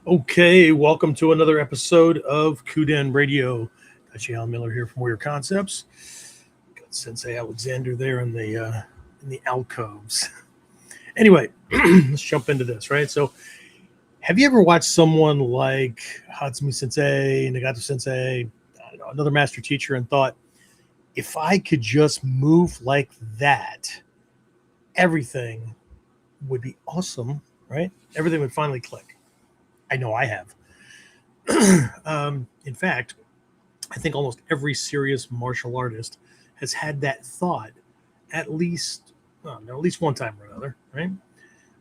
Okay, welcome to another episode of Kuden Radio. Tatsujin Miller here from Warrior Concepts. Got Sensei Alexander there in the alcoves. Anyway, let's jump into this, right? So, have you ever watched someone like Hatsumi Sensei, Nagato Sensei, I don't know, another master teacher, and thought, if I could just move like that, everything would be awesome, right? Everything would finally click. I know I have. In fact, I think almost every serious martial artist has had that thought at least, well, no, at least one time or another, right?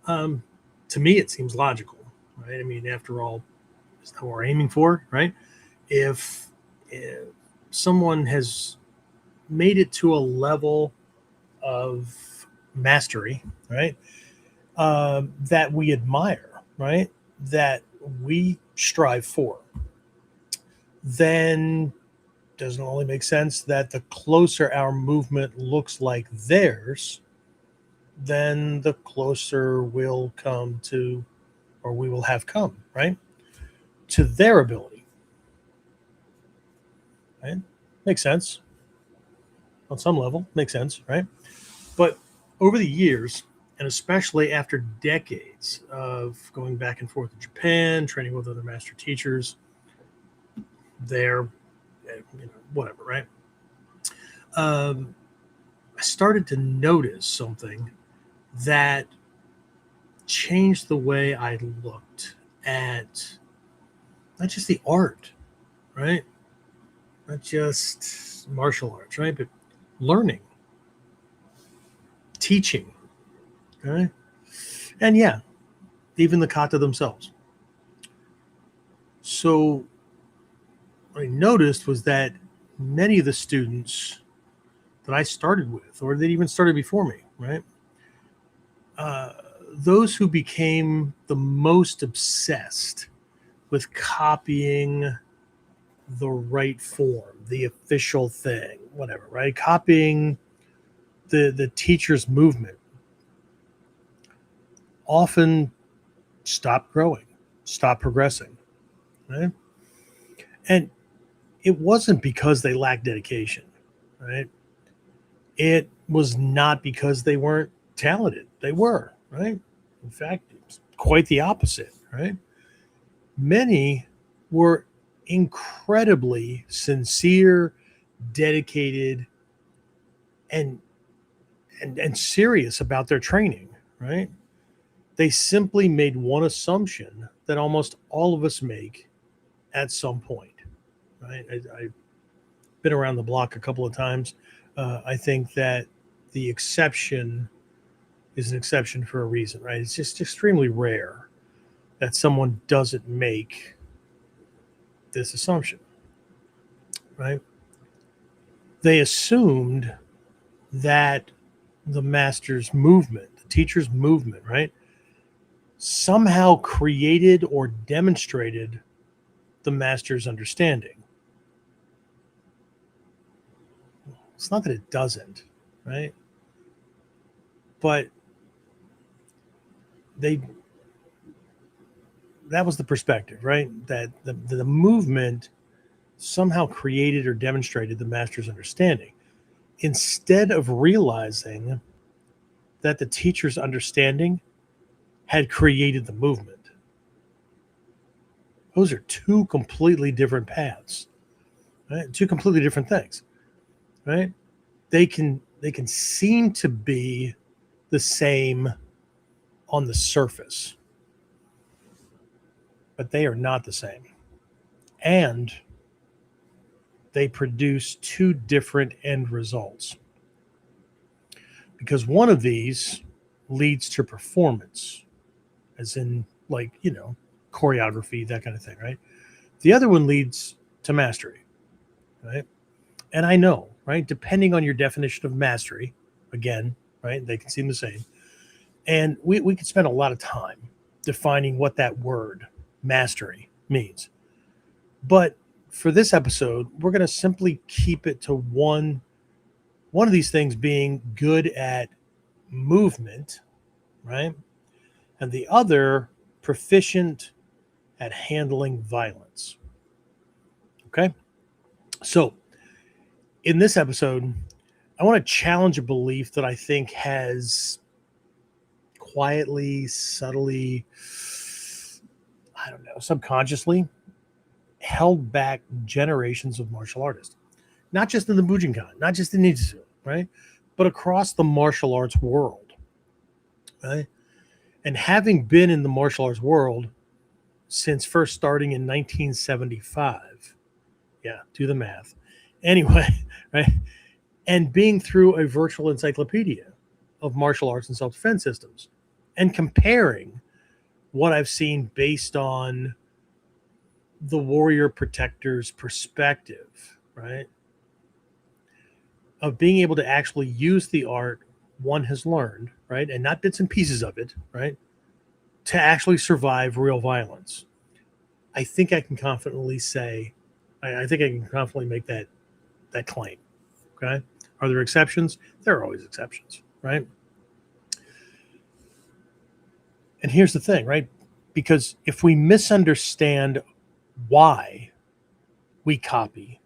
Um, to me, it seems logical, right? I mean, after all, is that what we're aiming for, right? If someone has made it to a level of mastery, right, that we admire, right, that we strive for, then doesn't only make sense that the closer our movement looks like theirs, then the closer we'll come to, or we will have come, right, to their ability. Right? Makes sense on some level. Makes sense, right? But over the years, and especially after decades of going back and forth to Japan, training with other master teachers, there, whatever, right? I started to notice something that changed the way I looked at not just the art, right? Not just martial arts, right? But learning, teaching, right? And yeah, even the kata themselves. So what I noticed was that many of the students that I started with, or that even started before me, right? Those who became the most obsessed with copying the right form, the official thing, whatever, right? Copying the teacher's movement often stop growing, stop progressing, right? And it wasn't because they lacked dedication, right? It was not because they weren't talented. They were, right? In fact, it's quite the opposite, right? Many were incredibly sincere, dedicated, and and serious about their training, right? They simply made one assumption that almost all of us make at some point, right? I've been around the block a couple of times. I think that the exception is an exception for a reason, right? It's just extremely rare that someone doesn't make this assumption, right? They assumed that the master's movement, the teacher's movement, right, somehow created or demonstrated the master's understanding. It's not that it doesn't, right? But they that was the perspective, right? That the movement somehow created or demonstrated the master's understanding instead of realizing that the teacher's understanding had created the movement. Those are two completely different paths, right? Two completely different things, right? They can seem to be the same on the surface, but they are not the same. And they produce two different end results. Because one of these leads to performance, as in, like, choreography, that kind of thing, right? The other one leads to mastery, right? And I know, right, depending on your definition of mastery, again, right, they can seem the same. And we could spend a lot of time defining what that word mastery means. But for this episode, we're going to simply keep it to one of these things being good at movement, right? And the other proficient at handling violence. Okay? So, in this episode, I want to challenge a belief that I think has quietly, subtly, I don't know, subconsciously held back generations of martial artists. Not just in the Bujinkan, not just in Ninjutsu, right? But across the martial arts world, right? And having been in the martial arts world since first starting in 1975, yeah, do the math. Anyway, right? And being through a virtual encyclopedia of martial arts and self-defense systems and comparing what I've seen based on the warrior protector's perspective, right? Of being able to actually use the art one has learned, right? And not bits and pieces of it, right? To actually survive real violence. I think I can confidently say, I think I can confidently make that claim. Okay. Are there exceptions? There are always exceptions, right? And here's the thing, right? Because if we misunderstand why we copy,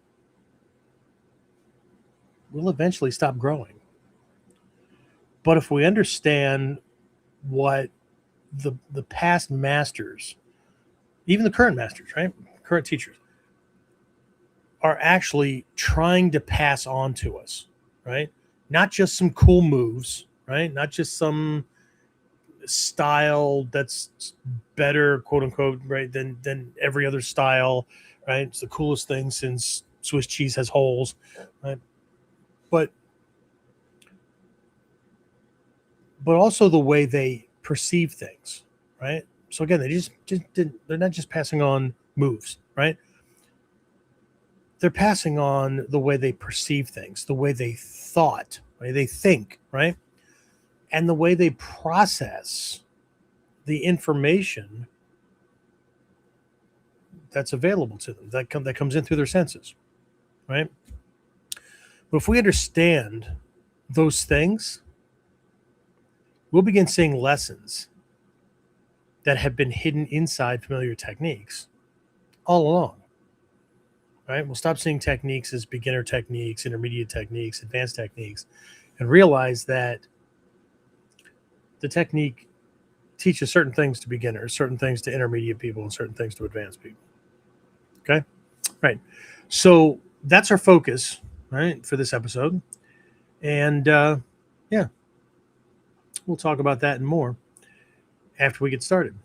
we'll eventually stop growing. But if we understand what the past masters, even the current masters, right? Current teachers, are actually trying to pass on to us, right? Not just some cool moves, right? Not just some style that's better, quote unquote, right, than every other style, right? It's the coolest thing since Swiss cheese has holes, right? But also the way they perceive things, right? So again, they're not just passing on moves, right? They're passing on the way they perceive things, the way they thought, the way they think, right? And the way they process the information that's available to them, that comes in through their senses, right? But if we understand those things, we'll begin seeing lessons that have been hidden inside familiar techniques all along, right? We'll stop seeing techniques as beginner techniques, intermediate techniques, advanced techniques, and realize that the technique teaches certain things to beginners, certain things to intermediate people, and certain things to advanced people. Okay? Right. So that's our focus, right, for this episode. And yeah, we'll talk about that and more after we get started.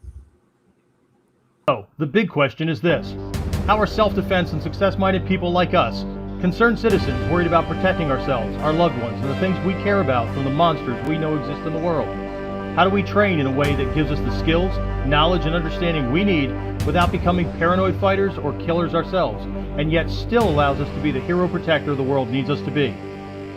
So, the big question is this: how are self-defense and success-minded people like us, concerned citizens worried about protecting ourselves, our loved ones, and the things we care about from the monsters we know exist in the world? How do we train in a way that gives us the skills, knowledge, and understanding we need without becoming paranoid fighters or killers ourselves, and yet still allows us to be the hero protector the world needs us to be?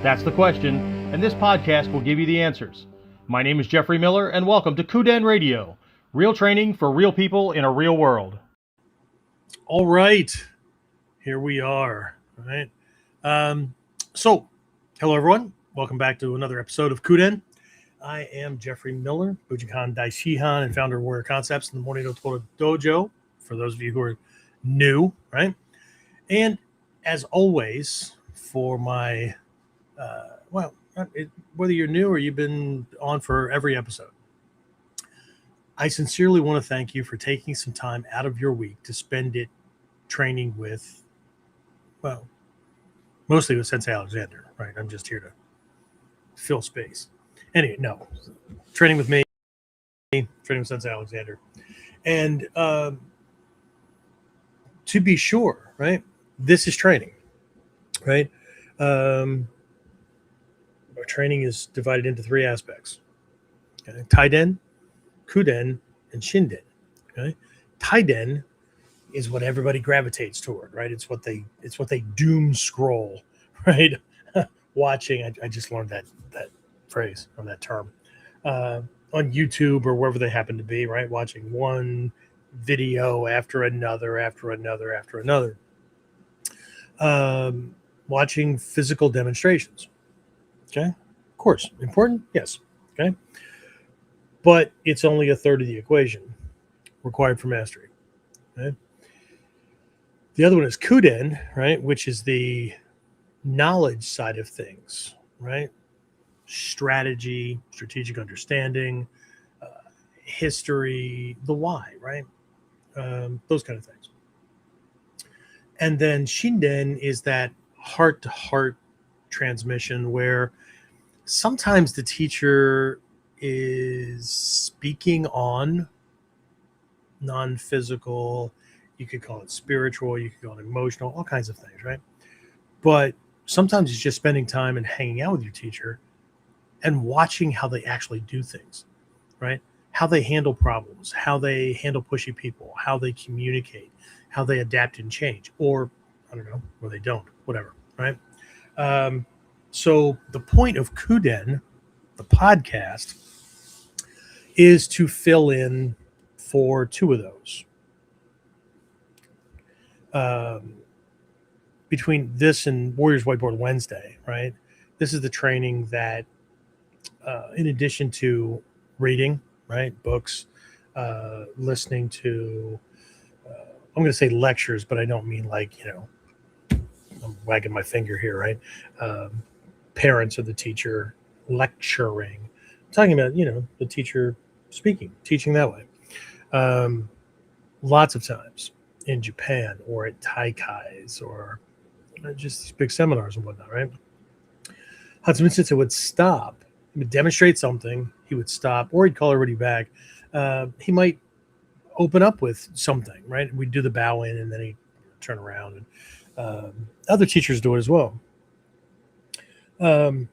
That's the question, and this podcast will give you the answers. My name is Jeffrey Miller, and welcome to Kuden Radio. Real training for real people in a real world. All right. Here we are. All right. So, hello, everyone. Welcome back to another episode of Kuden. I am Jeffrey Miller, Bujinkan Daishihan and founder of Warrior Concepts and the Morning Total Dojo, for those of you who are new, right? And as always, for my, whether you're new or you've been on for every episode, I sincerely want to thank you for taking some time out of your week to spend it training with, well, mostly with Sensei Alexander, right? I'm just here to fill space. Anyway, no, training with me, training with Sensei Alexander. And to be sure, right, this is training, right? Our training is divided into three aspects: okay? Taiden, Kuden, and Shinden. Okay, Taiden is what everybody gravitates toward, right? It's what they doom scroll, right? Watching. I just learned that phrase from that term on YouTube or wherever they happen to be, right? Watching one video after another, watching physical demonstrations. Okay, of course, important, yes. Okay, but it's only a third of the equation required for mastery. Right? The other one is Kuden, right, which is the knowledge side of things, right? Strategy, strategic understanding, uh, history, the why, right? Those kind of things. And then Shinden is that heart to heart transmission where sometimes the teacher is speaking on non physical, you could call it spiritual, you could call it emotional, all kinds of things, right? But sometimes it's just spending time and hanging out with your teacher and watching how they actually do things, right? How they handle problems, how they handle pushy people, how they communicate, how they adapt and change, or I don't know, or they don't, whatever, right? Um, so the point of Kuden, the podcast, is to fill in for two of those. Um, Between this and Warriors Whiteboard Wednesday, right? This is the training that, in addition to reading, right, books, listening to, I'm going to say lectures, but I don't mean like, I'm wagging my finger here, right? Um, Parents of the teacher lecturing. I'm talking about, the teacher speaking, teaching that way. Um, Lots of times in Japan or at taikais or just these big seminars and whatnot, right? Hatsumi Sensei would stop. He would demonstrate something. He would stop, or he'd call everybody back. He might open up with something, right? We'd do the bow in, and then he'd turn around. And other teachers do it as well. Um,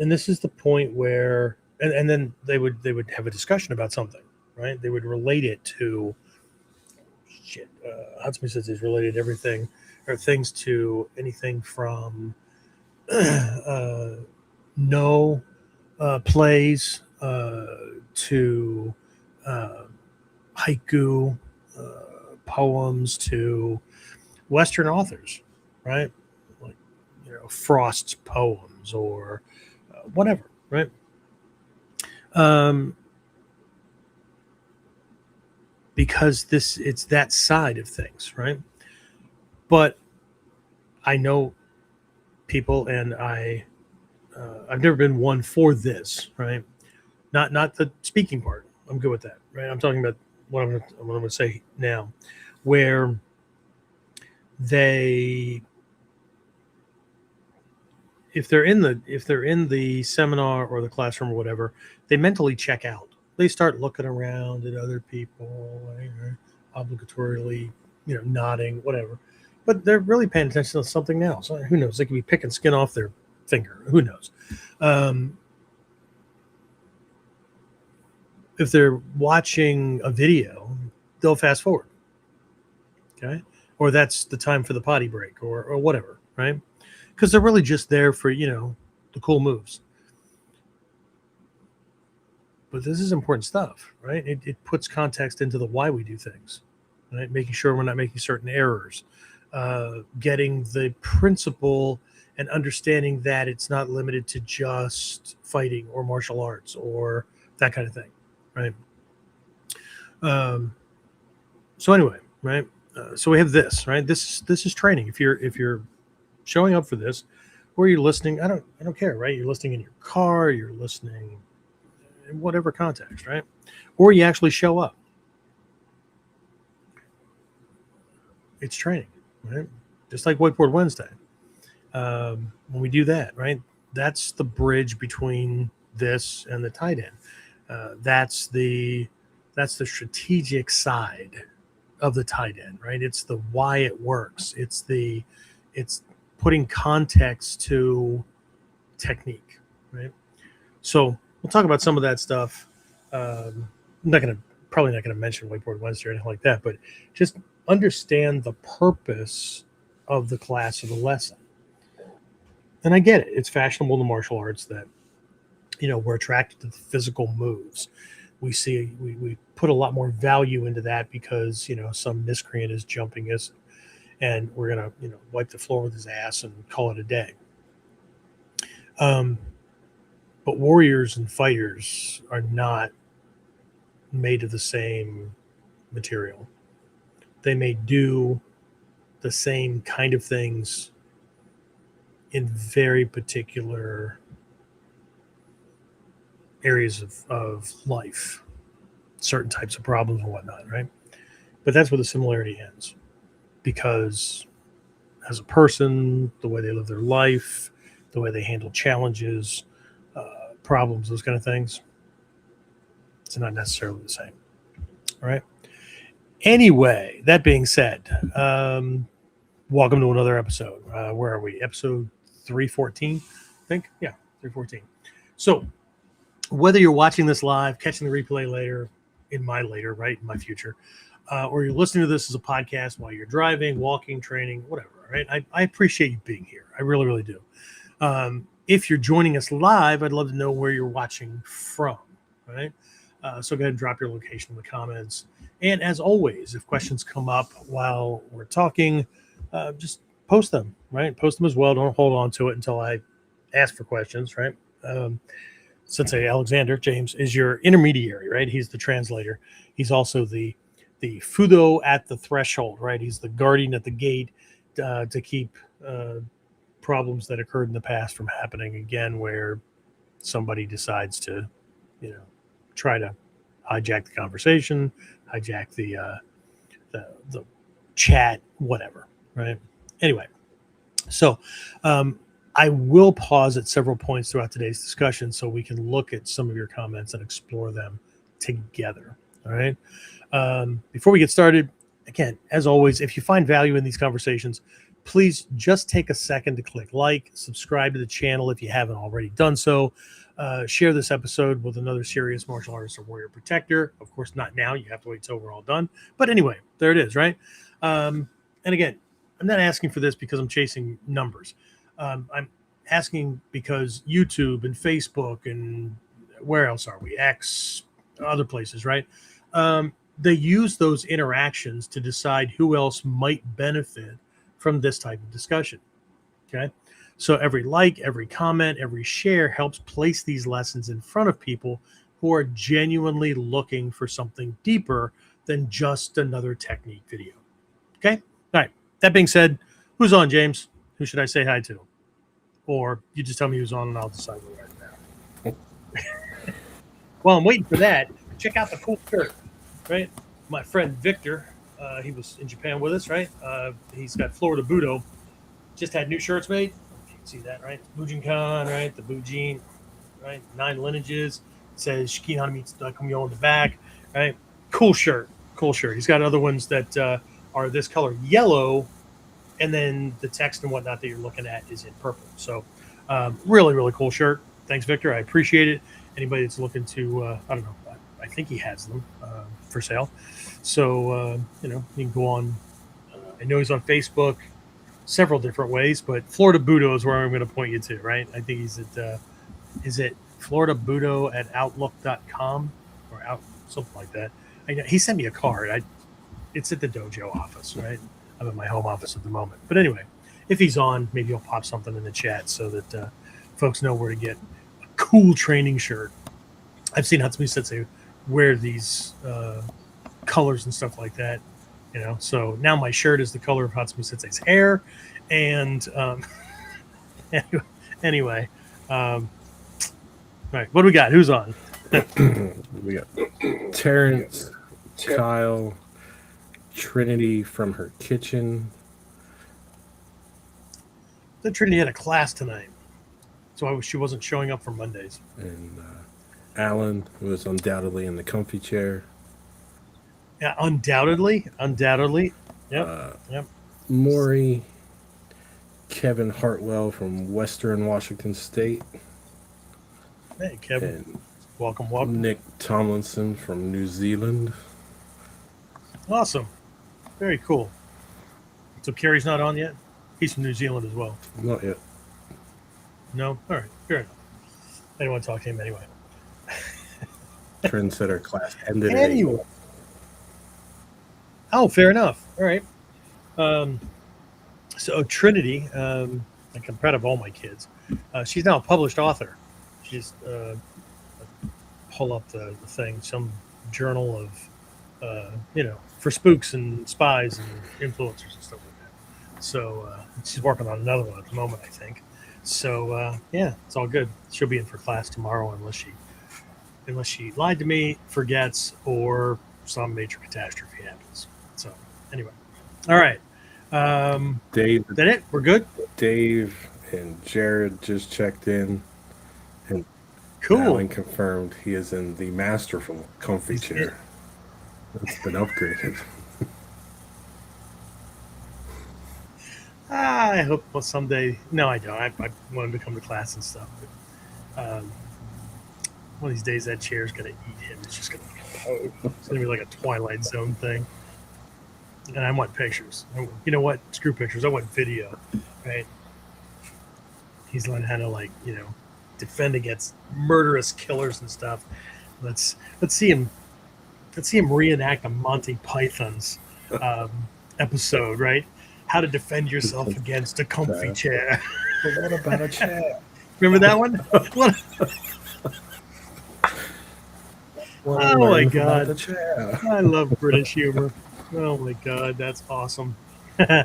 and this is the point where, and then they would have a discussion about something, right? They would relate it to shit. Hatsumi Sensei is related everything or things to anything from no plays to uh, haiku, poems to Western authors, right? Like, Frost's poems or whatever, right? Because it's that side of things, right? But I know people, and I've never been one for this, right? Not the speaking part. I'm good with that, right? I'm talking about what I'm going to say now, where they, if they're in the seminar or the classroom or whatever, they mentally check out. They start looking around at other people, obligatorily, nodding, whatever. But they're really paying attention to something else. Who knows? They could be picking skin off their finger. Who knows? If they're watching a video, they'll fast forward. Okay. Or that's the time for the potty break or whatever, right? Because they're really just there for, the cool moves. But this is important stuff, right? It puts context into the why we do things, right? Making sure we're not making certain errors, getting the principle and understanding that it's not limited to just fighting or martial arts or that kind of thing, right? So anyway, right? So we have this, right? This is training. If you're showing up for this, or you're listening, I don't care, right? You're listening in your car, you're listening in whatever context, right? Or you actually show up. It's training, right? Just like Whiteboard Wednesday. When we do that, right? That's the bridge between this and the Taiden. That's the strategic side of the Taiden, right? It's the why it works. It's putting context to technique, right? So we'll talk about some of that stuff. I'm probably not gonna mention Whiteboard Wednesday or anything like that, but just understand the purpose of the class or the lesson. And I get it; it's fashionable in the martial arts that we're attracted to the physical moves. We put a lot more value into that because some miscreant is jumping us, and we're gonna wipe the floor with his ass and call it a day. But warriors and fighters are not made of the same material. They may do the same kind of things in very particular areas of life, certain types of problems and whatnot, right? But that's where the similarity ends, because as a person, the way they live their life, the way they handle challenges, problems, those kind of things, it's not necessarily the same. All right. Anyway, that being said, welcome to another episode. Where are we? Episode 314, I think. Yeah, 314. So, whether you're watching this live, catching the replay later, in my future, or you're listening to this as a podcast while you're driving, walking, training, whatever, right? I appreciate you being here. I really, really do. If you're joining us live, I'd love to know where you're watching from, right? So go ahead and drop your location in the comments. And as always, if questions come up while we're talking, just post them, right? Post them as well. Don't hold on to it until I ask for questions, right? Sensei Alexander James is your intermediary, right? He's the translator. He's also the Fudo at the threshold, right? He's the guardian at the gate to keep problems that occurred in the past from happening again, where somebody decides to, try to hijack the conversation, hijack the chat, whatever, right? Anyway, so I will pause at several points throughout today's discussion so we can look at some of your comments and explore them together. All right. Before we get started, again, as always, if you find value in these conversations, please just take a second to click like, subscribe to the channel if you haven't already done so. Share this episode with another serious martial artist or warrior protector. Of course, not now. You have to wait till we're all done. But anyway, there it is, right? And again, I'm not asking for this because I'm chasing numbers. I'm asking because YouTube and Facebook and where else are we? X, other places, right? They use those interactions to decide who else might benefit from this type of discussion. Okay. So every like, every comment, every share helps place these lessons in front of people who are genuinely looking for something deeper than just another technique video. Okay. All right. That being said, who's on, James? Who should I say hi to? Or you just tell me who's on and I'll decide right now. While I'm waiting for that, check out the cool shirt, right? My friend Victor, he was in Japan with us, right? He's got Florida Budo. Just had new shirts made. You can see that, right? Bujinkan, right? The Bujin, right? 9 lineages. It says Shiki Hanami Tsudakumyo on the back, right? Cool shirt. Cool shirt. He's got other ones that are this color yellow, and then the text and whatnot that you're looking at is in purple. So really, really cool shirt. Thanks, Victor. I appreciate it. Anybody that's looking to, I don't know, I think he has them for sale. So, you can go on. I know he's on Facebook several different ways, but Florida Budo is where I'm going to point you to, right? I think he's at, is it Florida Budo at outlook.com or out something like that. He sent me a card. It's at the dojo office, right? I'm at my home office at the moment. But anyway, if he's on, maybe he'll pop something in the chat so that folks know where to get a cool training shirt. I've seen Hatsumi Sensei wear these colors and stuff like that, So now my shirt is the color of Hatsumi Sensei's hair. And anyway, all right, what do we got? Who's on? We got Terrence, Kyle, Trinity from her kitchen. The Trinity had a class tonight, so she wasn't showing up for Mondays. And Alan, who is undoubtedly in the comfy chair. Yeah, undoubtedly. Yep. Maury, Kevin Hartwell from Western Washington State. Hey, Kevin. And welcome. Nick Tomlinson from New Zealand. Awesome. Very cool. So Kerry's not on yet? He's from New Zealand as well. Not yet. No? All right. Fair enough. I didn't want to talk to him anyway. Trendsetter class ended anyway. Oh, fair enough. All right. So Trinity, like I'm proud of all my kids. She's now a published author. She's pull up the thing, some journal of for spooks and spies and influencers and stuff like that. So she's working on another one at the moment, I think. So yeah, it's all good. She'll be in for class tomorrow unless she lied to me, forgets, or some major catastrophe happens. So anyway, all right. Dave, That it? We're good. Dave, and Jared just checked in, and Cool. Alan confirmed he is in the masterful comfy chair. It's been upgraded. I hope someday. No, I don't. I want him to come to class and stuff. But, one of these days, that chair's gonna eat him. It's just gonna be like a Twilight Zone thing. And I want pictures. You know what? Screw pictures. I want video. Right? He's learning how to defend against murderous killers and stuff. Let's see him. Let's see him reenact a Monty Python's episode. Right? How to defend yourself against a comfy chair. But what about a chair? Remember that one? Oh my God. The chair. I love British humor. Oh my God, that's awesome. All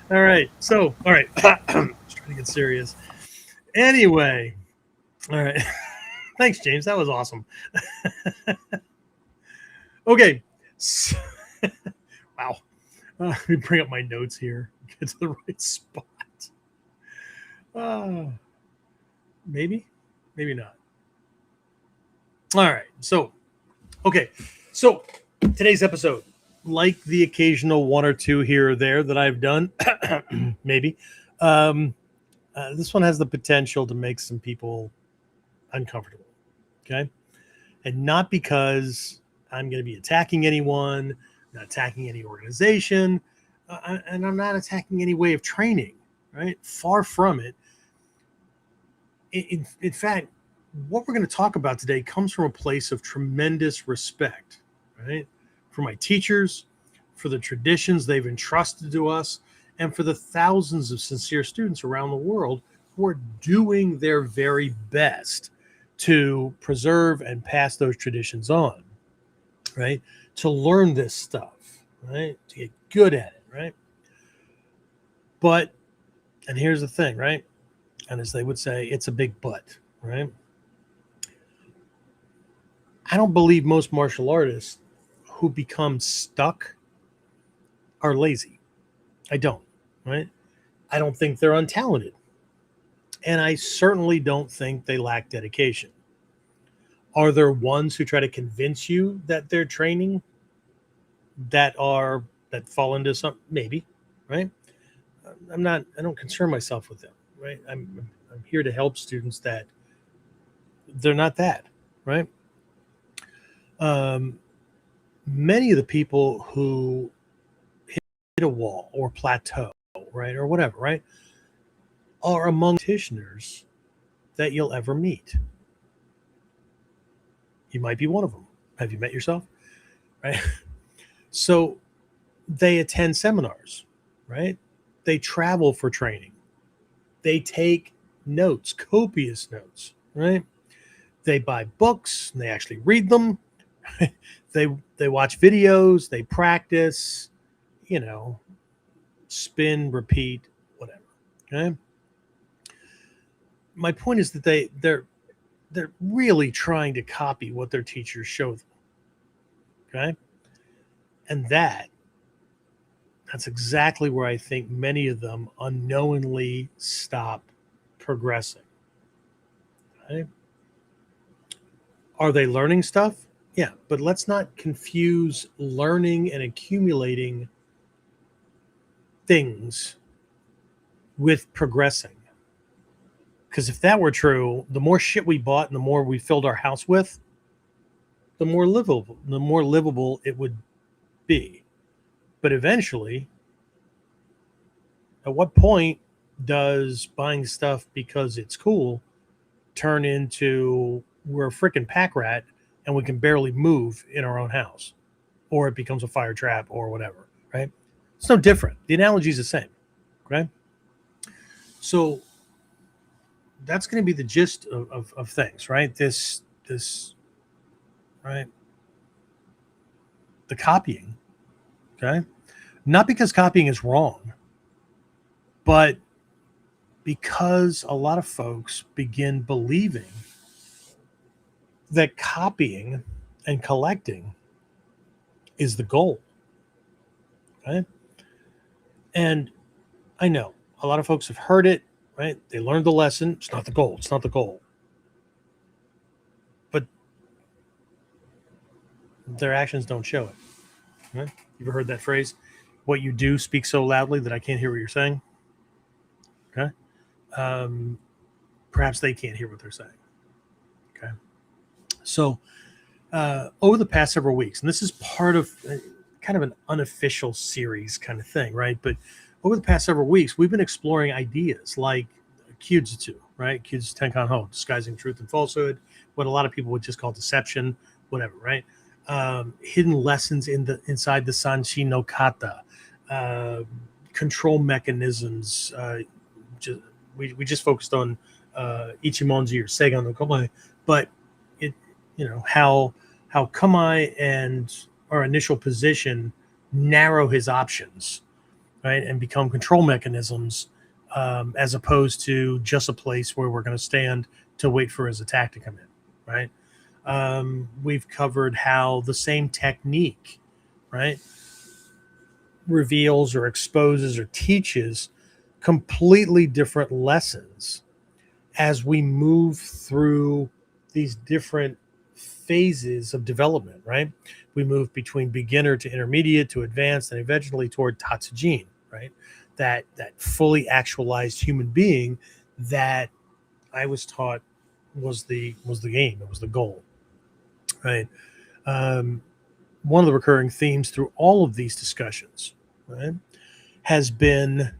right. So, all right. Just trying to get serious. Anyway. All right. Thanks, James. That was awesome. Okay. So, wow. Let me bring up my notes here. Get to the right spot. Maybe not. All right. So, okay. So today's episode, like the occasional one or two here or there that I've done, maybe, this one has the potential to make some people uncomfortable. Okay. And not because I'm going to be attacking anyone, not attacking any organization, and I'm not attacking any way of training, right? Far from it. In fact, what we're going to talk about today comes from a place of tremendous respect, right? For my teachers, for the traditions they've entrusted to us, and for the thousands of sincere students around the world who are doing their very best to preserve and pass those traditions on, right? To learn this stuff, right? To get good at it, right? But, and here's the thing, right? And as they would say, it's a big but, right? I don't believe most martial artists who become stuck are lazy. I don't, right? I don't think they're untalented. And I certainly don't think they lack dedication. Are there ones who try to convince you that they're training that fall into something? Maybe, right? I don't concern myself with them, right? I'm here to help students that they're not that, right? Many of the people who hit a wall or plateau, right, or whatever, right, are among practitioners that you'll ever meet. You might be one of them. Have you met yourself? Right? So they attend seminars, right? They travel for training. They take notes, copious notes, right? They buy books and they actually read them. They watch videos, they practice, spin, repeat, whatever. Okay. My point is that they're really trying to copy what their teachers show them. Okay. And that's exactly where I think many of them unknowingly stop progressing. Okay. Are they learning stuff? Yeah, but let's not confuse learning and accumulating things with progressing. Because if that were true, the more shit we bought and the more we filled our house with, the more livable it would be. But eventually, at what point does buying stuff because it's cool turn into we're a freaking pack rat and we can barely move in our own house, or it becomes a fire trap or whatever, right? It's no different. The analogy is the same, okay? So that's going to be the gist of things, right? This, right? the copying. Okay. Not because copying is wrong, but because a lot of folks begin believing that copying and collecting is the goal. Okay. And I know a lot of folks have heard it, right? They learned the lesson. It's not the goal. It's not the goal. But their actions don't show it. Right? You ever heard that phrase? What you do speaks so loudly that I can't hear what you're saying. Okay. Perhaps they can't hear what they're saying. Okay. So over the past several weeks, and this is part of kind of an unofficial series kind of thing, right? But over the past several weeks, we've been exploring ideas like Kyujutsu, right? Kyujutsu Tenkan Ho, disguising truth and falsehood, what a lot of people would just call deception, whatever, right? Hidden lessons inside the Sanshi no Kata, control mechanisms. We just focused on Ichimonji or Seigan no Kamae, but how Kamae and our initial position narrow his options, right, and become control mechanisms, as opposed to just a place where we're going to stand to wait for his attack to come in, right? We've covered how the same technique, right, reveals or exposes or teaches completely different lessons as we move through these different phases of development, right? We move between beginner to intermediate to advanced and eventually toward Tatsujin, right? That fully actualized human being that I was taught was the aim, it was the goal, right? One of the recurring themes through all of these discussions, right, has been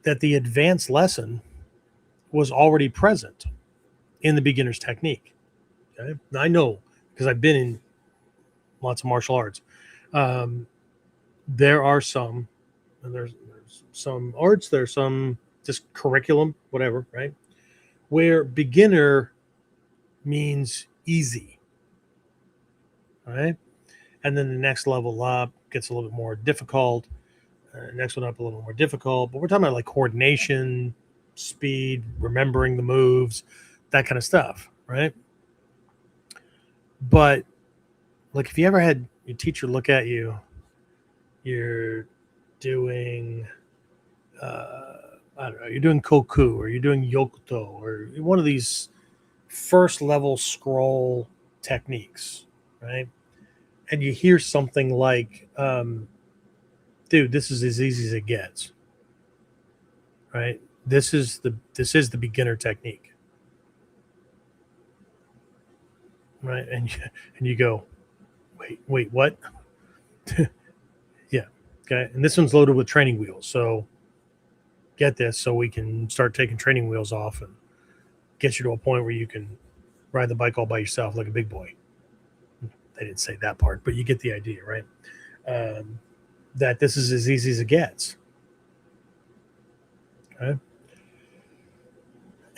that the advanced lesson was already present in the beginner's technique. Okay? Now, I know because I've been in lots of martial arts. There are some, and there's some arts, there's some just curriculum, whatever, right? Where beginner means easy, right? And then the next level up gets a little bit more difficult. Next one up a little more difficult. But we're talking about like coordination, speed, remembering the moves, that kind of stuff, right? But like if you ever had your teacher look at you, you're doing I don't know, you're doing koku or you're doing yokuto or one of these first level scroll techniques, right? And you hear something like, dude, this is as easy as it gets, right? This is the beginner technique, right? And you go, wait, what? Yeah, okay. And this one's loaded with training wheels, so get this, so we can start taking training wheels off and get you to a point where you can ride the bike all by yourself like a big boy. They didn't say that part, but you get the idea, right? That this is as easy as it gets. Okay.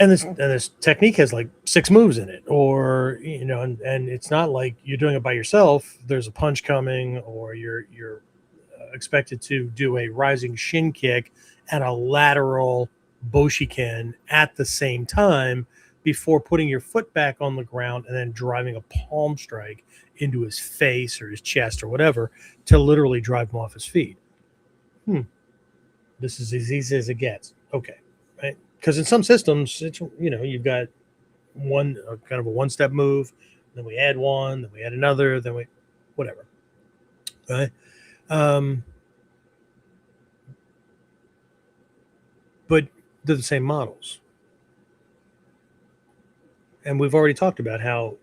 And this technique has like 6 moves in it, or and it's not like you're doing it by yourself. There's a punch coming, or you're expected to do a rising shin kick and a lateral boshiken at the same time before putting your foot back on the ground and then driving a palm strike into his face or his chest or whatever to literally drive him off his feet. This is as easy as it gets. Okay, right? Because in some systems, it's you've got one kind of a one-step move, then we add one, then we add another, then we whatever. Right? But they're the same models. And we've already talked about how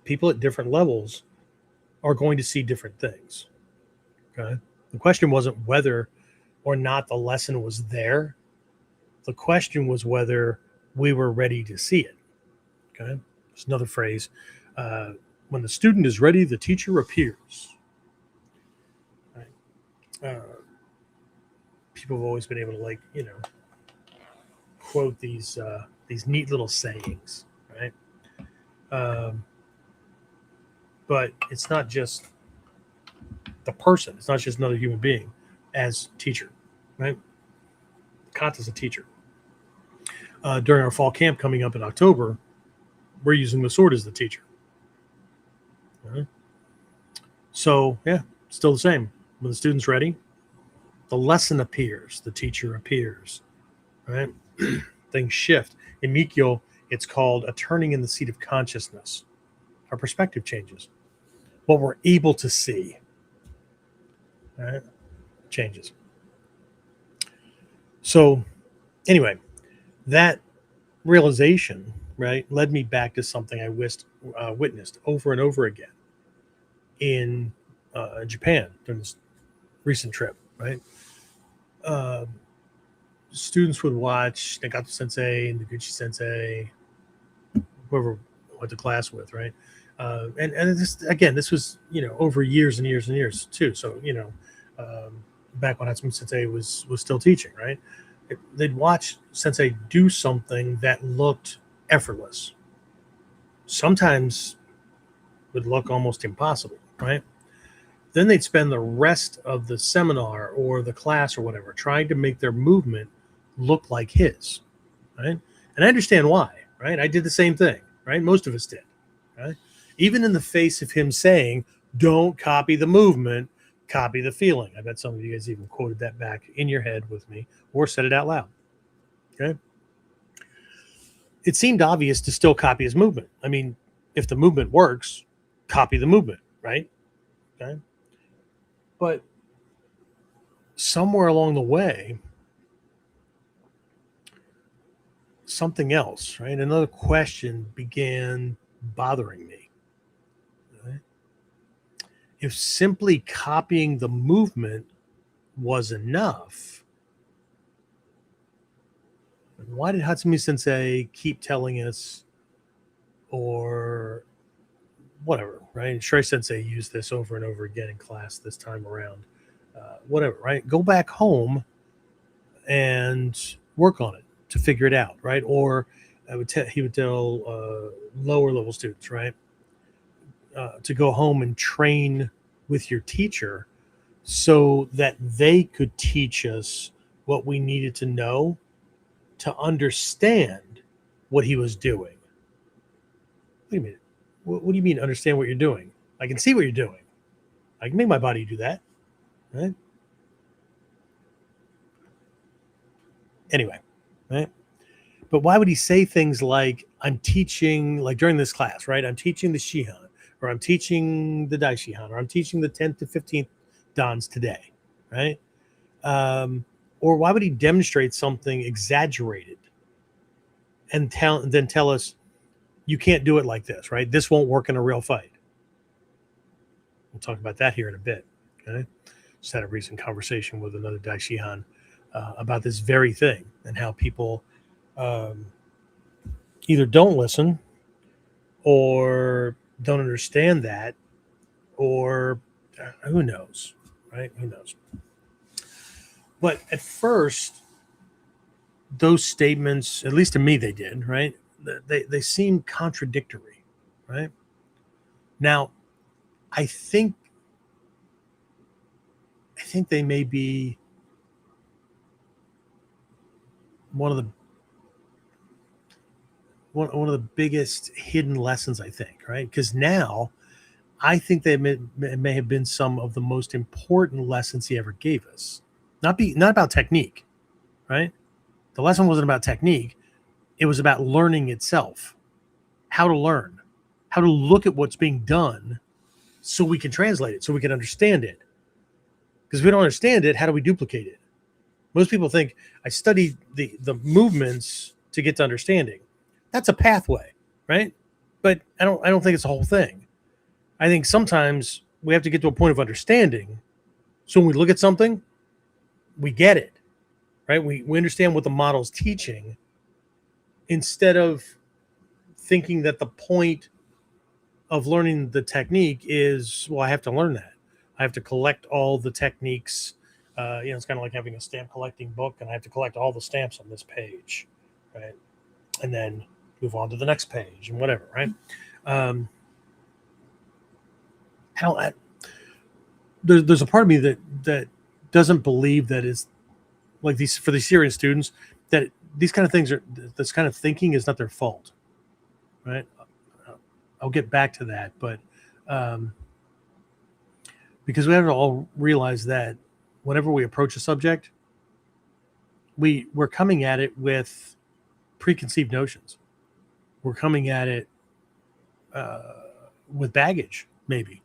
people at different levels are going to see different things. Okay. The question wasn't whether or not the lesson was there. The question was whether we were ready to see it. Okay. There's another phrase. When the student is ready, the teacher appears. Right. People have always been able to quote these neat little sayings, right? But it's not just the person. It's not just another human being as teacher, right? Kata's a teacher. During our fall camp coming up in October, we're using the sword as the teacher. Right? So, yeah, still the same. When the student's ready, the lesson appears, the teacher appears, right? Things shift. In Mikyo, it's called a turning in the seat of consciousness. Our perspective changes. What we're able to see, right, changes. So, anyway, that realization, right, led me back to something I witnessed over and over again in Japan during this recent trip, right? Students would watch Nagato Sensei, Noguchi Sensei, whoever I went to class with, right? And this was, over years and years and years too. So, back when Hatsumi Sensei was still teaching, right? They'd watch Sensei do something that looked effortless. Sometimes would look almost impossible, right? Then they'd spend the rest of the seminar or the class or whatever trying to make their movement look like his, right? And I understand why, right? I did the same thing, right? Most of us did, right? Even in the face of him saying, don't copy the movement, copy the feeling. I bet some of you guys even quoted that back in your head with me or said it out loud, okay? It seemed obvious to still copy his movement. I mean, if the movement works, copy the movement, right? Okay. But somewhere along the way, something else, right? Another question began bothering me. Right? If simply copying the movement was enough, why did Hatsumi Sensei keep telling us, or whatever, right? Shrei Sensei used this over and over again in class this time around. Whatever, right? Go back home and work on it to figure it out, right? Or he would tell lower level students, right, to go home and train with your teacher so that they could teach us what we needed to know to understand what he was doing. Wait a minute. What do you mean understand what you're doing? I can see what you're doing. I can make my body do that, right? Anyway, right? But why would he say things like, I'm teaching, like during this class, right? I'm teaching the Shihan, or I'm teaching the Dai Shihan, or I'm teaching the 10th to 15th Dans today, right? Or why would he demonstrate something exaggerated and then tell us, you can't do it like this, right? This won't work in a real fight. We'll talk about that here in a bit, okay? Just had a recent conversation with another Dai Shihan about this very thing and how people either don't listen or don't understand that, or who knows, right? Who knows? But at first, those statements, at least to me, they did, right? They seem contradictory, right? Now, I think they may be one of the biggest hidden lessons, I think, right? Because now I think they may have been some of the most important lessons he ever gave us. Not about technique, right? The lesson wasn't about technique. It was about learning itself, how to learn, how to look at what's being done so we can translate it, so we can understand it. Because if we don't understand it, how do we duplicate it? Most people think I study the movements to get to understanding. That's a pathway, right? But I don't think it's the whole thing. I think sometimes we have to get to a point of understanding. So when we look at something, we get it, right? We understand what the model's teaching instead of thinking that the point of learning the technique is, well, I have to learn that. I have to collect all the techniques. It's kind of like having a stamp collecting book, and I have to collect all the stamps on this page, right? And then move on to the next page and whatever, right? there's a part of me that doesn't believe that is like these for these serious students that these kind of things are this kind of thinking is not their fault, right? I'll get back to that, but because we have to all realize that whenever we approach a subject, we're coming at it with preconceived notions. We're coming at it with baggage, maybe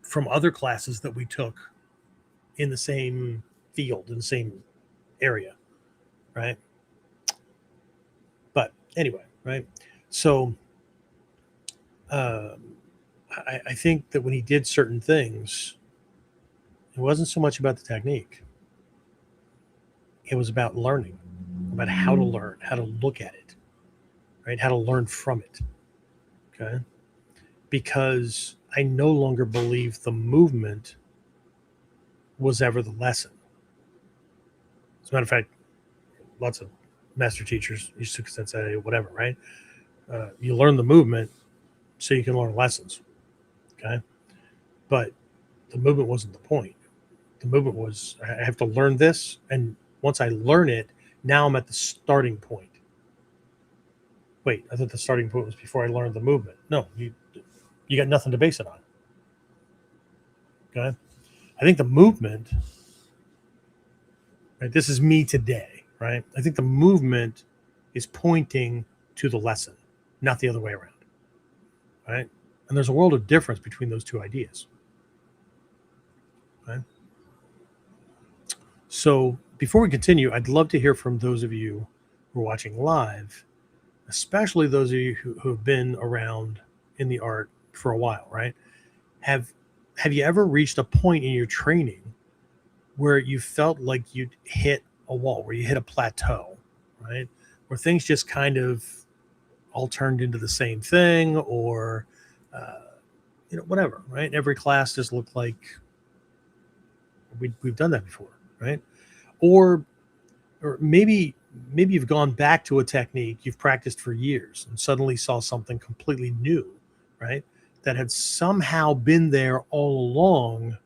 from other classes that we took in the same field, in the same area, right? But anyway, right? So I think that when he did certain things, it wasn't so much about the technique. It was about learning, about how to learn, how to look at it, right? How to learn from it. Okay. Because I no longer believe the movement was ever the lesson. As a matter of fact, lots of master teachers, Shinden Sensei, whatever, right? You learn the movement so you can learn lessons. Okay. But the movement wasn't the point. The movement was, I have to learn this. And once I learn it, now I'm at the starting point. Wait, I thought the starting point was before I learned the movement. No, you got nothing to base it on. Okay. I think the movement, right? This is me today, right? I think the movement is pointing to the lesson, not the other way around. Right. And there's a world of difference between those two ideas. Right. So before we continue, I'd love to hear from those of you who are watching live, especially those of you who have been around in the art for a while, right? Have you ever reached a point in your training where you felt like you'd hit a wall, where you hit a plateau, right? Where things just kind of all turned into the same thing, or whatever, right? Every class just looked like we've done that before, right? Or maybe you've gone back to a technique you've practiced for years and suddenly saw something completely new, right? That had somehow been there all along,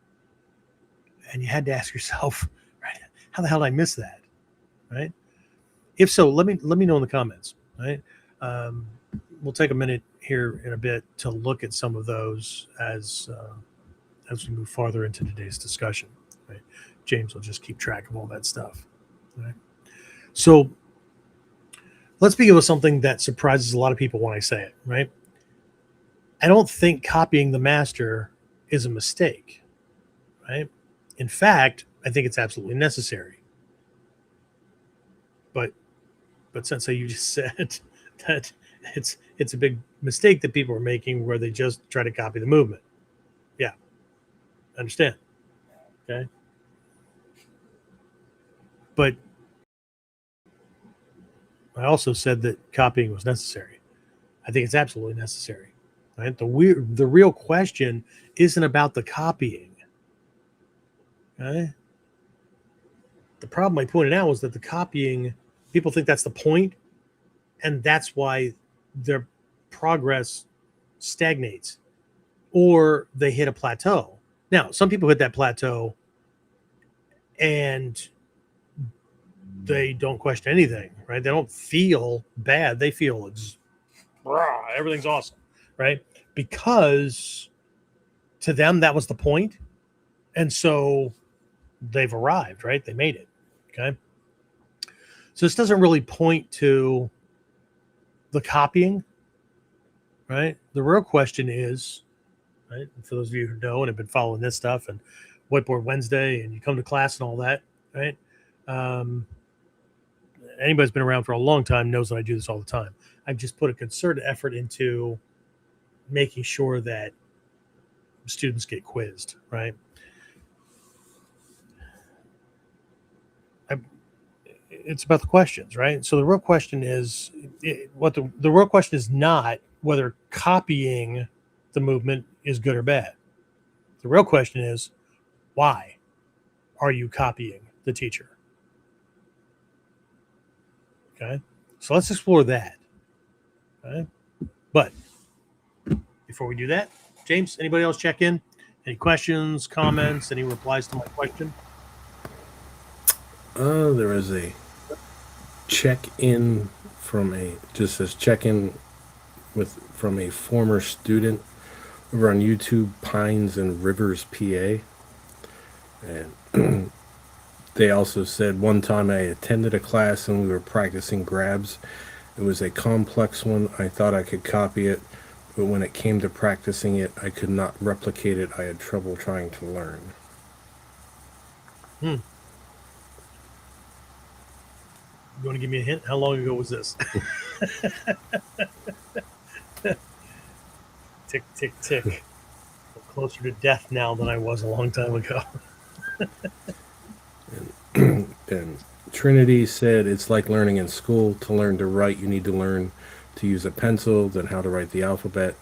and you had to ask yourself, right, how the hell did I miss that, right? If so, let me know in the comments, right? We'll take a minute here in a bit to look at some of those as we move farther into today's discussion. Right? James will just keep track of all that stuff. Right? So let's begin with something that surprises a lot of people when I say it. Right? I don't think copying the master is a mistake. Right? In fact, I think it's absolutely necessary. But Sensei, you just said that it's a big mistake that people are making where they just try to copy the movement. Yeah, I understand. Okay. But I also said that copying was necessary. I think it's absolutely necessary. Right? The real question isn't about the copying. Okay? The problem I pointed out was that the copying, people think that's the point, and that's why their progress stagnates or they hit a plateau. Now, some people hit that plateau and they don't question anything, right? They don't feel bad. They feel everything's awesome, right? Because to them, that was the point. And so they've arrived, right? They made it, okay? So this doesn't really point to the copying, right? The real question is, right? For those of you who know and have been following this stuff and Whiteboard Wednesday and you come to class and all that, right? Anybody's been around for a long time knows that I do this all the time. I've just put a concerted effort into making sure that students get quizzed, right? It's about the questions, right? So the real question is the real question is not whether copying the movement is good or bad. The real question is, why are you copying the teacher? Okay, so let's explore that. Okay, but before we do that, James, anybody else check in Any questions, comments, any replies to my question? There was a check-in from just says check-in from a former student over on YouTube, Pines and Rivers, PA. And they also said, one time I attended a class and we were practicing grabs. It was a complex one. I thought I could copy it, but when it came to practicing it, I could not replicate it. I had trouble trying to learn. You want to give me a hint? How long ago was this? Tick, tick, tick. I'm closer to death now than I was a long time ago. And Trinity said, it's like learning in school. To learn to write, you need to learn to use a pencil, then how to write the alphabet,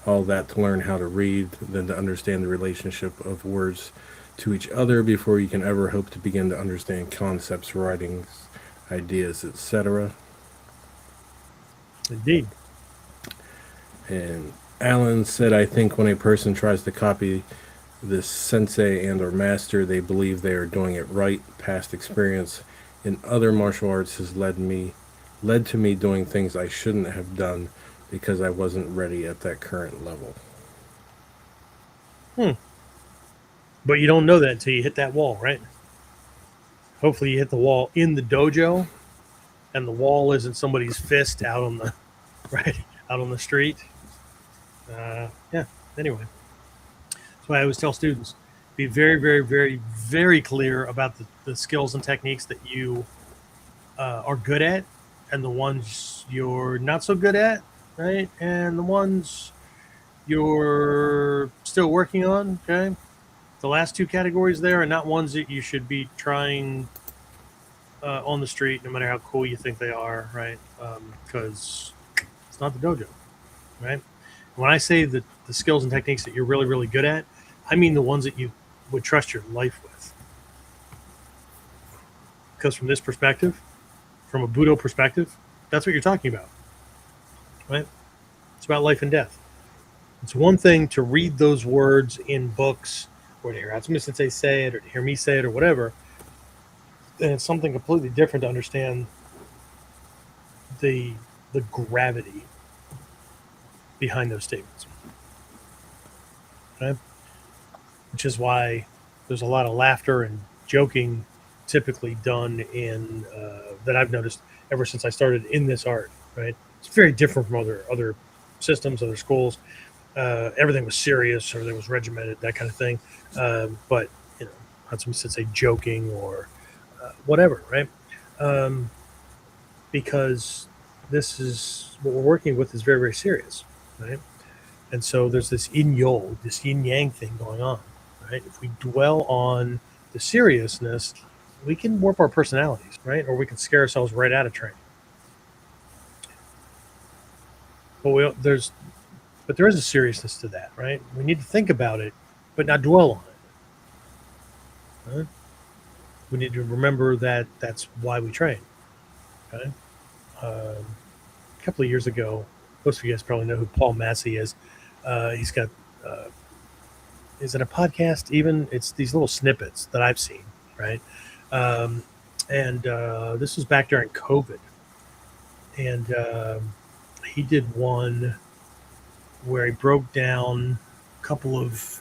all that to learn how to read, then to understand the relationship of words to each other before you can ever hope to begin to understand concepts, writings, ideas, etc. Indeed. And Alan said, I think when a person tries to copy this sensei and or master, they believe they are doing it right. Past experience in other martial arts has led to me doing things I shouldn't have done because I wasn't ready at that current level. But you don't know that until you hit that wall, right? Hopefully you hit the wall in the dojo, and the wall isn't somebody's fist out on the out on the street. Anyway, that's why I always tell students, be very, very, very, very clear about the skills and techniques that you are good at, and the ones you're not so good at, right? And the ones you're still working on, okay? The last two categories there are not ones that you should be trying on the street, no matter how cool you think they are, right? Because it's not the dojo, right? When I say the skills and techniques that you're really, really good at, I mean the ones that you would trust your life with. Because from this perspective, from a Budo perspective, that's what you're talking about, right? It's about life and death. It's one thing to read those words in books, or to hear Hatsumi Sensei say it, or to hear me say it, or whatever. And it's something completely different to understand the gravity behind those statements. Okay? Which is why there's a lot of laughter and joking typically done in that I've noticed ever since I started in this art, right? It's very different from other systems, other schools. Everything was serious, everything was regimented, that kind of thing. But, you know, Hatsumi Sensei joking or whatever, right? Because this is what we're working with is very, very serious, right? And so there's this this yin yang thing going on, right? If we dwell on the seriousness, we can warp our personalities, right? Or we can scare ourselves right out of training. But there is a seriousness to that, right? We need to think about it, but not dwell on it. Right? We need to remember that that's why we train. Okay. A couple of years ago, most of you guys probably know who Paul Massey is. He's got, is it a podcast even? It's these little snippets that I've seen, right? This was back during COVID. And he did one where he broke down a couple of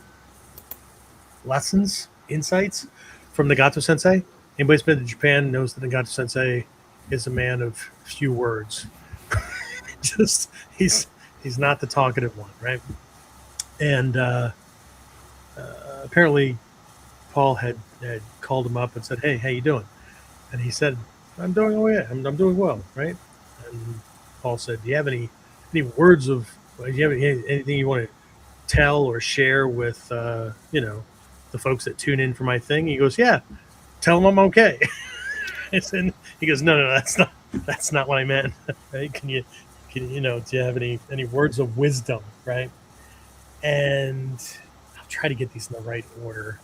lessons, insights from Nagato Sensei. Anybody who's been to Japan knows that Nagato Sensei is a man of few words. Just he's not the talkative one, right? And apparently Paul had called him up and said, "Hey, how you doing?" And he said, "I'm doing okay. I'm doing well, right?" And Paul said, "Do you have any words of? Do you have anything you want to tell or share with the folks that tune in for my thing?" He goes, "Yeah, tell them I'm okay." And he goes, "No, that's not what I meant. Right? Can you do you have any words of wisdom, right?" And I'll try to get these in the right order,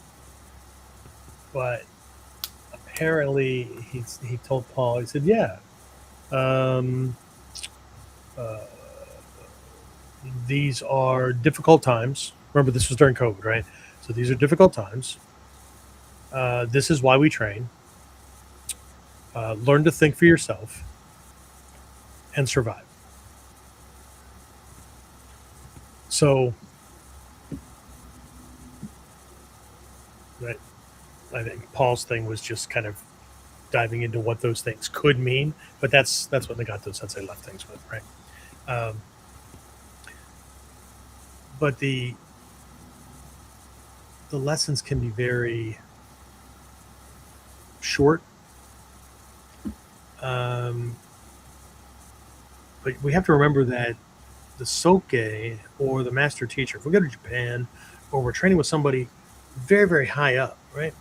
but apparently he told Paul, he said, "Yeah, these are difficult times." Remember, this was during COVID, right? So these are difficult times. This is why we train. Learn to think for yourself and survive. So, right, I think Paul's thing was just kind of diving into what those things could mean, but that's what Nagato Sensei left things with, right? But the lessons can be very short. But we have to remember that the soke or the master teacher, if we go to Japan or we're training with somebody very, very high up, right?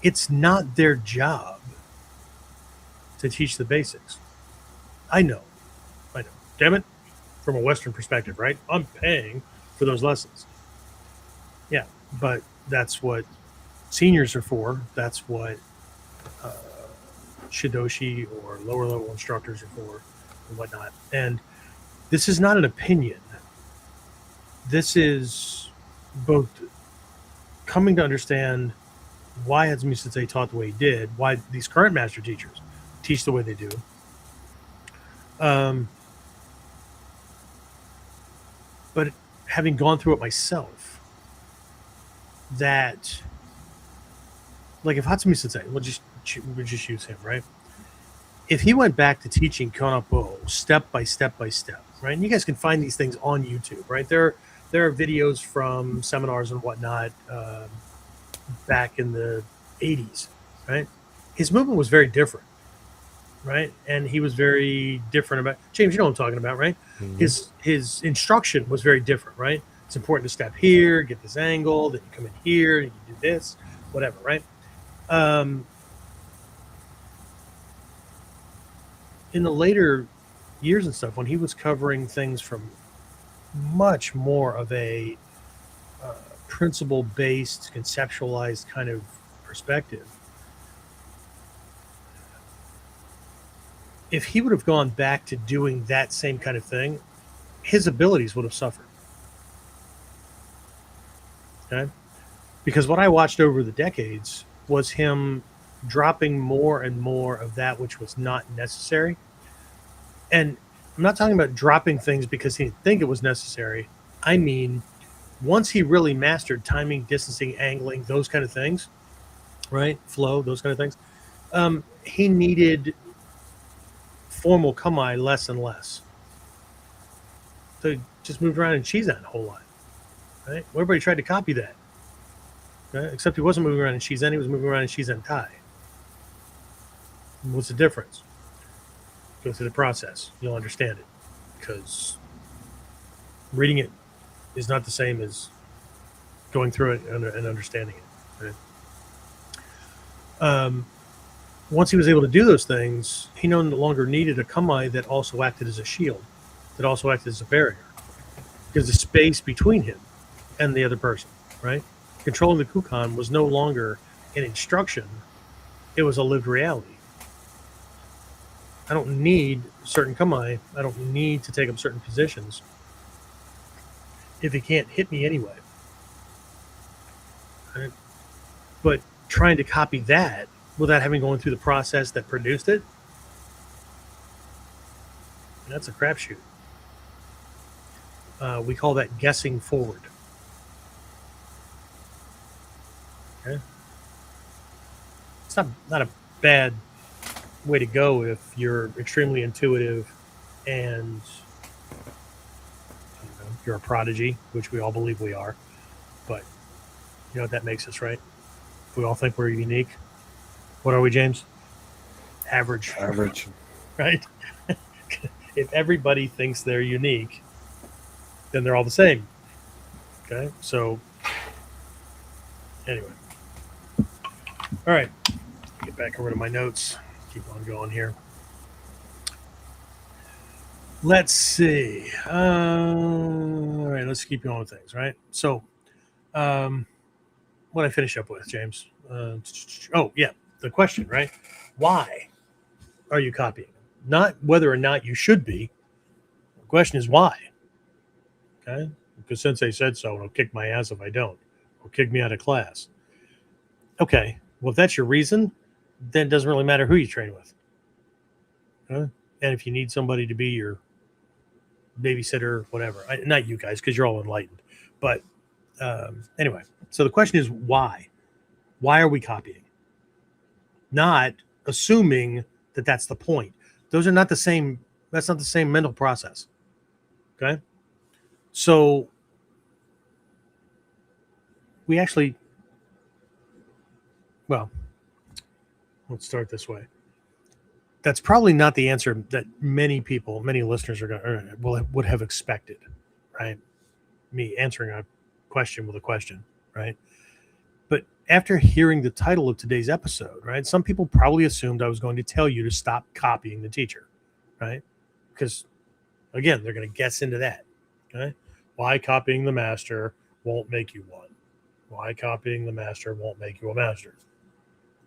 It's not their job to teach the basics. I know. Damn it. From a Western perspective, right? I'm paying for those lessons. Yeah, but that's what seniors are for. That's what Shidoshi or lower level instructors are for and whatnot. And this is not an opinion. This is both coming to understand why Hatsumi Sensei taught the way he did, why these current master teachers teach the way they do. But having gone through it myself, that, like, if Hatsumi Sensei, we'll just use him, right? If he went back to teaching Konopo step by step by step, right? And you guys can find these things on YouTube, right? There are videos from seminars and whatnot back in the 80s, right? His movement was very different, right? And he was very different about, James, you know what I'm talking about, right? Mm-hmm. His instruction was very different, right? It's important to step here, get this angle, then you come in here, and you do this, whatever, right? In the later years and stuff, when he was covering things from much more of a principle-based, conceptualized kind of perspective, if he would have gone back to doing that same kind of thing, his abilities would have suffered. Okay? Because what I watched over the decades was him dropping more and more of that which was not necessary. And I'm not talking about dropping things because he didn't think it was necessary. I mean, once he really mastered timing, distancing, angling, those kind of things, right? Flow, those kind of things, he needed formal kamae less and less. So he just moved around in Shizen a whole lot, right? Everybody tried to copy that, right? Except he wasn't moving around in Shizen, he was moving around in Shizen Tai. What's the difference? Go through the process. You'll understand it. Because reading it is not the same as going through it and understanding it. Right? Once he was able to do those things, he no longer needed a kamae that also acted as a shield, that also acted as a barrier. Because the space between him and the other person, right? Controlling the kukan was no longer an instruction. It was a lived reality. I don't need certain kamae. I don't need to take up certain positions if he can't hit me anyway. Right? But trying to copy that without having gone through the process that produced it, that's a crapshoot. We call that guessing forward. Okay? It's not a bad way to go if you're extremely intuitive and you're a prodigy, which we all believe we are. But you know what that makes us, right? If we all think we're unique, what are we, James? Average. Right? If everybody thinks they're unique, then they're all the same. Okay? So anyway. All right. Get back over to my notes. Keep on going here. Let's see. All right, let's keep going with things, right? So, what I finish up with, James? Oh, yeah, the question, right? Why are you copying? Not whether or not you should be. The question is why. Okay? because Sensei said so, and he'll kick my ass if I don't, or kick me out of class. Okay, well, if that's your reason, then it doesn't really matter who you train with. And if you need somebody to be your babysitter, whatever, not you guys, because you're all enlightened. But anyway, so the question is why? Why are we copying? Not assuming that that's the point. Those are not the same. That's not the same mental process. Okay. So we actually, well, let's start this way. That's probably not the answer that many people, many listeners would have expected, right? Me answering a question with a question, right? But after hearing the title of today's episode, right, some people probably assumed I was going to tell you to stop copying the teacher, right? Because, again, they're going to guess into that, okay? Why copying the master won't make you one? Why copying the master won't make you a master?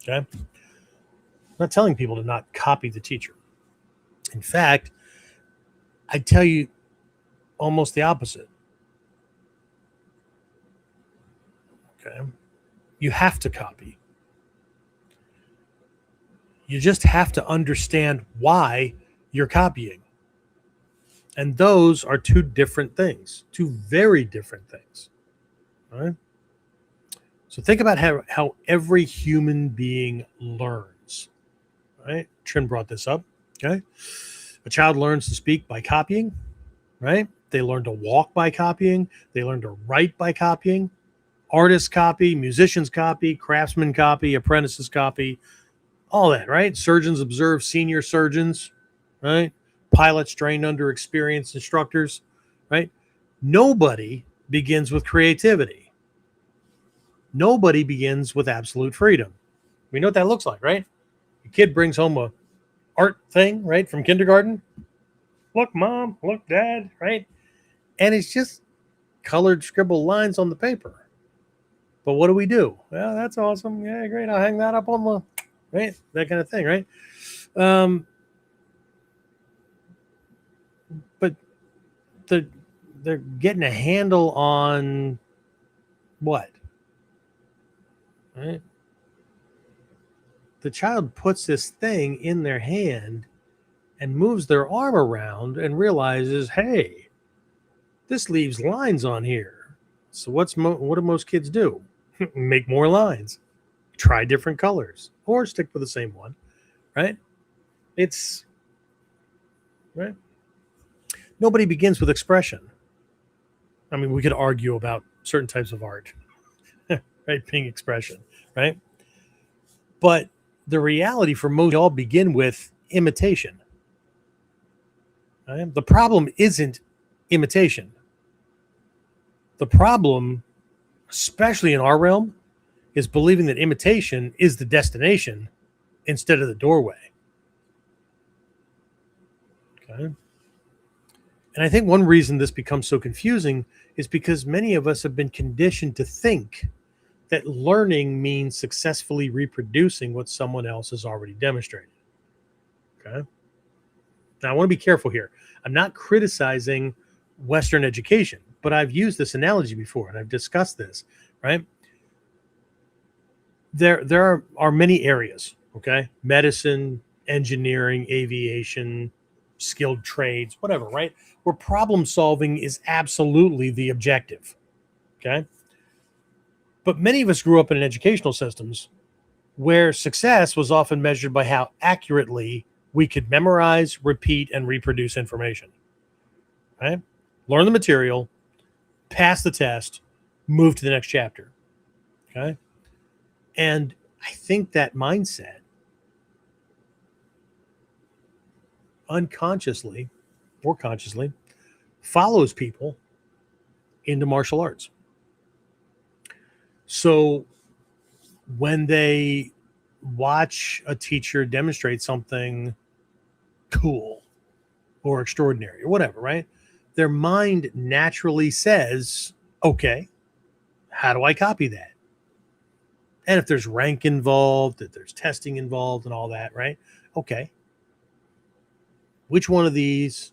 Okay? I'm not telling people to not copy the teacher. In fact, I tell you almost the opposite. Okay? You have to copy. You just have to understand why you're copying. And those are two different things, two very different things. All right? So think about how every human being learns. Right? Trin brought this up. Okay. A child learns to speak by copying, right? They learn to walk by copying. They learn to write by copying. Artists copy, musicians copy, craftsmen copy, apprentices copy, all that, right? Surgeons observe senior surgeons, right? Pilots trained under experienced instructors, right? Nobody begins with creativity. Nobody begins with absolute freedom. We know what that looks like, right? A kid brings home a art thing, right, from kindergarten. Look, Mom, look, Dad, right? And it's just colored scribble lines on the paper. But what do? Well, that's awesome. Yeah, great. I'll hang that up on the, right? That kind of thing, right? But they're getting a handle on what? Right? The child puts this thing in their hand and moves their arm around and realizes, hey, this leaves lines on here. So what do most kids do? Make more lines, try different colors, or stick with the same one, right? It's right. Nobody begins with expression. I mean, we could argue about certain types of art, right? Being expression, right? But the reality for most, we all begin with imitation. Right? The problem isn't imitation. The problem, especially in our realm, is believing that imitation is the destination instead of the doorway. Okay. And I think one reason this becomes so confusing is because many of us have been conditioned to think that learning means successfully reproducing what someone else has already demonstrated. Okay. Now, I want to be careful here. I'm not criticizing Western education, but I've used this analogy before and I've discussed this, right? There are many areas, okay? Medicine, engineering, aviation, skilled trades, whatever, right? Where problem solving is absolutely the objective, okay? But many of us grew up in educational systems where success was often measured by how accurately we could memorize, repeat, and reproduce information, right? Learn the material, pass the test, move to the next chapter, okay? And I think that mindset unconsciously or consciously follows people into martial arts. So when they watch a teacher demonstrate something cool or extraordinary or whatever, right? Their mind naturally says, okay, how do I copy that? And if there's rank involved, if there's testing involved and all that, right? Okay. Which one of these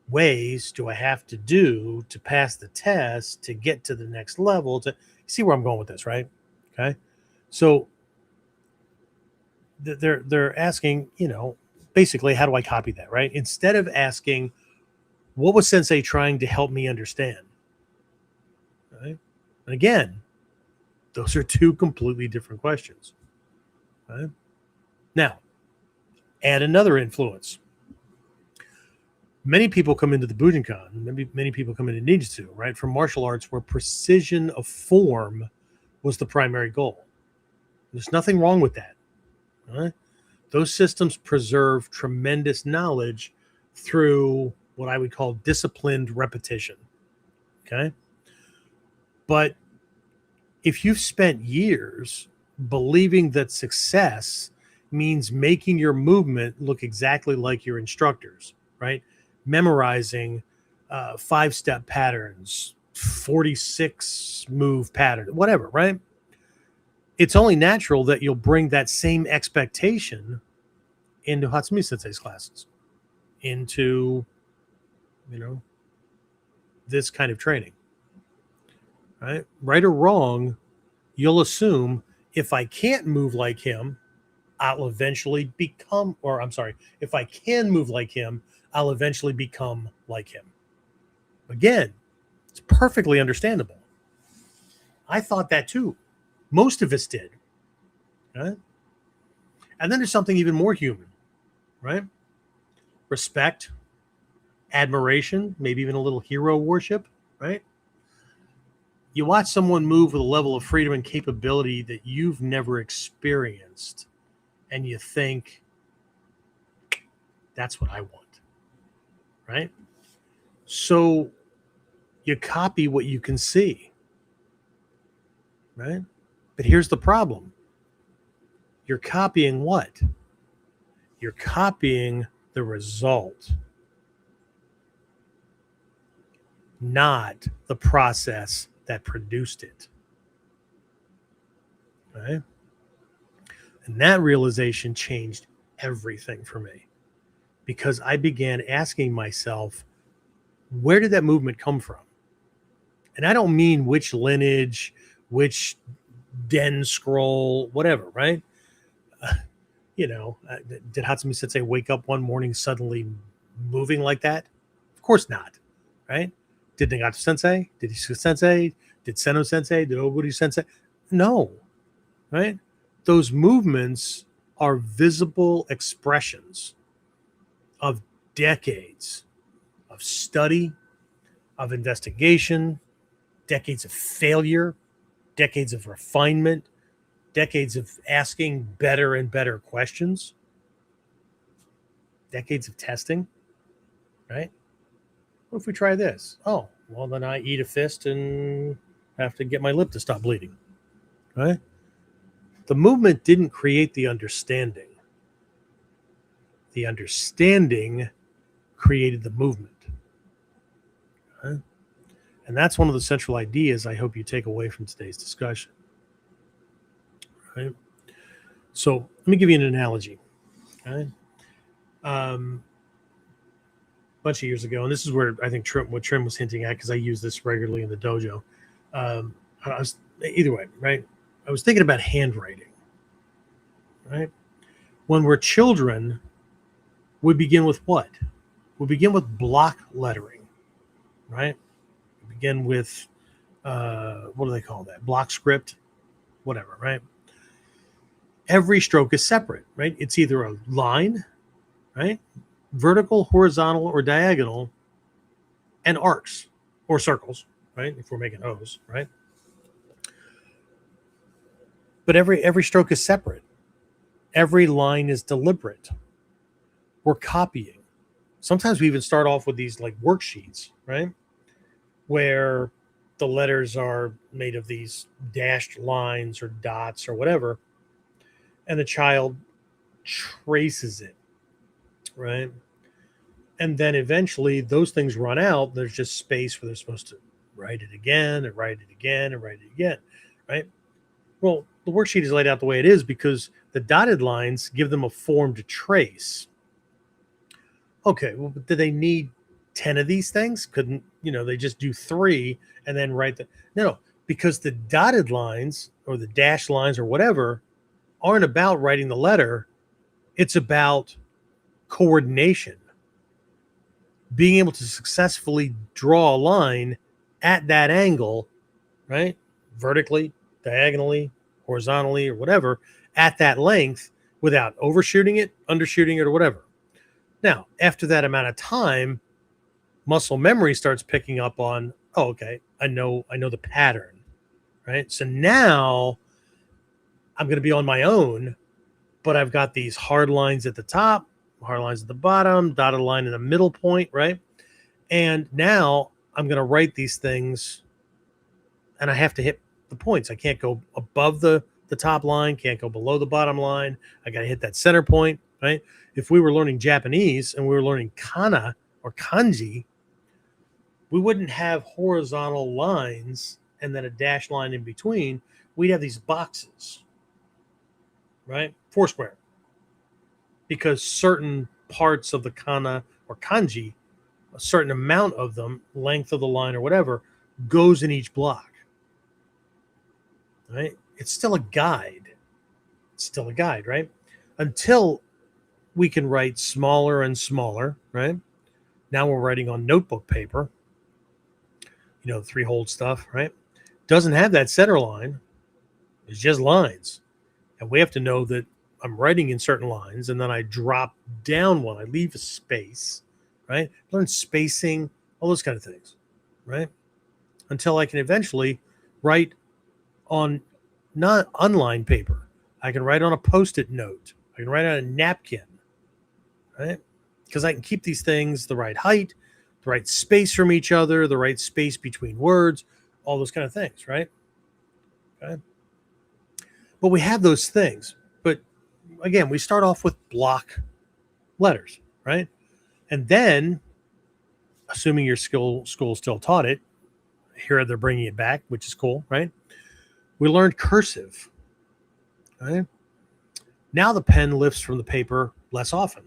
ways do I have to do to pass the test to get to the next level? To see where I'm going with this, right? Okay, so they're asking, basically, how do I copy that, right? Instead of asking, what was Sensei trying to help me understand? Right? And again, those are two completely different questions. Right? Now, add another influence. Many people come into the Bujinkan, many people come into Ninjutsu, right, from martial arts where precision of form was the primary goal. There's nothing wrong with that. Right? Those systems preserve tremendous knowledge through what I would call disciplined repetition. Okay. But if you've spent years believing that success means making your movement look exactly like your instructors, right? Memorizing 5-step patterns, 46 move pattern, whatever, right? It's only natural that you'll bring that same expectation into Hatsumi Sensei's classes, into, this kind of training, right? Right or wrong, you'll assume if I can't move like him, I'll eventually become, or I'm sorry, if I can move like him, I'll eventually become like him. Again, it's perfectly understandable. I thought that too. Most of us did. Right? And then there's something even more human, right? Respect, admiration, maybe even a little hero worship, right? You watch someone move with a level of freedom and capability that you've never experienced, and you think, that's what I want, right? So you copy what you can see, right? But here's the problem. You're copying what? You're copying the result, not the process that produced it. Right? And that realization changed everything for me, because I began asking myself, where did that movement come from? And I don't mean which lineage, which Den scroll, whatever, right? Did Hatsumi Sensei wake up one morning suddenly moving like that? Of course not, right? Did Nagato Sensei? Did Ishika Sensei? Did Seno Sensei? Did Oburi Sensei? No, right? Those movements are visible expressions of decades of study, of investigation, decades of failure, decades of refinement, decades of asking better and better questions, decades of testing, right? What if we try this? Oh, well, then I eat a fist and have to get my lip to stop bleeding, right? The movement didn't create the understanding. The understanding created the movement. Right? And that's one of the central ideas I hope you take away from today's discussion. Right? So let me give you an analogy. Okay? Bunch of years ago, and this is where I think what Trim was hinting at, because I use this regularly in the dojo. I was, either way, right? I was thinking about handwriting, right? When we're children, we begin with what? We begin with block lettering, right? We begin with, what do they call that? Block script, whatever, right? Every stroke is separate, right? It's either a line, right? Vertical, horizontal, or diagonal, and arcs or circles, right? If we're making O's, right? But every stroke is separate. Every line is deliberate. We're copying. Sometimes we even start off with these like worksheets, right? Where the letters are made of these dashed lines or dots or whatever, and the child traces it, right? And then eventually those things run out. There's just space where they're supposed to write it again and write it again and write it again, right? Well, the worksheet is laid out the way it is because the dotted lines give them a form to trace. Okay, well, do they need 10 of these things? Couldn't, they just do 3 and then write no, because the dotted lines or the dashed lines or whatever aren't about writing the letter. It's about coordination, being able to successfully draw a line at that angle, right? Vertically, diagonally, horizontally, or whatever, at that length without overshooting it, undershooting it, or whatever. Now, after that amount of time, muscle memory starts picking up on, oh, okay, I know the pattern, right? So now I'm going to be on my own, but I've got these hard lines at the top, hard lines at the bottom, dotted line in the middle point, right? And now I'm going to write these things, and I have to hit the points. I can't go above the top line, can't go below the bottom line. I got to hit that center point, right? If we were learning Japanese and we were learning kana or kanji, we wouldn't have horizontal lines and then a dashed line in between. We'd have these boxes, right? Foursquare. Because certain parts of the kana or kanji, a certain amount of them, length of the line or whatever, goes in each block, right? It's still a guide. It's still a guide, right? Until we can write smaller and smaller, right? Now we're writing on notebook paper, 3-hole stuff, right? Doesn't have that center line. It's just lines. And we have to know that I'm writing in certain lines, and then I drop down one. I leave a space, right? Learn spacing, all those kind of things, right? Until I can eventually write on not unlined paper. I can write on a Post-it note. I can write on a napkin, right? Because I can keep these things the right height, the right space from each other, the right space between words, all those kind of things, right? Okay. But we have those things. But again, we start off with block letters, right? And then, assuming your school still taught it, here they're bringing it back, which is cool, right? We learned cursive, right? Now the pen lifts from the paper less often.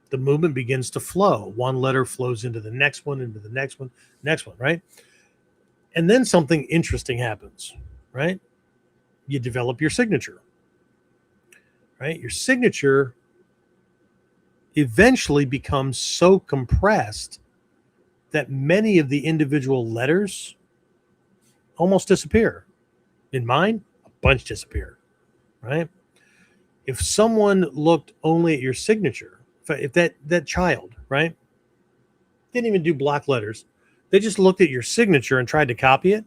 The movement begins to flow. One letter flows into the next one, into the next one, right? And then something interesting happens, right? You develop your signature, right? Your signature eventually becomes so compressed that many of the individual letters almost disappear. In mine, a bunch disappear, right? If someone looked only at your signature, if that child, right, didn't even do block letters, they just looked at your signature and tried to copy it,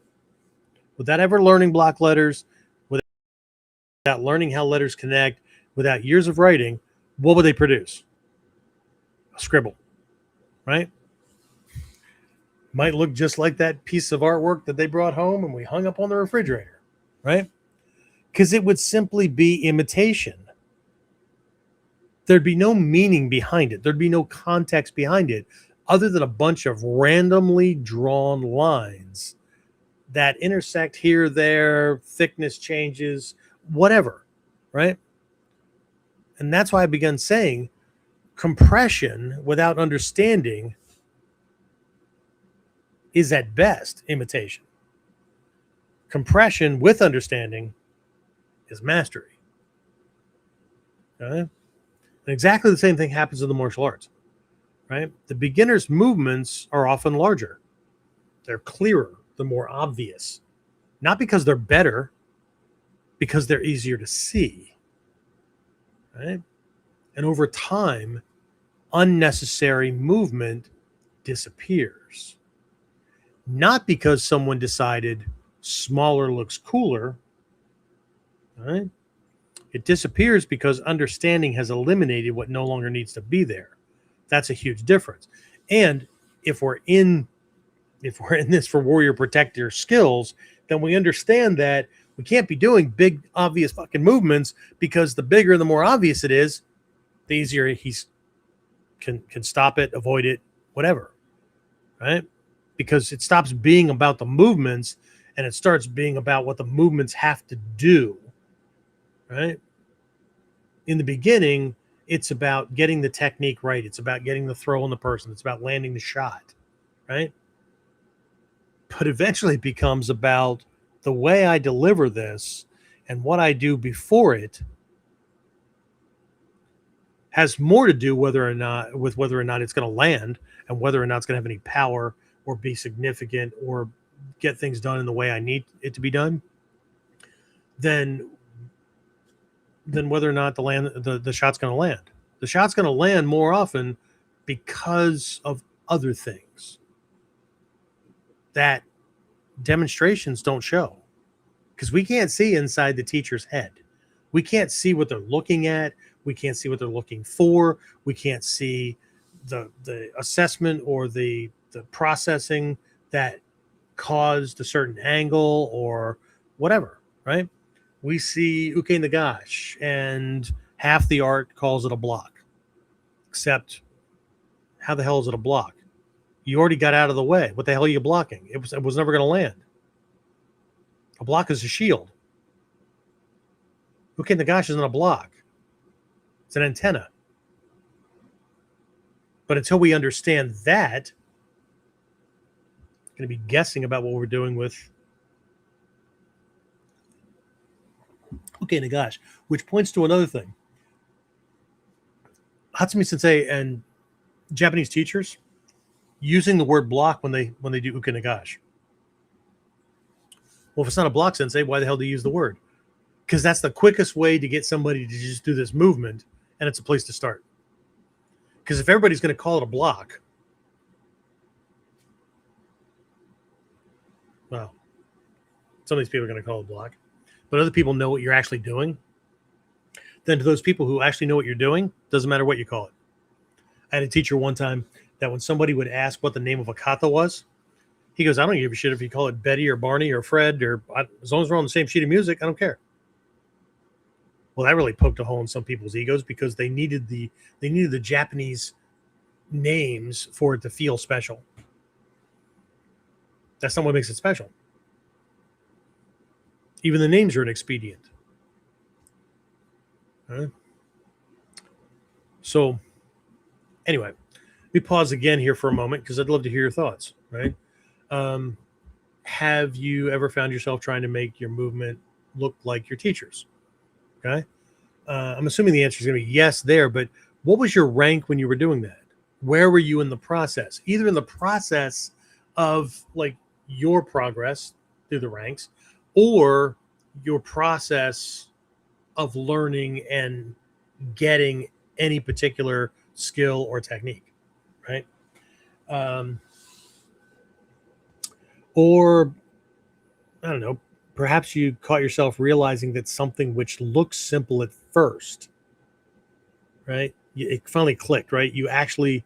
without ever learning block letters, without learning how letters connect, without years of writing, what would they produce? A scribble, right? Might look just like that piece of artwork that they brought home and we hung up on the refrigerator, right? Because it would simply be imitation. There'd be no meaning behind it. There'd be no context behind it other than a bunch of randomly drawn lines that intersect here, there, thickness changes, whatever, right? And that's why I began saying compression without understanding is at best imitation. Compression with understanding is mastery. Okay? And exactly the same thing happens in the martial arts, right? The beginner's movements are often larger. They're clearer, they're more obvious. Not because they're better, because they're easier to see, right? And over time, unnecessary movement disappears. Not because someone decided smaller looks cooler, right? It disappears because understanding has eliminated what no longer needs to be there. That's a huge difference. And if we're in this for warrior protector skills, then we understand that we can't be doing big, obvious fucking movements, because the bigger and the more obvious it is, the easier he can stop it, avoid it, whatever, right? Because it stops being about the movements and it starts being about what the movements have to do, right? In the beginning, It's about getting the technique right. It's about getting the throw on the person. It's about landing the shot, right? But eventually it becomes about the way I deliver this and what I do before it has more to do with whether or not it's going to land and whether or not it's going to have any power or be significant or get things done in the way I need it to be done than whether or not the shot's going to land. The shot's going to land more often because of other things that demonstrations don't show, because we can't see inside the teacher's head. We can't see what they're looking at. We can't see what they're looking for. We can't see the assessment or the processing that caused a certain angle or whatever, right? We see uke nagash, and half the art calls it a block. Except, how the hell is it a block? You already got out of the way. What the hell are you blocking? It was never going to land. A block is a shield. Uke nagash isn't a block. It's an antenna. But until we understand that, we're going to be guessing about what we're doing with uke nagash, which points to another thing. Hatsumi Sensei and Japanese teachers using the word block when they do uke nagash. Well, if it's not a block, Sensei, why the hell do you use the word? Because that's the quickest way to get somebody to just do this movement, and it's a place to start. Because if everybody's going to call it a block, well, some of these people are going to call it a block, but other people know what you're actually doing. Then to those people who actually know what you're doing, doesn't matter what you call it. I had a teacher one time that when somebody would ask what the name of a kata was, he goes, I don't give a shit if you call it Betty or Barney or Fred, or as long as we're on the same sheet of music, I don't care. Well, that really poked a hole in some people's egos, because they needed the Japanese names for it to feel special. That's not what makes it special. Even the names are an expedient. Right? So, anyway, let me pause again here for a moment, because I'd love to hear your thoughts. Right? Have you ever found yourself trying to make your movement look like your teacher's? Okay. I'm assuming the answer is going to be yes there, but what was your rank when you were doing that? Where were you in the process? Either in the process of like your progress through the ranks, or your process of learning and getting any particular skill or technique, right? Or, I don't know, perhaps you caught yourself realizing that something which looks simple at first, right? It finally clicked, right? You actually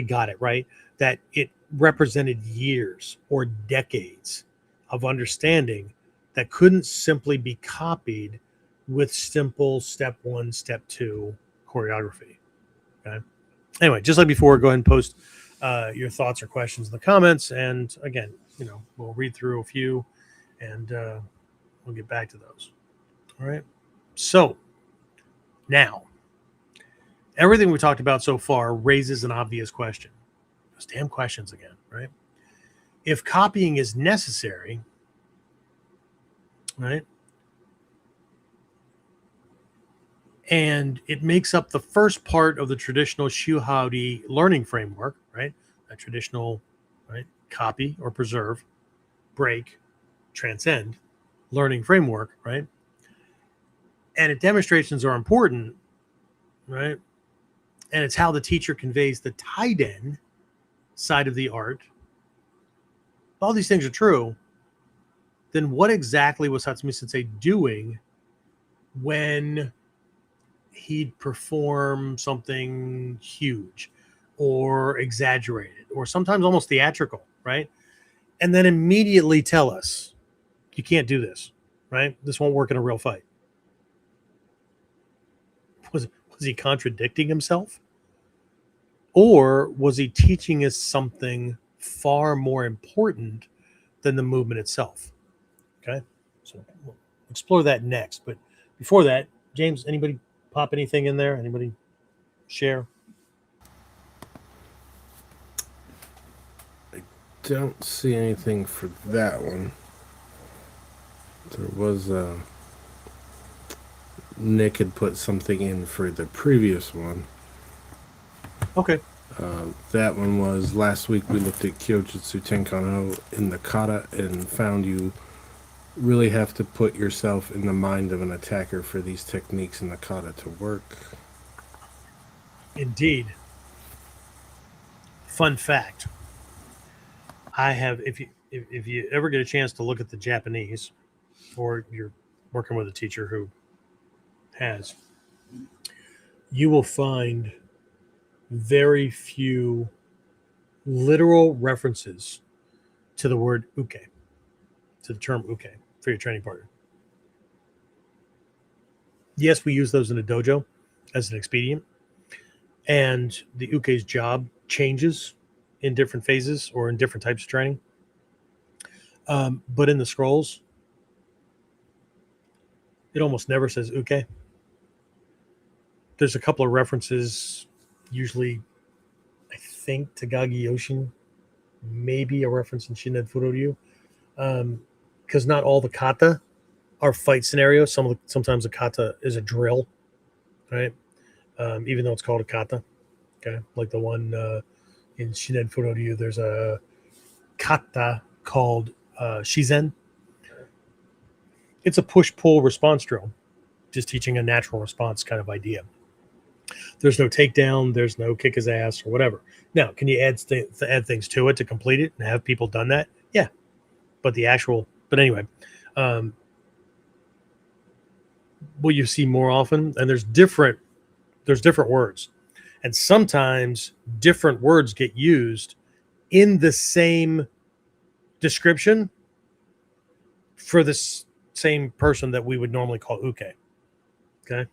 got it, right? That it represented years or decades of understanding that couldn't simply be copied with simple step 1, step 2 choreography. Okay. Anyway, just like before, go ahead and post your thoughts or questions in the comments. And again, we'll read through a few, and we'll get back to those. All right. So now, everything we talked about so far raises an obvious question. Those damn questions again, right? If copying is necessary, right, and it makes up the first part of the traditional Shuhauri learning framework, right? A traditional, right, copy or preserve, break, transcend learning framework, right? And if demonstrations are important, right, and it's how the teacher conveys the Taiden side of the art, all these things are true, then what exactly was Hatsumi Sensei doing when he'd perform something huge or exaggerated or sometimes almost theatrical, right? And then immediately tell us, you can't do this, right? This won't work in a real fight. Was he contradicting himself? Or was he teaching us something far more important than the movement itself? Okay, so we'll explore that next. But before that, James, anybody pop anything in there? Anybody share? Don't see anything for that one. There was Nick had put something in for the previous one. Okay. That one was last week. We looked at Kyojutsu Tenkan-ho in the Kata and found you really have to put yourself in the mind of an attacker for these techniques in the Kata to work. Indeed. Fun fact. I have, if you ever get a chance to look at the Japanese, or you're working with a teacher who has, you will find very few literal references to the word uke, to the term uke for your training partner. Yes, we use those in a dojo as an expedient, and the uke's job changes in different phases or in different types of training. But in the scrolls, it almost never says uke. There's a couple of references, usually, I think, Tagagi Yoshin, maybe a reference in Shinden Furoryu, because not all the kata are fight scenarios. Sometimes a kata is a drill, right? Even though it's called a kata. Okay, like the one in Shinden Furoryu, there's a kata called Shizen. It's a push-pull response drill, just teaching a natural response kind of idea. There's no takedown. There's no kick his ass or whatever. Now, can you add things to it to complete it and have people done that? Yeah, but anyway, what you see more often, and there's different words, and sometimes different words get used in the same description for this same person that we would normally call uke. Okay.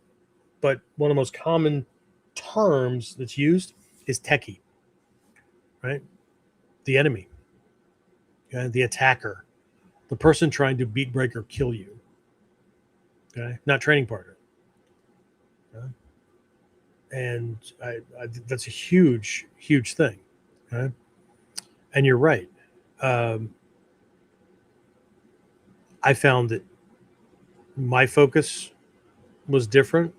But one of the most common terms that's used is teki, right? The enemy, okay? The attacker, the person trying to beat, break, or kill you, okay? Not training partner. Okay? And I that's a huge, huge thing, okay? And you're right. I found that my focus was different,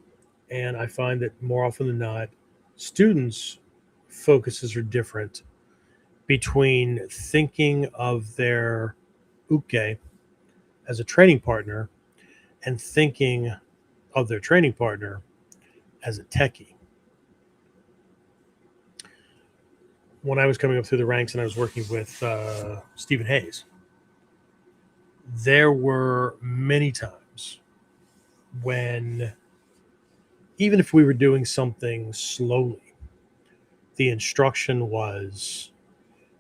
and I find that more often than not, students' focuses are different between thinking of their uke as a training partner and thinking of their training partner as a techie. When I was coming up through the ranks and I was working with Stephen Hayes, there were many times when, even if we were doing something slowly, the instruction was,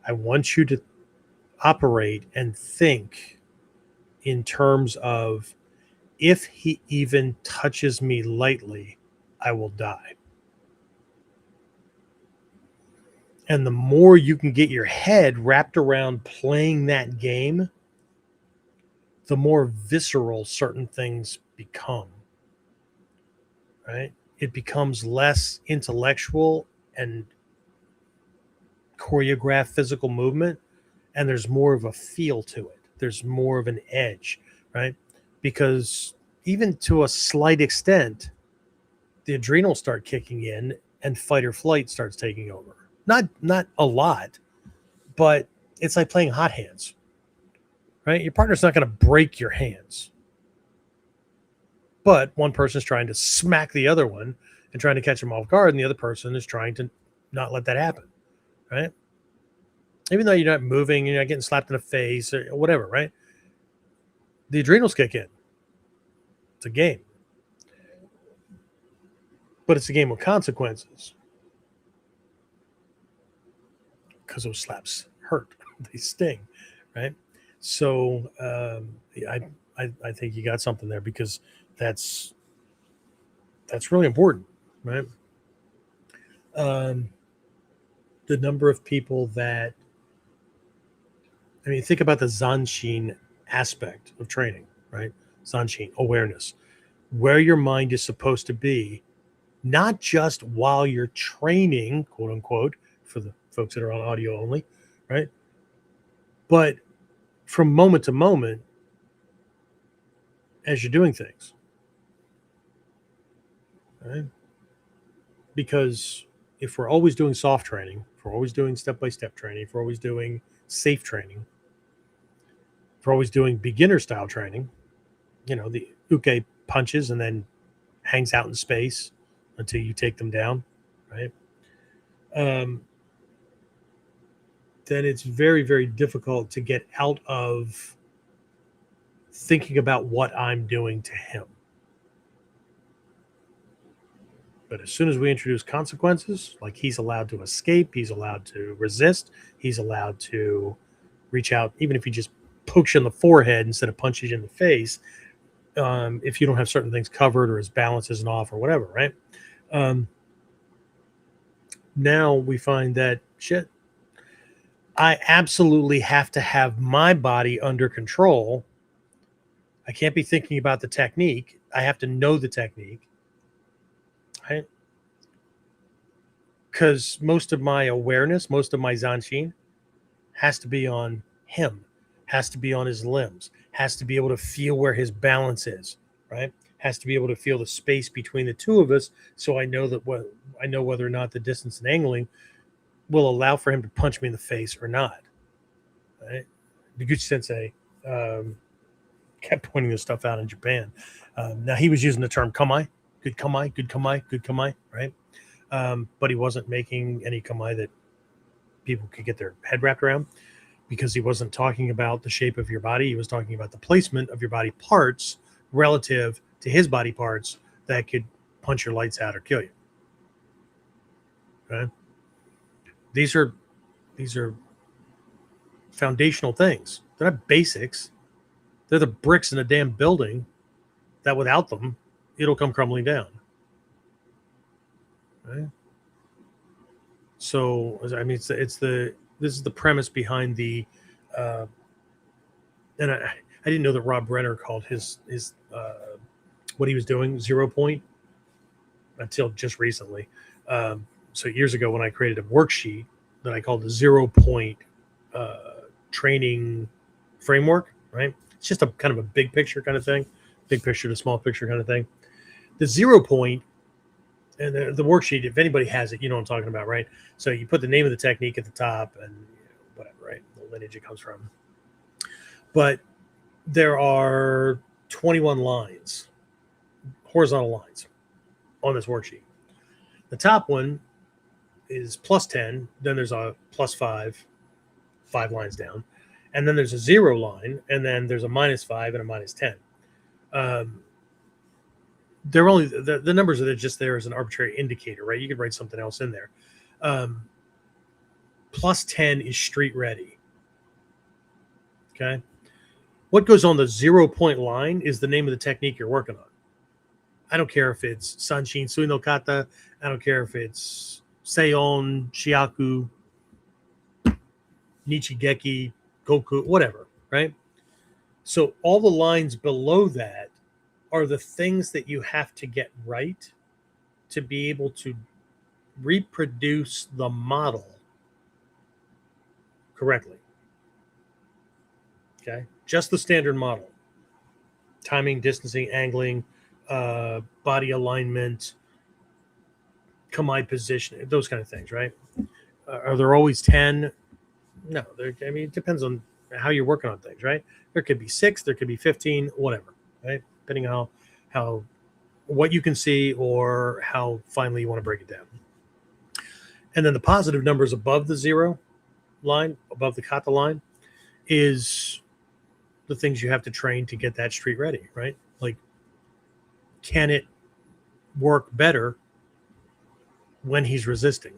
I want you to operate and think in terms of, if he even touches me lightly, I will die. And the more you can get your head wrapped around playing that game, the more visceral certain things become, right? It becomes less intellectual and choreographed physical movement, and there's more of a feel to it. There's more of an edge, right? Because even to a slight extent, the adrenals start kicking in and fight or flight starts taking over. Not a lot, but it's like playing hot hands, right? Your partner's not going to break your hands, but one person's trying to smack the other one and trying to catch him off guard, and the other person is trying to not let that happen, right? Even though you're not moving, you're not getting slapped in the face or whatever, right? The adrenals kick in. It's a game. But it's a game with consequences. Because those slaps hurt. They sting, right? So I think you got something there, because that's really important, right? The number of people that, think about the Zanshin aspect of training, right? Zanshin, awareness, where your mind is supposed to be not just while you're training, quote unquote, for the folks that are on audio only, right? But from moment to moment as you're doing things, right? Because if we're always doing soft training, if we're always doing step-by-step training, if we're always doing safe training, if we're always doing beginner style training, the uke punches and then hangs out in space until you take them down, right? Then it's very, very difficult to get out of thinking about what I'm doing to him. But as soon as we introduce consequences, like he's allowed to escape, he's allowed to resist, he's allowed to reach out, even if he just pokes you in the forehead instead of punches you in the face, if you don't have certain things covered or his balance isn't off or whatever, right? Now we find that, shit, I absolutely have to have my body under control. I can't be thinking about the technique. I have to know the technique, right? Because most of my awareness, most of my zanshin has to be on him, has to be on his limbs, has to be able to feel where his balance is, right? Has to be able to feel the space between the two of us, so I know whether or not the distance and angling will allow for him to punch me in the face or not. Right? Nagato Sensei kept pointing this stuff out in Japan. Now he was using the term kamai, good kamai, good kamai, good kamai, right? But he wasn't making any kamai that people could get their head wrapped around, because he wasn't talking about the shape of your body. He was talking about the placement of your body parts relative to his body parts that could punch your lights out or kill you. Okay? These are foundational things. They're not basics. They're the bricks in a damn building that without them, it'll come crumbling down. Right? So, I mean, this is the premise behind the, and I didn't know that Rob Brenner called his what he was doing 0 point until just recently. So years ago, when I created a worksheet that I called the 0 point training framework, right? It's just a kind of a big picture kind of thing, big picture to small picture kind of thing. The 0 point and the worksheet, if anybody has it, you know what I'm talking about, right? So you put the name of the technique at the top and whatever, right? The lineage it comes from. But there are 21 lines, horizontal lines on this worksheet. The top one is plus 10. Then there's a plus 5 lines down. And then there's a 0 line. And then there's a minus 5 and a minus 10. They're only the numbers are just there as an arbitrary indicator, right? You could write something else in there. Plus 10 is street ready. Okay. What goes on the 0 point line is the name of the technique you're working on. I don't care if it's Sanshin Sui no Kata. I don't care if it's Seion, Shiaku, Nichigeki, Goku, whatever, right? So all the lines below that are the things that you have to get right to be able to reproduce the model correctly. Okay? Just the standard model. Timing, distancing, angling, body alignment, kamai position, those kind of things, right? Are there always 10? No. It depends on how you're working on things, right? There could be 6, there could be 15, whatever, right? Depending on how what you can see or how finely you want to break it down. And then the positive numbers above the 0 line, above the kata line, is the things you have to train to get that street ready, right? Like, can it work better when he's resisting?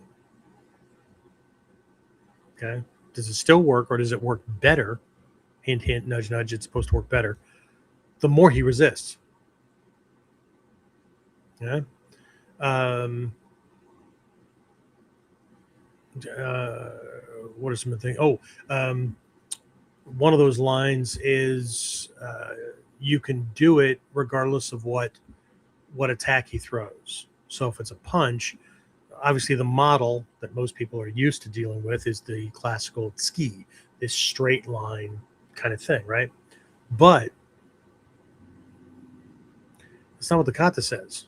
Okay. Does it still work, or does it work better? Hint, hint, nudge, nudge. It's supposed to work better the more he resists. Yeah. What are some of the things? One of those lines is you can do it regardless of what attack he throws. So if it's a punch, obviously the model that most people are used to dealing with is the classical tsuki, this straight line kind of thing, right? But it's not what the kata says.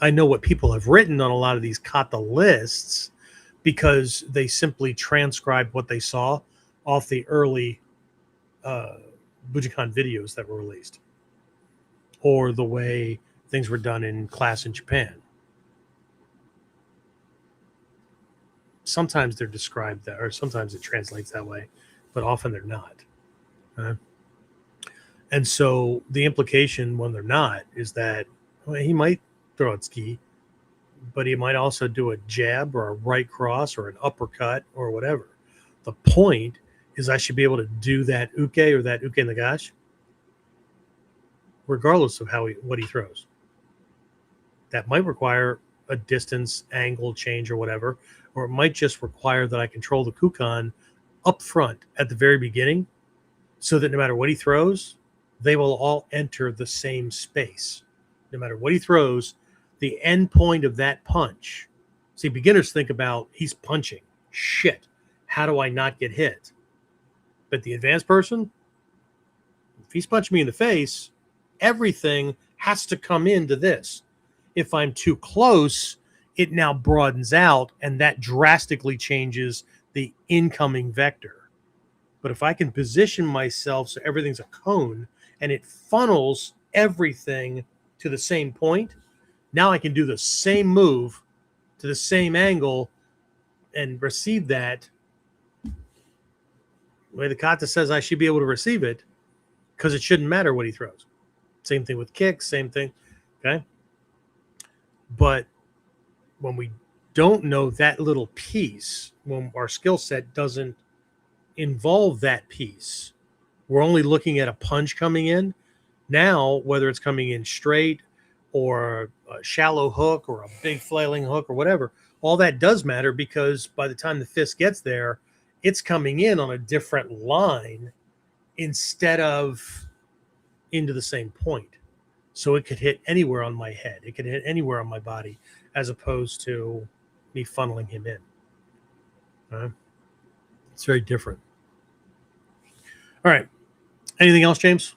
I know what people have written on a lot of these kata lists because they simply transcribed what they saw off the early Bujinkan videos that were released, or the way things were done in class in Japan. Sometimes they're described that, or sometimes it translates that way, but often they're not. And so the implication when they're not is that he might throw a tsuki, but he might also do a jab or a right cross or an uppercut or whatever. The point is I should be able to do that uke or that uke nagashi regardless of what he throws. That might require a distance, angle change or whatever, or it might just require that I control the kukan up front at the very beginning so that no matter what he throws, they will all enter the same space. No matter what he throws, the end point of that punch. See, beginners think about he's punching. Shit, how do I not get hit? But the advanced person, if he's punching me in the face, everything has to come into this. If I'm too close, it now broadens out, and that drastically changes the incoming vector. But if I can position myself so everything's a cone and it funnels everything to the same point, now I can do the same move to the same angle and receive that the way the kata says I should be able to receive it, because it shouldn't matter what he throws. Same thing with kicks, same thing. Okay. But when we don't know that little piece, when our skill set doesn't involve that piece, we're only looking at a punch coming in. Now, whether it's coming in straight or a shallow hook or a big flailing hook or whatever, all that does matter, because by the time the fist gets there, it's coming in on a different line instead of into the same point. So it could hit anywhere on my head. It could hit anywhere on my body, as opposed to me funneling him in. It's very different. All right. Anything else, James?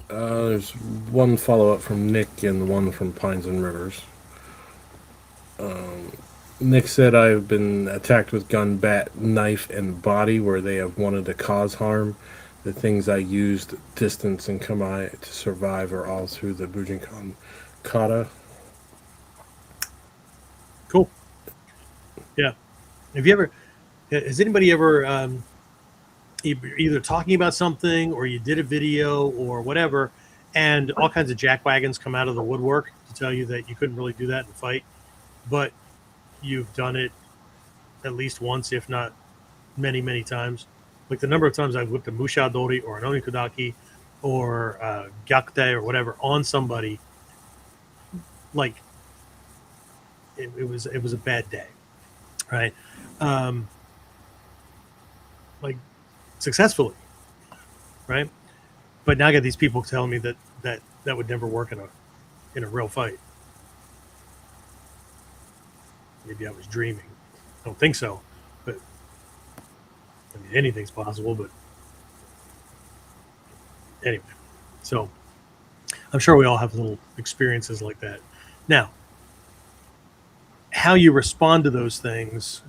There's one follow-up from Nick and one from Pines and Rivers. Nick said, I've been attacked with gun, bat, knife, and body where they have wanted to cause harm. The things I used, distance and kamae, to survive are all through the Bujinkan kata. Cool. Yeah. Has anybody ever either talking about something, or you did a video or whatever, and all kinds of jackwagons come out of the woodwork to tell you that you couldn't really do that in a fight, but you've done it at least once, if not many, many times? Like the number of times I've whipped a mushadori or an onikudaki or gyakute or whatever on somebody, like it was a bad day, right? Like successfully, right? But now I got these people telling me that would never work in a real fight. Maybe I was dreaming. I don't think so, but I mean, anything's possible. But anyway, so I'm sure we all have little experiences like that. Now, how you respond to those things,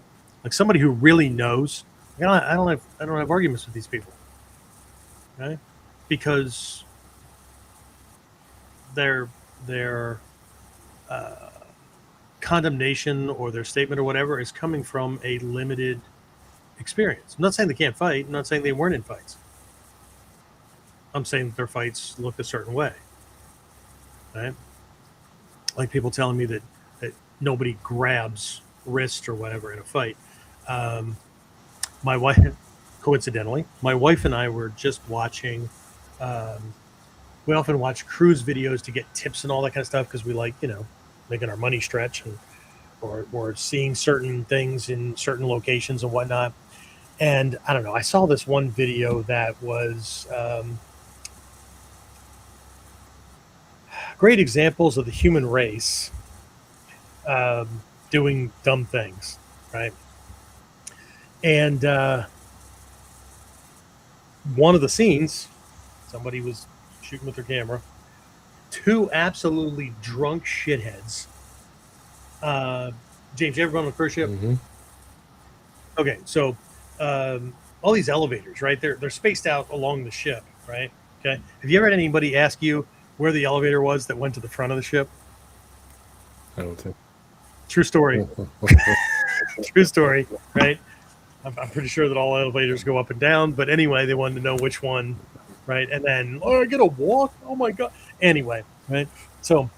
like somebody who really knows, I don't have arguments with these people, okay? Because their condemnation or their statement or whatever is coming from a limited experience. I'm not saying they can't fight. I'm not saying they weren't in fights. I'm saying that their fights look a certain way, right? Like people telling me that nobody grabs wrist or whatever in a fight. My wife, coincidentally, my wife and I were just watching. We often watch cruise videos to get tips and all that kind of stuff because we like, making our money stretch, and or seeing certain things in certain locations and whatnot. And I don't know, I saw this one video that was great examples of the human race doing dumb things, right? And one of the scenes, somebody was shooting with their camera. Two absolutely drunk shitheads. James, you ever been on a cruise ship? Mm-hmm. Okay, so all these elevators, right? They're spaced out along the ship, right? Okay. Have you ever had anybody ask you where the elevator was that went to the front of the ship? I don't think. True story. True story, right? I'm pretty sure that all elevators go up and down, but anyway, they wanted to know which one, right? And then, oh, I get a walk. Oh my god. Anyway, right? So,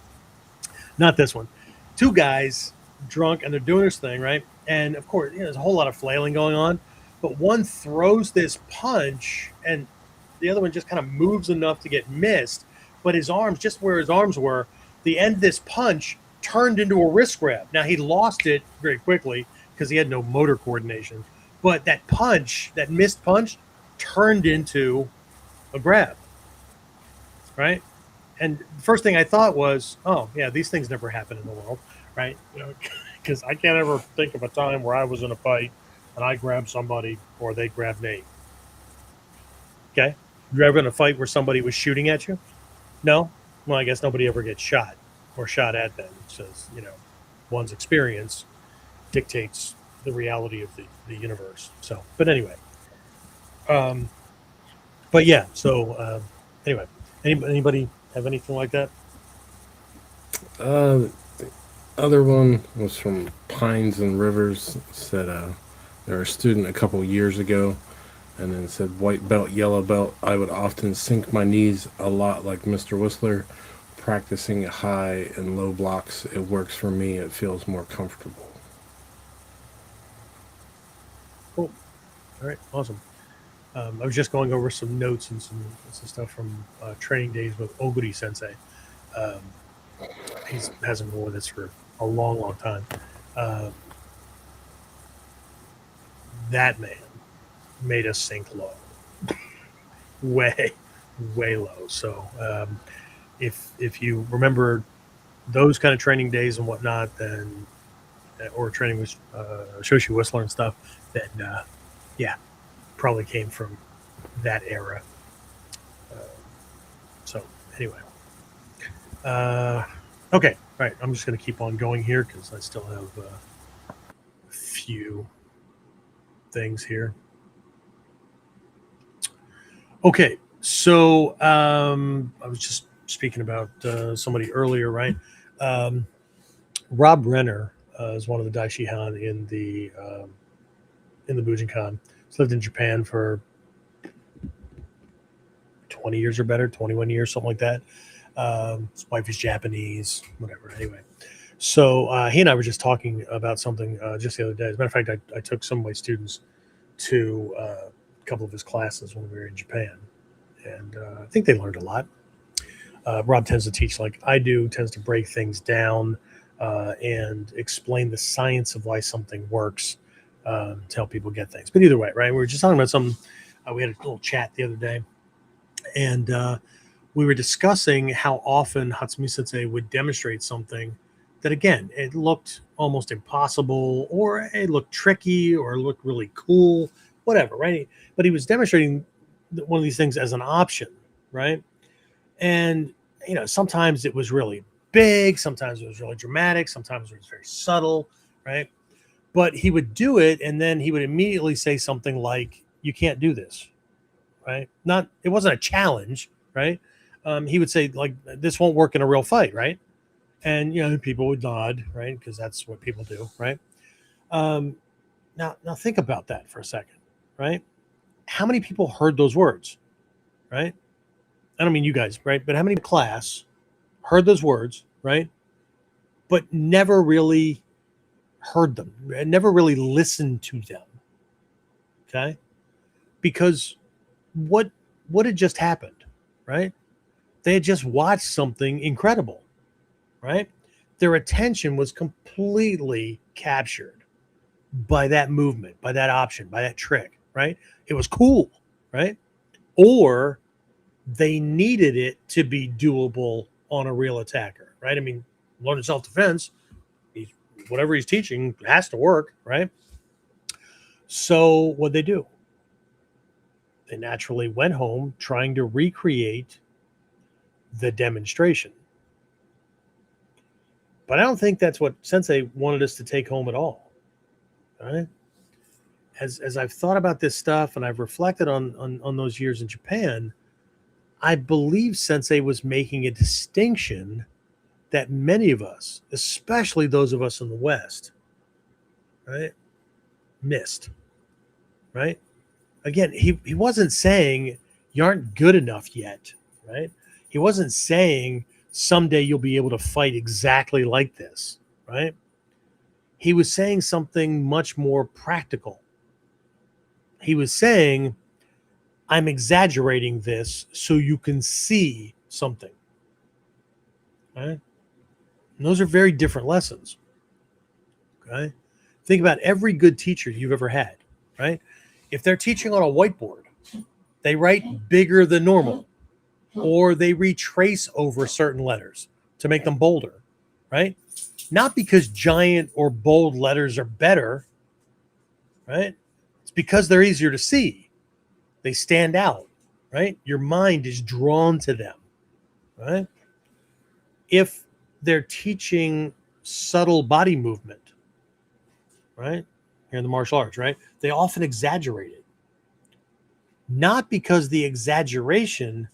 not this one. Two guys drunk and they're doing this thing, right? And of course, there's a whole lot of flailing going on, but one throws this punch and the other one just kind of moves enough to get missed, but his arms, just where his arms were, the end of this punch turned into a wrist grab. Now he lost it very quickly because he had no motor coordination, but that punch, that missed punch, turned into a grab, right? And the first thing I thought was, oh yeah, these things never happen in the world, right? Because I can't ever think of a time where I was in a fight and I grabbed somebody or they grabbed me. Okay, you ever in a fight where somebody was shooting at you? No. Well, I guess nobody ever gets shot or shot at them. It says one's experience dictates the reality of the universe. So, but anyway, but yeah. So anyway, anybody have anything like that? The other one was from Pines and Rivers. Said they were a student a couple years ago, and then said white belt, yellow belt. I would often sink my knees a lot like Mr. Whistler, practicing high and low blocks. It works for me. It feels more comfortable. Cool. All right, awesome. I was just going over some notes and some stuff from training days with Oguri Sensei. He hasn't been with us for a long, long time. That man made us sink low, way, way low. So if you remember those kind of training days and whatnot, then or training with Shoshi Whistler and stuff, then yeah, probably came from that era. So anyway, okay, all right. I'm just going to keep on going here because I still have a few things here. Okay, so I was just speaking about somebody earlier, right? Rob Renner is one of the Daishihan in the Bujinkan. He's lived in Japan for 20 years or better, 21 years, something like that. His wife is Japanese, whatever. Anyway, so he and I were just talking about something just the other day. As a matter of fact, I took some of my students to a couple of his classes when we were in Japan, and I think they learned a lot. Rob tends to teach like I do, tends to break things down and explain the science of why something works to help people get things. But either way, right? We were just talking about some. We had a little chat the other day, and we were discussing how often Hatsumi Sensei would demonstrate something that, again, it looked almost impossible, or it looked tricky, or it looked really cool, whatever, right? But he was demonstrating one of these things as an option, right? And sometimes it was really big, sometimes it was really dramatic, sometimes it was very subtle, right? But he would do it, and then he would immediately say something like, "You can't do this," right? It wasn't a challenge, right? He would say like, "This won't work in a real fight," right? And people would nod, right? Because that's what people do, right? Now think about that for a second, right? How many people heard those words, right? I don't mean you guys, right? But how many in class heard those words, right? But never really heard them, never really listened to them, okay? Because what had just happened, right? They had just watched something incredible, right? Their attention was completely captured by that movement, by that option, by that trick, right? It was cool, right? Or they needed it to be doable on a real attacker, right? I mean, learning self-defense, he's whatever he's teaching has to work, right? So what they do? They naturally went home trying to recreate the demonstration. But I don't think that's what Sensei wanted us to take home at all. Right? As I've thought about this stuff and I've reflected on those years in Japan, I believe Sensei was making a distinction that many of us, especially those of us in the West, right, missed. Right? Again, he wasn't saying you aren't good enough yet, right? He wasn't saying someday you'll be able to fight exactly like this, right? He was saying something much more practical. He was saying, I'm exaggerating this so you can see something. Right? And those are very different lessons. Okay? Think about every good teacher you've ever had, right? If they're teaching on a whiteboard, they write bigger than normal, or they retrace over certain letters to make them bolder, right? Not because giant or bold letters are better, right? It's because they're easier to see. They stand out, right? Your mind is drawn to them, right? If they're teaching subtle body movement, right? Here in the martial arts, right? They often exaggerate it. Not because the exaggeration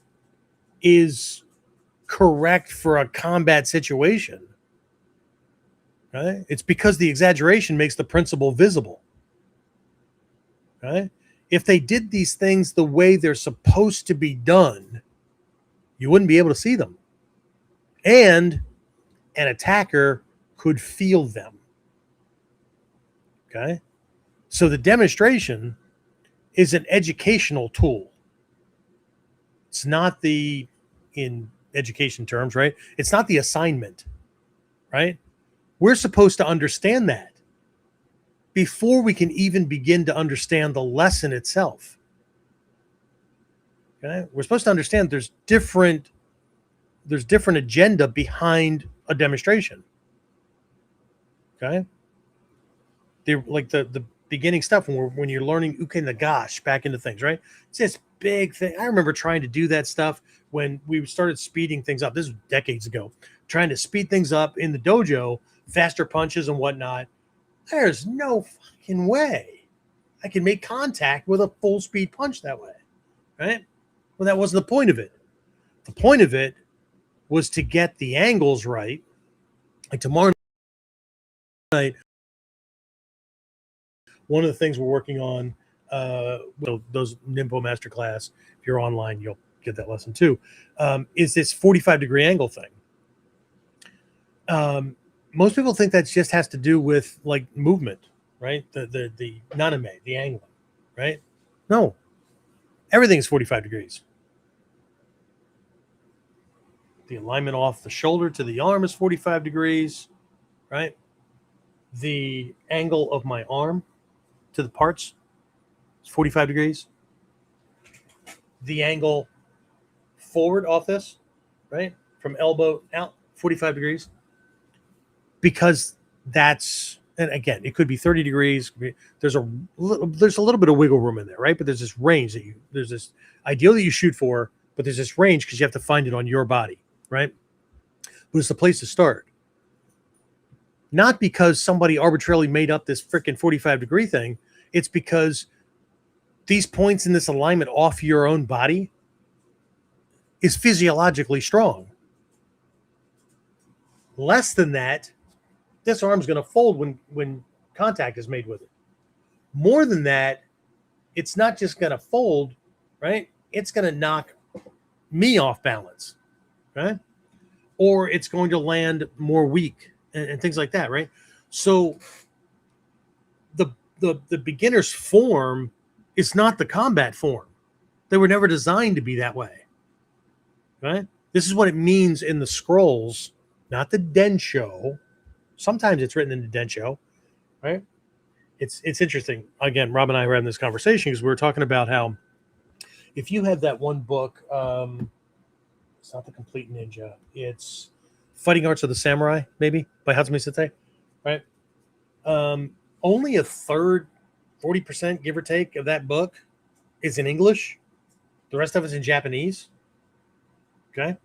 is correct for a combat situation, right? It's because the exaggeration makes the principle visible, right? If they did these things the way they're supposed to be done, you wouldn't be able to see them. And an attacker could feel them. Okay? So the demonstration is an educational tool. It's not in education terms, right? It's not the assignment, right? We're supposed to understand that before we can even begin to understand the lesson itself. Okay? We're supposed to understand there's different agenda behind a demonstration. Okay? The beginning stuff when you're learning uke nagash back into things, right? It's this big thing. I remember trying to do that stuff when we started speeding things up. This was decades ago. Trying to speed things up in the dojo, faster punches and whatnot. There's no fucking way I can make contact with a full speed punch that way, right? Well, that wasn't the point of it. The point of it was to get the angles right. Like tomorrow night, one of the things we're working on, those Nimbo Masterclass, if you're online, you'll get that lesson too, is this 45-degree angle thing. Most people think that just has to do with like movement, right? The naname, the angling, right? No, everything's 45 degrees. The alignment off the shoulder to the arm is 45 degrees, right? The angle of my arm to the parts is 45 degrees. The angle forward off this, right? From elbow out, 45 degrees. Because that's, and again, it could be 30 degrees. There's a little bit of wiggle room in there, right? But there's this range there's this ideal that you shoot for, but there's this range because you have to find it on your body, right? But it's the place to start. Not because somebody arbitrarily made up this freaking 45-degree thing. It's because these points in this alignment off your own body is physiologically strong. Less than that, this arm's going to fold when contact is made with it. More than that, it's not just going to fold, right? It's going to knock me off balance, right? Or it's going to land more weak and things like that, right? So the beginner's form is not the combat form. They were never designed to be that way, right? This is what it means in the scrolls, not the densho. Sometimes it's written in the densho, right? It's interesting. Again, Rob and I were having this conversation because we were talking about how if you have that one book, it's not The Complete Ninja, it's Fighting Arts of the Samurai, maybe, by Hatsumi Sensei, right? Only a third, 40%, give or take, of that book is in English. The rest of it's in Japanese. Okay.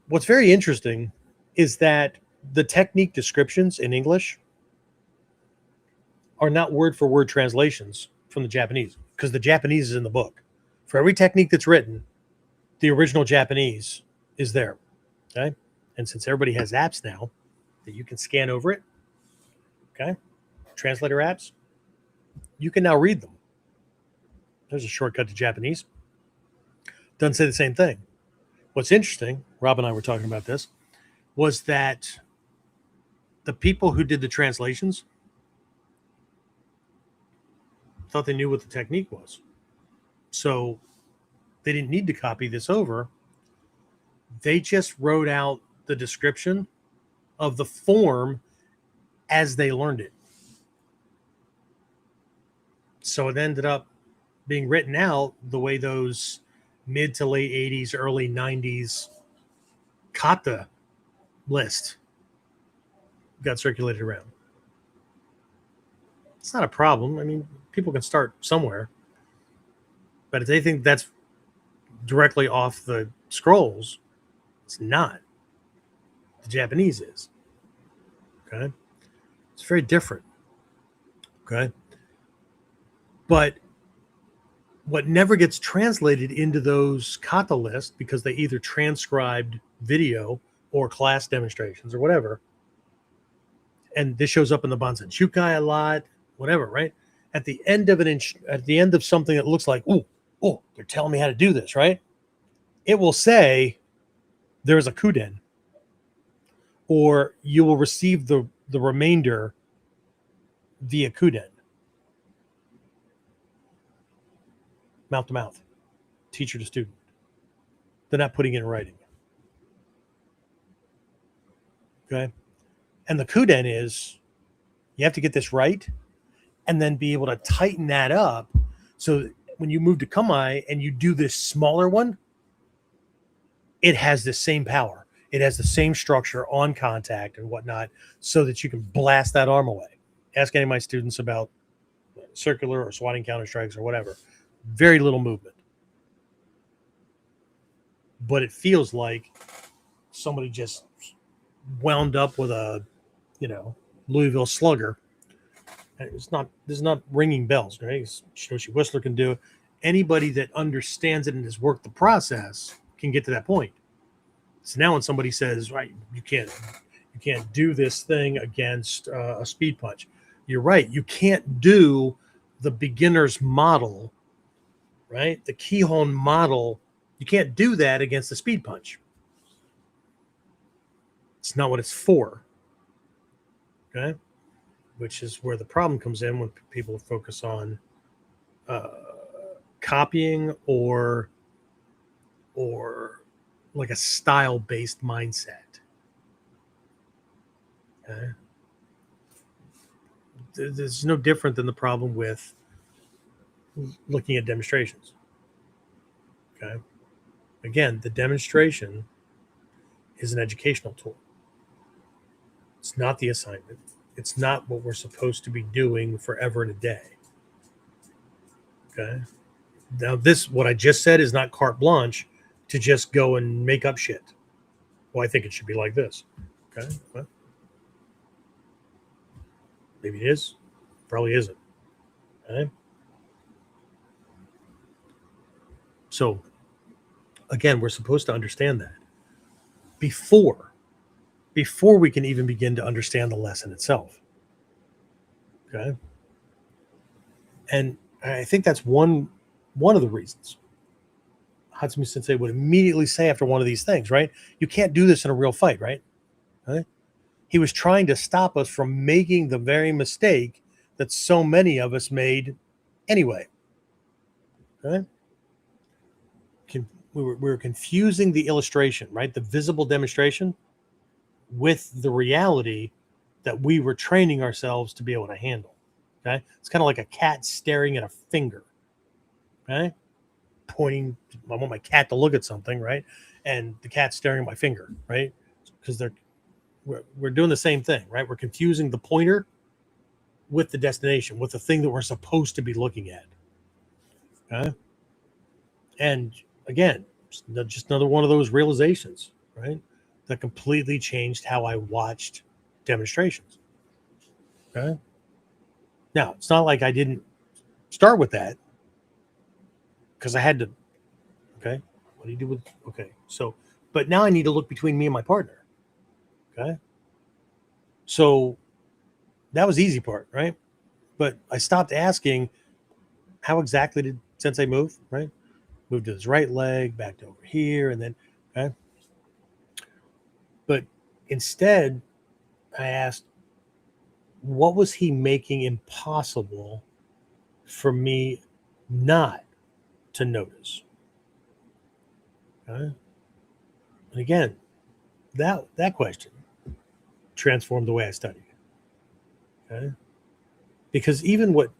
What's very interesting is that the technique descriptions in English are not word for word translations from the Japanese, because the Japanese is in the book. For every technique that's written, the original Japanese is there. Okay. And since everybody has apps now that you can scan over it, okay, translator apps, you can now read them. There's a shortcut to Japanese. Doesn't say the same thing. What's interesting, Rob and I were talking about this, was that the people who did the translations thought they knew what the technique was. So they didn't need to copy this over. They just wrote out the description of the form as they learned it. So it ended up being written out the way those mid to late 80s, early 90s kata list got circulated around. It's not a problem. I mean, people can start somewhere. But if they think that's directly off the scrolls, it's not. The Japanese is. Okay? It's very different. Okay? But what never gets translated into those kata lists, because they either transcribed video or class demonstrations or whatever, and this shows up in the Banzen Shukai a lot, whatever, right? At the end of something that looks like, oh, they're telling me how to do this, right? It will say there's a Kuden, or you will receive the remainder via Kuden. Mouth to mouth, teacher to student. They're not putting it in writing. Okay. And the Kuden is, you have to get this right and then be able to tighten that up. So when you move to Kamae and you do this smaller one, it has the same power. It has the same structure on contact and whatnot, so that you can blast that arm away. Ask any of my students about circular or swatting counter strikes or whatever. Very little movement. But it feels like somebody just wound up with a, Louisville Slugger. And this is not ringing bells, right? Shinoshi Whistler can do it. Anybody that understands it and has worked the process can get to that point. So now when somebody says, right, you can't do this thing against a speed punch, you're right. You can't do the beginner's model, right? The Kihon model, you can't do that against the speed punch. It's not what it's for. Okay? Which is where the problem comes in when people focus on copying or like a style-based mindset. Okay? There's no different than the problem with looking at demonstrations. Okay? Again, the demonstration is an educational tool. It's not the assignment. It's not what we're supposed to be doing forever and a day. Okay? Now, what I just said is not carte blanche to just go and make up shit. Well, I think it should be like this. Okay? Well, maybe it is. Probably isn't. Okay? So, again, we're supposed to understand that before we can even begin to understand the lesson itself. Okay? And I think that's one of the reasons Hatsumi Sensei would immediately say after one of these things, right? You can't do this in a real fight, right? Right? He was trying to stop us from making the very mistake that so many of us made anyway. Okay? We were confusing the illustration, right? The visible demonstration with the reality that we were training ourselves to be able to handle. Okay? It's kind of like a cat staring at a finger. Okay? Pointing, I want my cat to look at something, right? And the cat's staring at my finger, right? Because we're doing the same thing, right? We're confusing the pointer with the destination, with the thing that we're supposed to be looking at. Okay? And again, just another one of those realizations, right? That completely changed how I watched demonstrations. Okay? Now, it's not like I didn't start with that because I had to. Okay? What do you do with? Okay, so, but now I need to look between me and my partner. Okay? So that was the easy part, right? But I stopped asking, how exactly did Sensei move, right? Moved to his right leg, back to over here, and then, okay. But instead, I asked, what was he making impossible for me not to notice? Okay. And again, that question transformed the way I studied. Okay. Because even what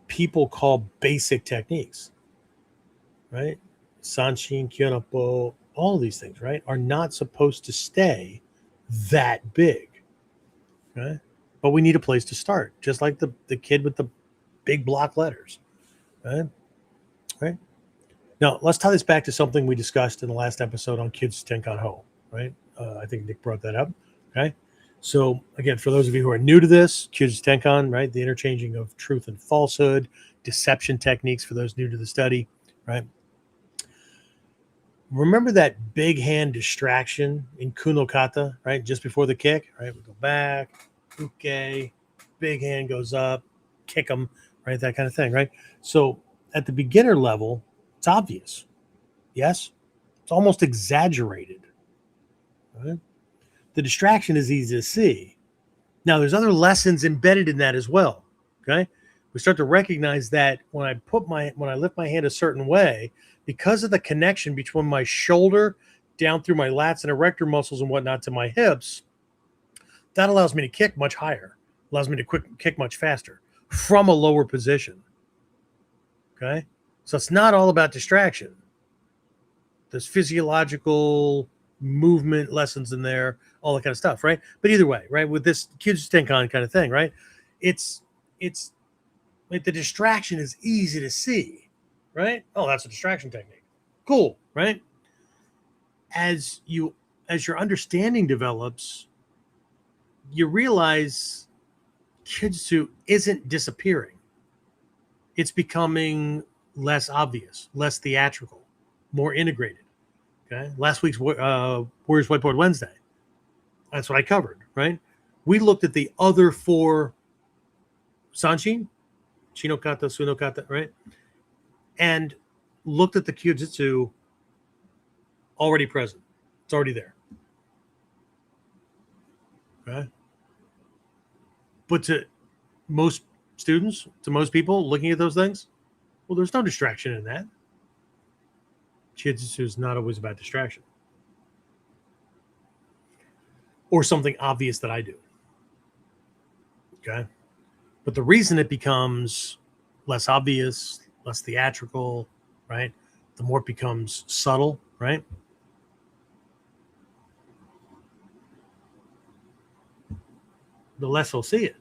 people call basic techniques, right? Sanshin, Kyonapo, all of these things, right, are not supposed to stay that big. Okay. But we need a place to start, just like the kid with the big block letters. Right? Right. Now, let's tie this back to something we discussed in the last episode on Kyujutsu Tenkan Ho, right? I think Nick brought that up. Okay. So, again, for those of you who are new to this, Kyujutsu Tenkan, right? The interchanging of truth and falsehood, deception techniques for those new to the study, right? Remember that big hand distraction in Kuno Kata, right? Just before the kick, right? We go back, uke, big hand goes up, kick them, right? That kind of thing, right? So at the beginner level, it's obvious. Yes? It's almost exaggerated. Right? The distraction is easy to see. Now, there's other lessons embedded in that as well. Okay? We start to recognize that when I lift my hand a certain way, because of the connection between my shoulder down through my lats and erector muscles and whatnot to my hips, that allows me to kick much higher, allows me to kick much faster from a lower position. Okay? So it's not all about distraction. There's physiological movement lessons in there, all that kind of stuff, right? But either way, right, with this Kyujutsu Tenkan kind of thing, right? It's like the distraction is easy to see, right? Oh, that's a distraction technique. Cool, right? As your understanding develops, you realize Kyujutsu isn't disappearing. It's becoming less obvious, less theatrical, more integrated. Okay. Last week's Warriors Whiteboard Wednesday, that's what I covered, right? We looked at the other four Sanshin, Shinokata, Sunokata, right? And looked at the Kyujutsu already present. It's already there. Okay. But to most students, to most people looking at those things, well, there's no distraction in that. Kyujutsu is not always about distraction or something obvious that I do. Okay. But the reason it becomes less obvious, less theatrical, right? The more it becomes subtle, right? The less he'll see it.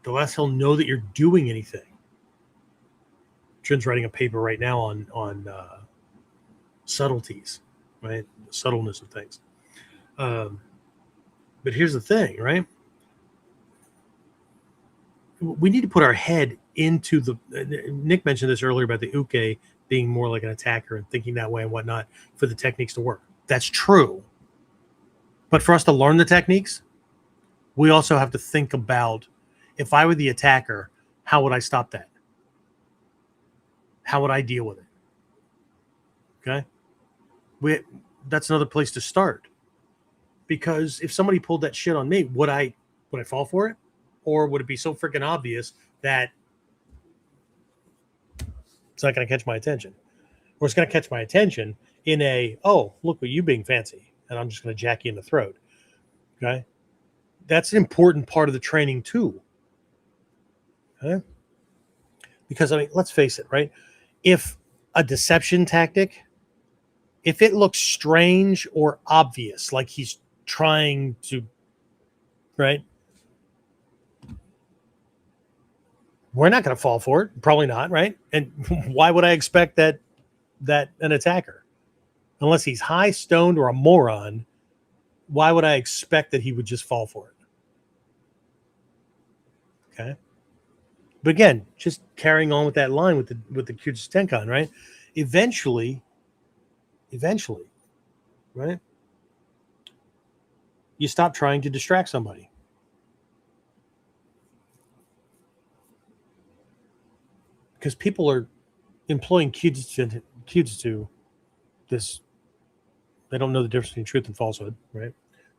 The less he'll know that you're doing anything. Trin's writing a paper right now on subtleties, right? The subtleness of things. But here's the thing, right? We need to put our head into the. Nick mentioned this earlier about the uke being more like an attacker and thinking that way and whatnot for the techniques to work. That's true. But for us to learn the techniques, we also have to think about, if I were the attacker, how would I stop that? How would I deal with it? Okay. That's another place to start. Because if somebody pulled that shit on me, would I fall for it? Or would it be so freaking obvious that it's not going to catch my attention? Or it's going to catch my attention in a, oh, look what you being fancy, and I'm just going to jack you in the throat. Okay? That's an important part of the training too. Okay? Because, I mean, let's face it, right? If a deception tactic, if it looks strange or obvious, like he's trying to right? We're not going to fall for it. Probably not, right? And why would I expect that an attacker, unless he's high, stoned, or a moron, why would I expect that he would just fall for it? Okay. But again, just carrying on with that line with the Kyujutsu Tenkan, right? Eventually, right? You stop trying to distract somebody. Because people are employing Kyujutsu, this, they don't know the difference between truth and falsehood, right?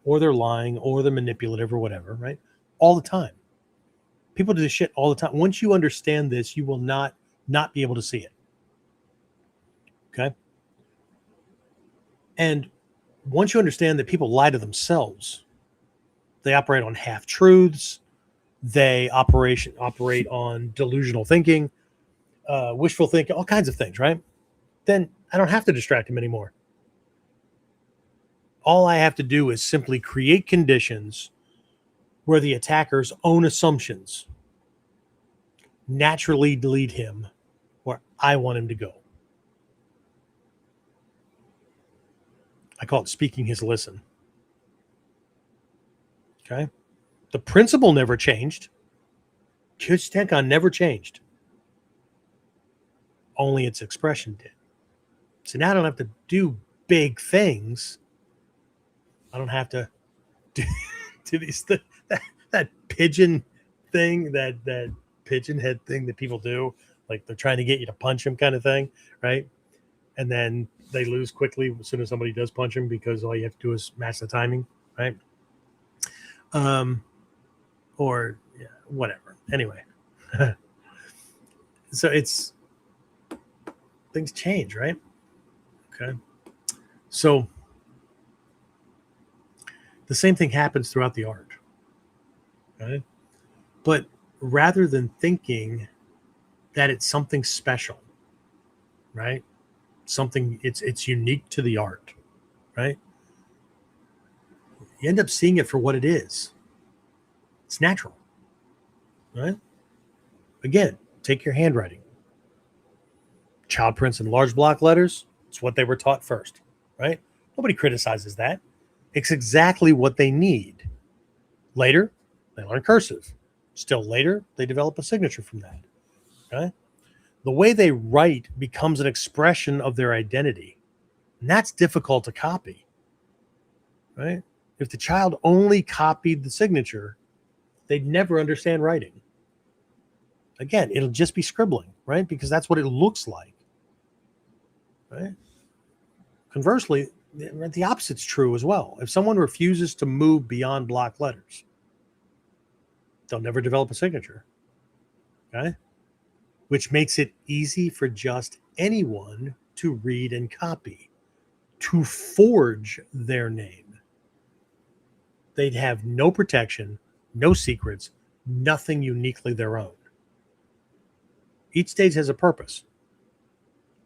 Or they're lying, or they're manipulative, or whatever, right? All the time. People do this shit all the time. Once you understand this, you will not be able to see it. Okay? And once you understand that people lie to themselves, they operate on half-truths, they operate on delusional thinking, wishful thinking, all kinds of things, right? Then I don't have to distract them anymore. All I have to do is simply create conditions where the attacker's own assumptions naturally lead him where I want him to go. I call it speaking his listen. Okay? The principle never changed. Kyujutsu Tenkan never changed. Only its expression did. So now I don't have to do big things. I don't have to do these that pigeon thing, that pigeon head thing that people do, like they're trying to get you to punch them kind of thing, right? And then they lose quickly as soon as somebody does punch them because all you have to do is match the timing, right? Or yeah, whatever. Anyway, so it's things change, right? Okay, so the same thing happens throughout the art, right? But rather than thinking that it's something special, right? Something it's unique to the art, right? You end up seeing it for what it is. It's natural, right? Again, take your handwriting. Child prints in large block letters, it's what they were taught first, right? Nobody criticizes that. It's exactly what they need. Later, they learn cursive. Still later, they develop a signature from that, okay? The way they write becomes an expression of their identity. And that's difficult to copy, right? If the child only copied the signature, they'd never understand writing. Again, it'll just be scribbling, right? Because that's what it looks like, right? Conversely, the opposite's true as well. If someone refuses to move beyond block letters, they'll never develop a signature, okay? Which makes it easy for just anyone to read and copy, to forge their name. They'd have no protection, no secrets, nothing uniquely their own. Each stage has a purpose.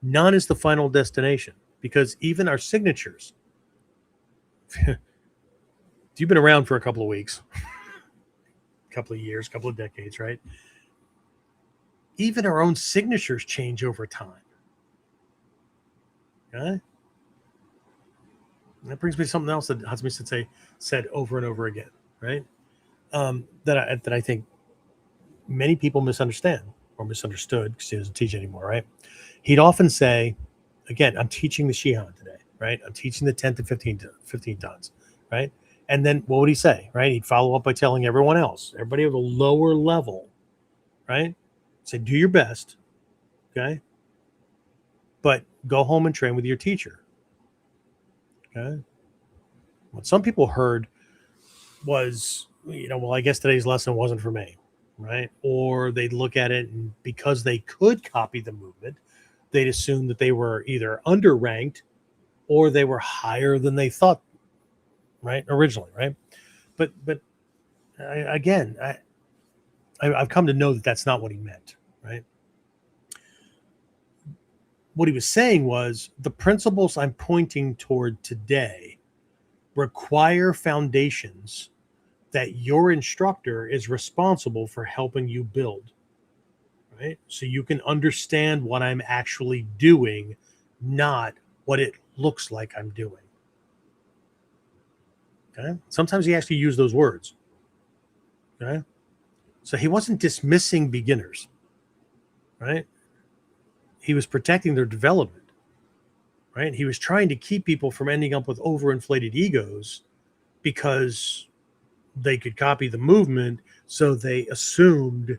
None is the final destination, because even our signatures, you've been around for a couple of weeks, a couple of years, a couple of decades, right? Even our own signatures change over time. Okay? That brings me to something else that Hatsumi Sensei said over and over again, right? That I think many people misunderstand or misunderstood because he doesn't teach anymore, right? He'd often say, again, I'm teaching the Shihan today, right? I'm teaching the 10 to 15 tons, right? And then what would he say, right? He'd follow up by telling everyone else, everybody at a lower level, right? Say, do your best, okay? But go home and train with your teacher, okay? What some people heard was, well, I guess today's lesson wasn't for me, right? Or they'd look at it and because they could copy the movement, they'd assume that they were either underranked or they were higher than they thought, right? Originally, right? But I've come to know that that's not what he meant, right? What he was saying was the principles I'm pointing toward today require foundations that your instructor is responsible for helping you build, right? So you can understand what I'm actually doing, not what it looks like I'm doing. Okay. Sometimes he actually used those words. Okay. So he wasn't dismissing beginners, right? He was protecting their development, right? He was trying to keep people from ending up with overinflated egos because they could copy the movement. So they assumed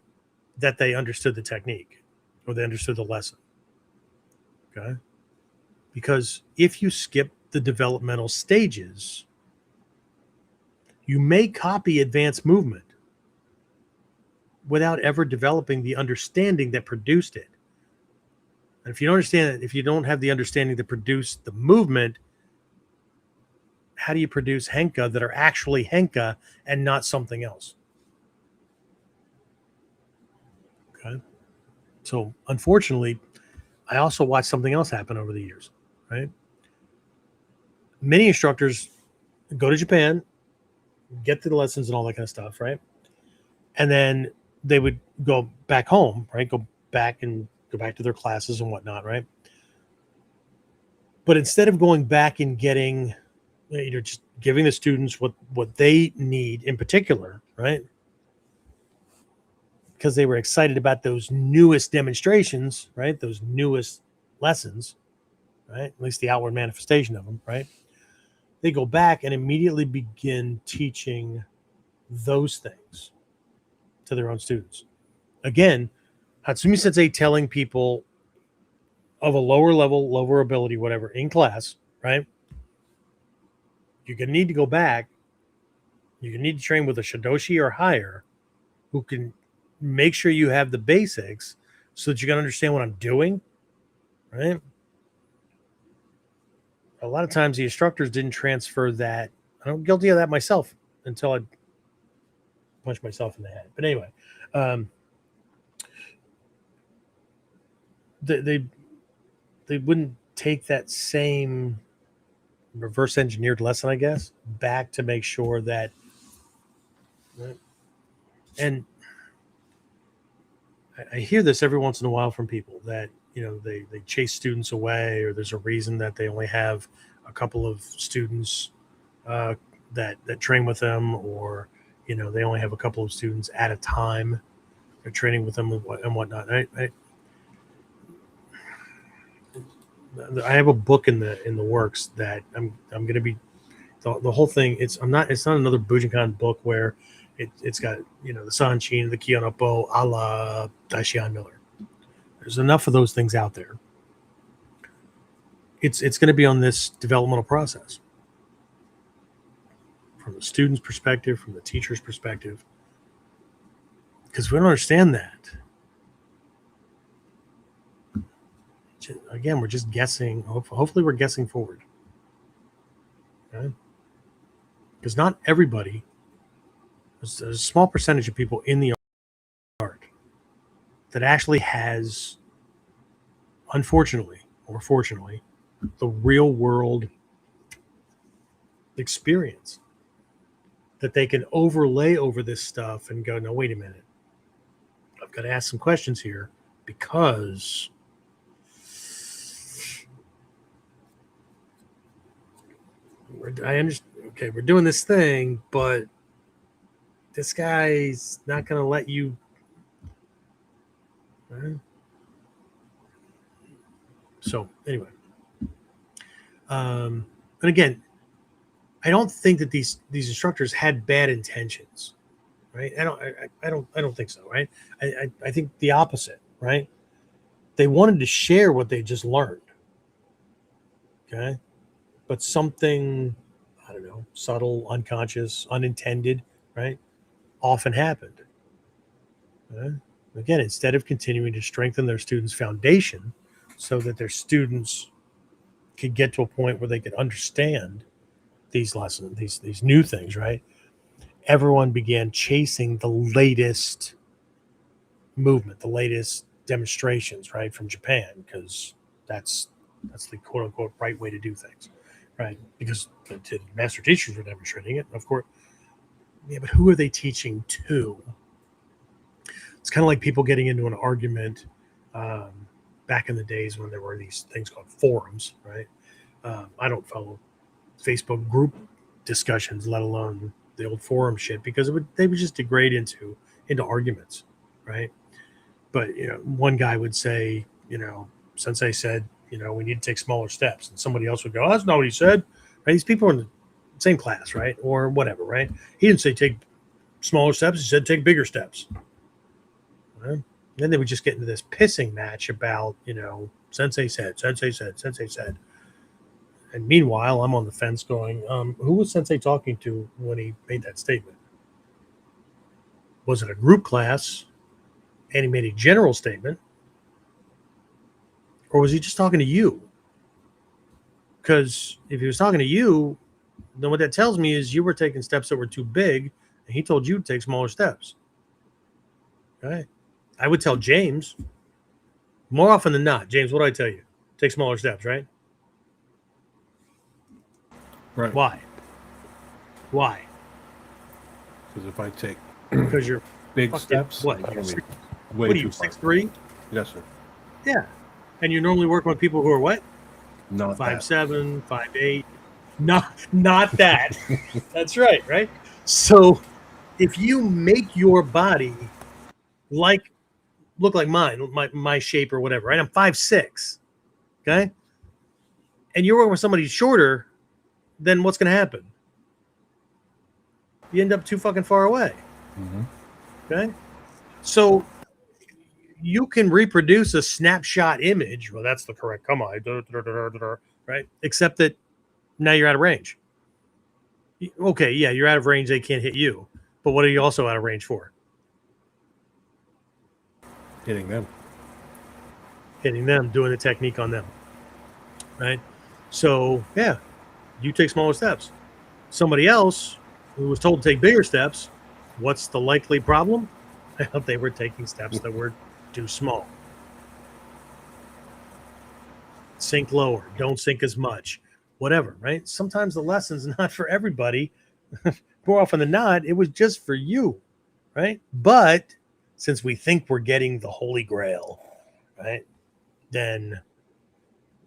that they understood the technique or they understood the lesson. Okay. Because if you skip the developmental stages, you may copy advanced movement without ever developing the understanding that produced it. And if you don't understand it, if you don't have the understanding that produced the movement, how do you produce henka that are actually henka and not something else? Okay. So unfortunately, I also watched something else happen over the years, right? Many instructors go to Japan, get the lessons and all that kind of stuff, right? And then they would go back home, right? Go back to their classes and whatnot, right? But instead of going back and getting, just giving the students what they need in particular, right? Because they were excited about those newest demonstrations, right? Those newest lessons, right? At least the outward manifestation of them, right? They go back and immediately begin teaching those things to their own students. Again, Hatsumi Sensei telling people of a lower level, lower ability, whatever, in class, right? You're going to need to go back. You're going to need to train with a Shidoshi or higher who can make sure you have the basics so that you can understand what I'm doing, right? A lot of times the instructors didn't transfer that. I'm guilty of that myself until I punched myself in the head. But anyway, they wouldn't take that same reverse engineered lesson, I guess, back to make sure that, and I hear this every once in a while from people that, they chase students away, or there's a reason that they only have a couple of students that train with them, or, they only have a couple of students at a time. They're training with them and whatnot. I have a book in the works that I'm going to be the whole thing. It's not another Bujinkan book where it's got the Sanchin, the Kionopo, a la Daishian Miller. There's enough of those things out there. It's going to be on this developmental process from the student's perspective, from the teacher's perspective, because we don't understand that. Again, we're just guessing. Hopefully, we're guessing forward. Okay? Because not everybody, there's a small percentage of people in the art that actually has, unfortunately or fortunately, the real world experience that they can overlay over this stuff and go, no, wait a minute. I've got to ask some questions here because I understand. Okay, we're doing this thing, but this guy's not going to let you. So anyway, and again, I don't think that these instructors had bad intentions, right? I don't think so, right? I think the opposite, right? They wanted to share what they just learned, okay? But something, I don't know, subtle, unconscious, unintended, right, often happened. Okay? Again, instead of continuing to strengthen their students' foundation so that their students could get to a point where they could understand these lessons, these new things, right? Everyone began chasing the latest movement, the latest demonstrations, right, from Japan, because that's the quote unquote right way to do things, right? Because the master teachers were demonstrating it, of course. Yeah, but who are they teaching to? It's kind of like people getting into an argument back in the days when there were these things called forums, right? I don't follow Facebook group discussions, let alone the old forum shit, because they would just degrade into arguments, right? But one guy would say, Sensei said, we need to take smaller steps, and somebody else would go, oh, that's not what he said. Right? These people are in the same class, right, or whatever, right? He didn't say take smaller steps; he said take bigger steps. Right? Then they would just get into this pissing match about, Sensei said, Sensei said, Sensei said. And meanwhile, I'm on the fence going, who was Sensei talking to when he made that statement? Was it a group class and he made a general statement? Or was he just talking to you? Because if he was talking to you, then what that tells me is you were taking steps that were too big, and he told you to take smaller steps. Okay? I would tell James, more often than not, James, what do I tell you? Take smaller steps, right? Right. Why? Because if I take Because you're big steps, what? I'm gonna be What way are you, too far. 6'3"? Yes, sir. Yeah. And you're normally working with people who are what? Not 5'7", 5'8". Not that. That's right? So if you make your body look like mine, my shape or whatever, right? I'm 5'6", okay? And you're working with somebody shorter, then what's going to happen? You end up too fucking far away. Mm-hmm. Okay? So you can reproduce a snapshot image. Well, that's the correct kamae, right? Except that now you're out of range. Okay, yeah, you're out of range. They can't hit you. But what are you also out of range for? Hitting them. Hitting them, doing the technique on them. Right? So, yeah, you take smaller steps. Somebody else who was told to take bigger steps, what's the likely problem? They were taking steps that were too small. Sink lower. Don't sink as much. Whatever, right? Sometimes the lesson's not for everybody. More often than not, it was just for you, right? But since we think we're getting the Holy Grail, right, then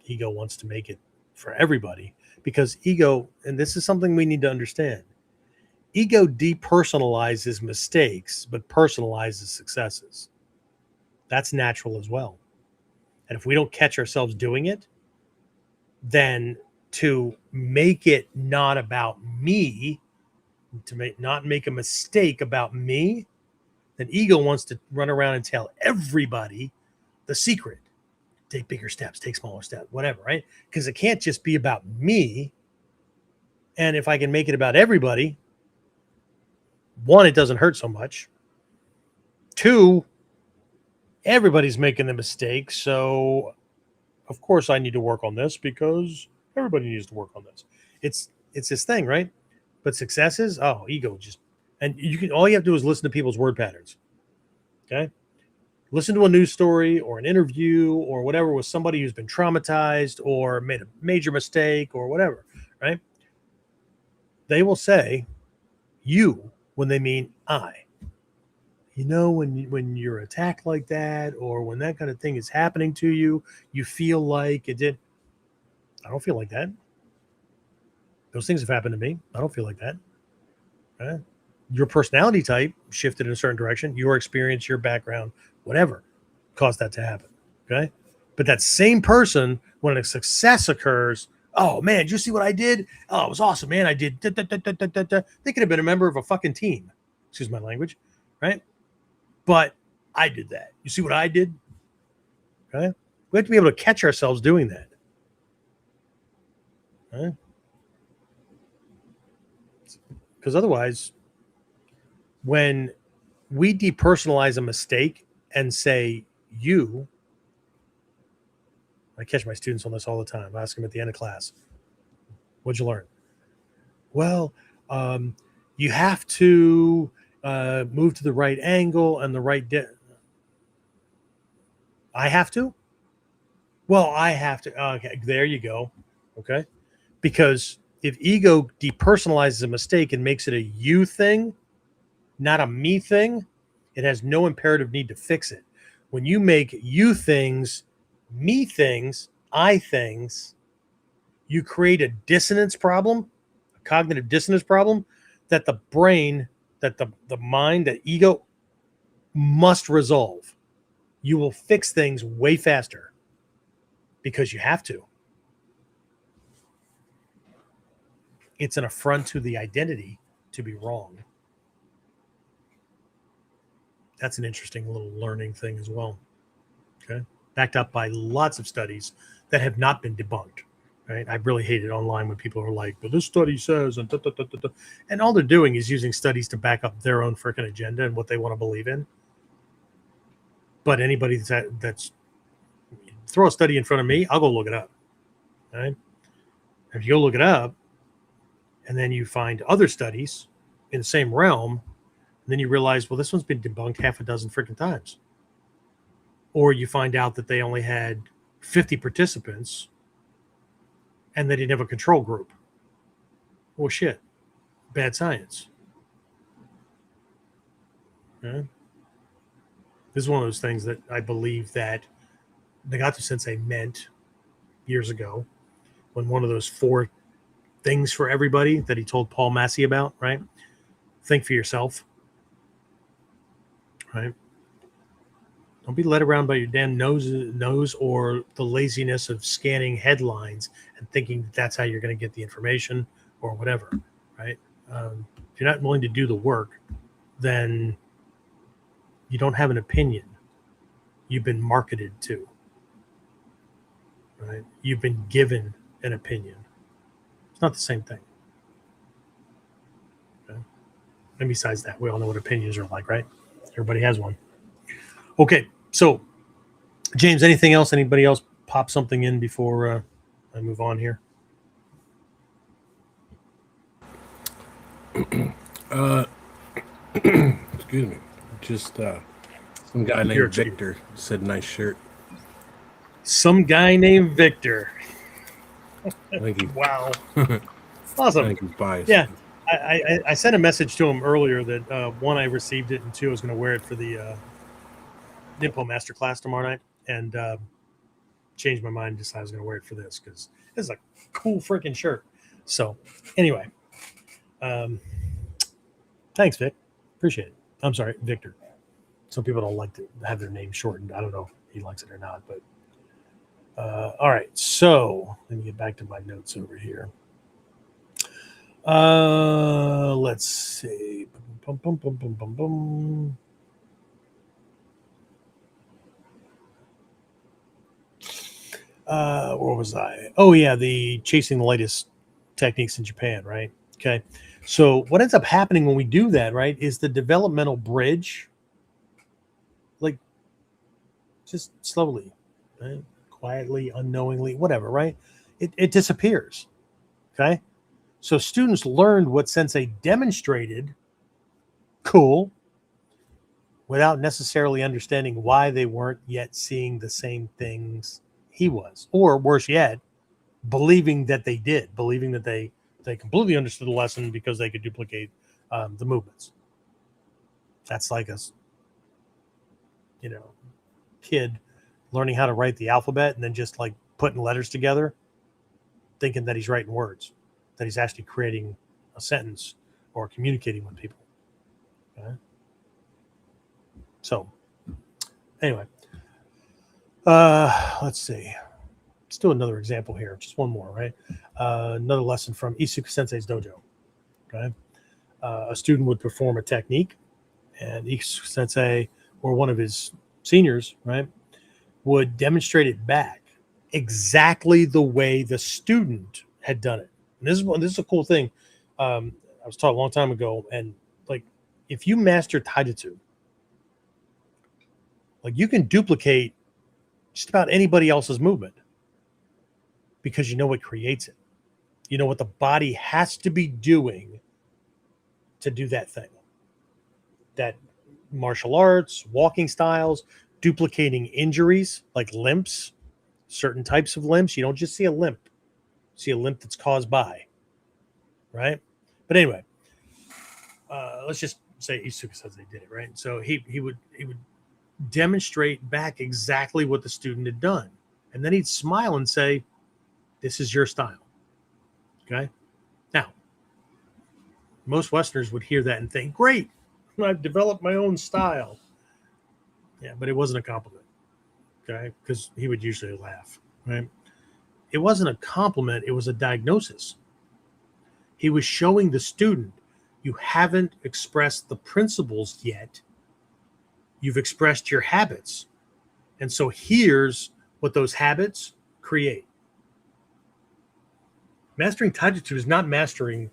ego wants to make it for everybody, because ego, and this is something we need to understand, ego depersonalizes mistakes but personalizes successes. That's natural as well. And if we don't catch ourselves doing it, then to make it not about me, to not make a mistake about me, then ego wants to run around and tell everybody the secret. Take bigger steps, take smaller steps, whatever, right? Because it can't just be about me. And if I can make it about everybody, one, it doesn't hurt so much. Two, everybody's making the mistake. So, of course, I need to work on this because everybody needs to work on this. It's this thing, right? But successes, ego just, and all you have to do is listen to people's word patterns. Okay? Listen to a news story or an interview or whatever with somebody who's been traumatized or made a major mistake or whatever, right? They will say you when they mean I. When you're attacked like that, or when that kind of thing is happening to you, you feel like it did. I don't feel like that. Those things have happened to me. I don't feel like that. Right? Your personality type shifted in a certain direction. Your experience, your background, whatever caused that to happen. Okay. But that same person, when a success occurs, oh man, did you see what I did? Oh, it was awesome, man. I did. They could have been a member of a fucking team. Excuse my language. Right. But I did that. You see what I did? Okay. We have to be able to catch ourselves doing that. Okay. Because otherwise, when we depersonalize a mistake and say you, I catch my students on this all the time. I ask them at the end of class, what'd you learn? Well, you have to move to the right angle and the right I have to? Well, I have to. Okay, there you go. Okay. Because if ego depersonalizes a mistake and makes it a you thing, not a me thing, it has no imperative need to fix it. When you make you things, me things, I things, you create a dissonance problem, a cognitive dissonance problem that the brain, that the mind, that ego must resolve. You will fix things way faster because you have to. It's an affront to the identity to be wrong. That's an interesting little learning thing as well. Okay. Backed up by lots of studies that have not been debunked. Right. I really hate it online when people are like, but this study says, and da, da, da, da, da. And all they're doing is using studies to back up their own freaking agenda and what they want to believe in. But anybody that's throw a study in front of me, I'll go look it up. Right. If you go look it up, and then you find other studies in the same realm, and then you realize, well, this one's been debunked half a dozen freaking times. Or you find out that they only had 50 participants and they didn't have a control group. Well, shit. Bad science. Yeah. This is one of those things that I believe that Nagato Sensei meant years ago when one of those 4 things for everybody that he told Paul Massey about, right? Think for yourself, right? Don't be led around by your damn nose or the laziness of scanning headlines and thinking that that's how you're going to get the information or whatever, right? If you're not willing to do the work, then you don't have an opinion. You've been marketed to, right? You've been given an opinion. It's not the same thing. Okay? And besides that, we all know what opinions are like, right? Everybody has one. Okay, so James, anything else? Anybody else pop something in before I move on here? Excuse me. Just some guy named Victor said nice shirt. Some guy named Victor. I think he, Wow. Awesome. I think he's biased. Yeah. I sent a message to him earlier that one, I received it, and 2, I was going to wear it for the Nimpo Masterclass tomorrow night, and changed my mind and decided I was going to wear it for this because this is a cool freaking shirt. So anyway, thanks, Vic. Appreciate it. I'm sorry, Victor. Some people don't like to have their name shortened. I don't know if he likes it or not, but all right. So let me get back to my notes over here. Let's see. Where was I? Oh yeah, the chasing the latest techniques in Japan, right? Okay. So what ends up happening when we do that, right, is the developmental bridge, like, just slowly, right? Quietly, unknowingly, whatever, right? It disappears. Okay. So students learned what Sensei demonstrated, cool, without necessarily understanding why they weren't yet seeing the same things he was. Or worse yet, believing that they did, believing that they completely understood the lesson because they could duplicate the movements. That's like a, kid learning how to write the alphabet and then just like putting letters together, thinking that he's writing words, that he's actually creating a sentence or communicating with people. Okay? So anyway, let's see. Let's do another example here. Just one more, right? Another lesson from Isuku Sensei's dojo. Okay. A student would perform a technique, and Isuku Sensei or one of his seniors, right, would demonstrate it back exactly the way the student had done it. And this is a cool thing. I was taught a long time ago, and like, if you master taijutsu, like, you can duplicate just about anybody else's movement because you know what creates it. You know what the body has to be doing to do that thing. That martial arts, walking styles, duplicating injuries like limps, certain types of limps. You don't just see a limp. You see a limp that's caused by, right? But anyway, let's just say Isuka Sensei did it, right? So he would demonstrate back exactly what the student had done, and then he'd smile and say, "This is your style." Okay. Now, most Westerners would hear that and think, "Great, I've developed my own style." Yeah, but it wasn't a compliment. Okay, because he would usually laugh. Right. It wasn't a compliment. It was a diagnosis. He was showing the student, you haven't expressed the principles yet. You've expressed your habits. And so here's what those habits create. Mastering taijutsu is not mastering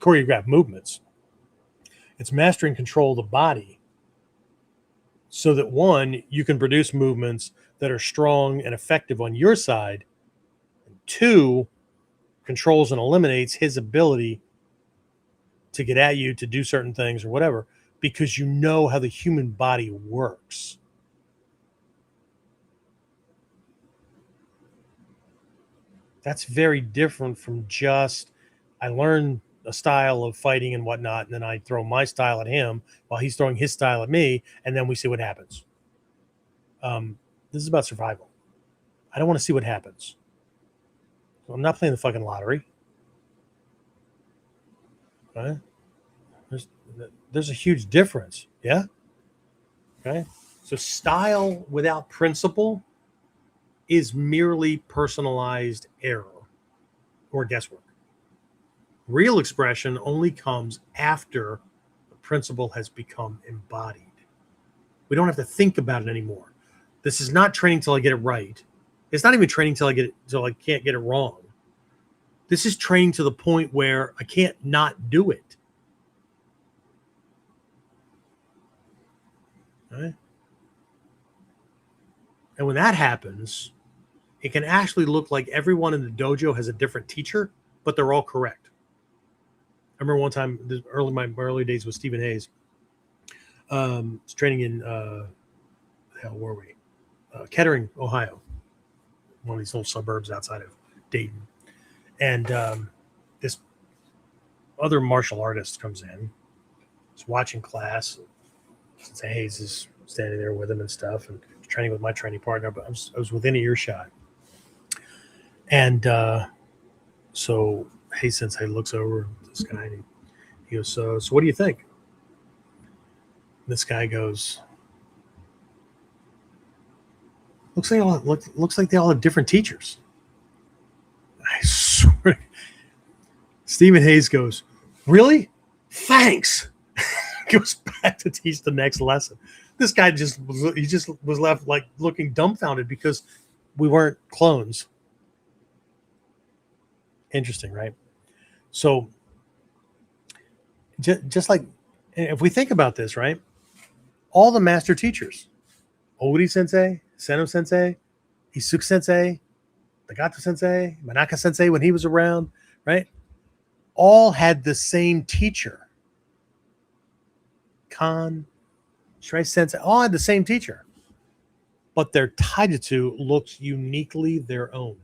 choreographed movements. It's mastering control of the body so that, one, you can produce movements that are strong and effective on your side. And two, controls and eliminates his ability to get at you, to do certain things or whatever, because you know how the human body works. That's very different from just, I learned a style of fighting and whatnot, and then I throw my style at him while he's throwing his style at me, and then we see what happens. This is about survival. I don't want to see what happens. I'm not playing the fucking lottery. Right? There's a huge difference. Yeah? Okay. So style without principle is merely personalized error or guesswork. Real expression only comes after the principle has become embodied. We don't have to think about it anymore. This is not training till I get it right. It's not even training till I can't get it wrong. This is training to the point where I can't not do it. Right? And when that happens, it can actually look like everyone in the dojo has a different teacher, but they're all correct. I remember one time, my early days with Stephen Hayes, was training in, the hell were we? Kettering, Ohio, one of these little suburbs outside of Dayton. And this other martial artist comes in, he's watching class. Sensei Hayes is standing there with him and stuff, and training with my training partner, but I was within earshot. And so Hayes Sensei looks over at this guy and he goes, so what do you think? This guy goes, looks like they all have different teachers. I swear. Stephen Hayes goes, really? Thanks. Goes back to teach the next lesson. This guy just was left like looking dumbfounded because we weren't clones. Interesting, right? So just like if we think about this, right? All the master teachers, Ori Sensei, Seno Sensei, Isuka Sensei, Nagato Sensei, Manaka Sensei when he was around, right? All had the same teacher. Kan, Shirai Sensei, all had the same teacher. But their taijutsu looks uniquely their own.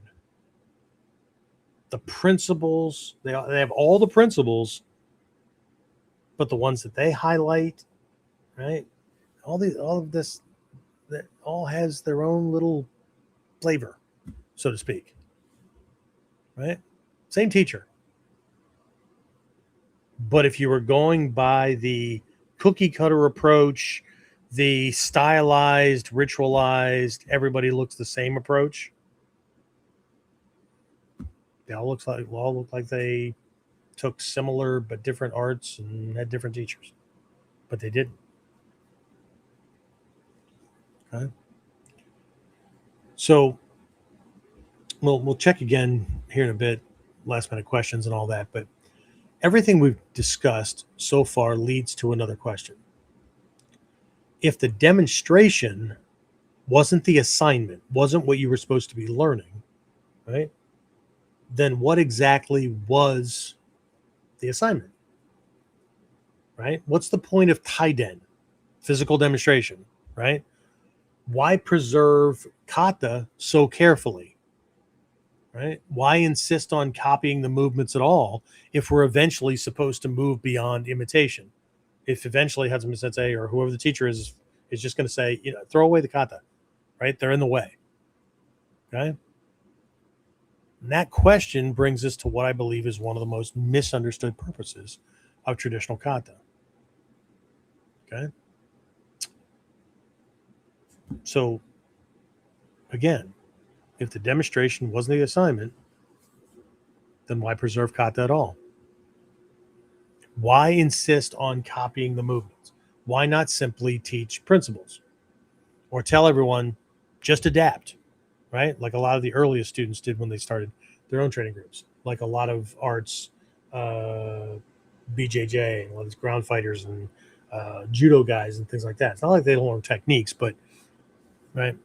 The principles, they have all the principles, but the ones that they highlight, right? All of this, that all has their own little flavor, so to speak. Right? Same teacher. But if you were going by the cookie cutter approach, the stylized, ritualized, everybody looks the same approach, they all look like they took similar but different arts and had different teachers, but they didn't. Okay. So we'll check again here in a bit, last minute questions and all that, but everything we've discussed so far leads to another question. If the demonstration wasn't the assignment, wasn't what you were supposed to be learning, right? Then what exactly was the assignment? Right? What's the point of Taiden, physical demonstration, right? Why preserve kata so carefully? Right? Why insist on copying the movements at all if we're eventually supposed to move beyond imitation? if eventually Hatsumi Sensei or whoever the teacher is just going to say, throw away the kata, right? They're in the way. Okay. And that question brings us to what I believe is one of the most misunderstood purposes of traditional kata. Okay. So, again, if the demonstration wasn't the assignment, then why preserve kata at all? Why insist on copying the movements? Why not simply teach principles? Or tell everyone, just adapt, right? Like a lot of the earliest students did when they started their own training groups. Like a lot of arts, BJJ, a lot of these ground fighters and judo guys and things like that. It's not like they don't learn techniques, but right,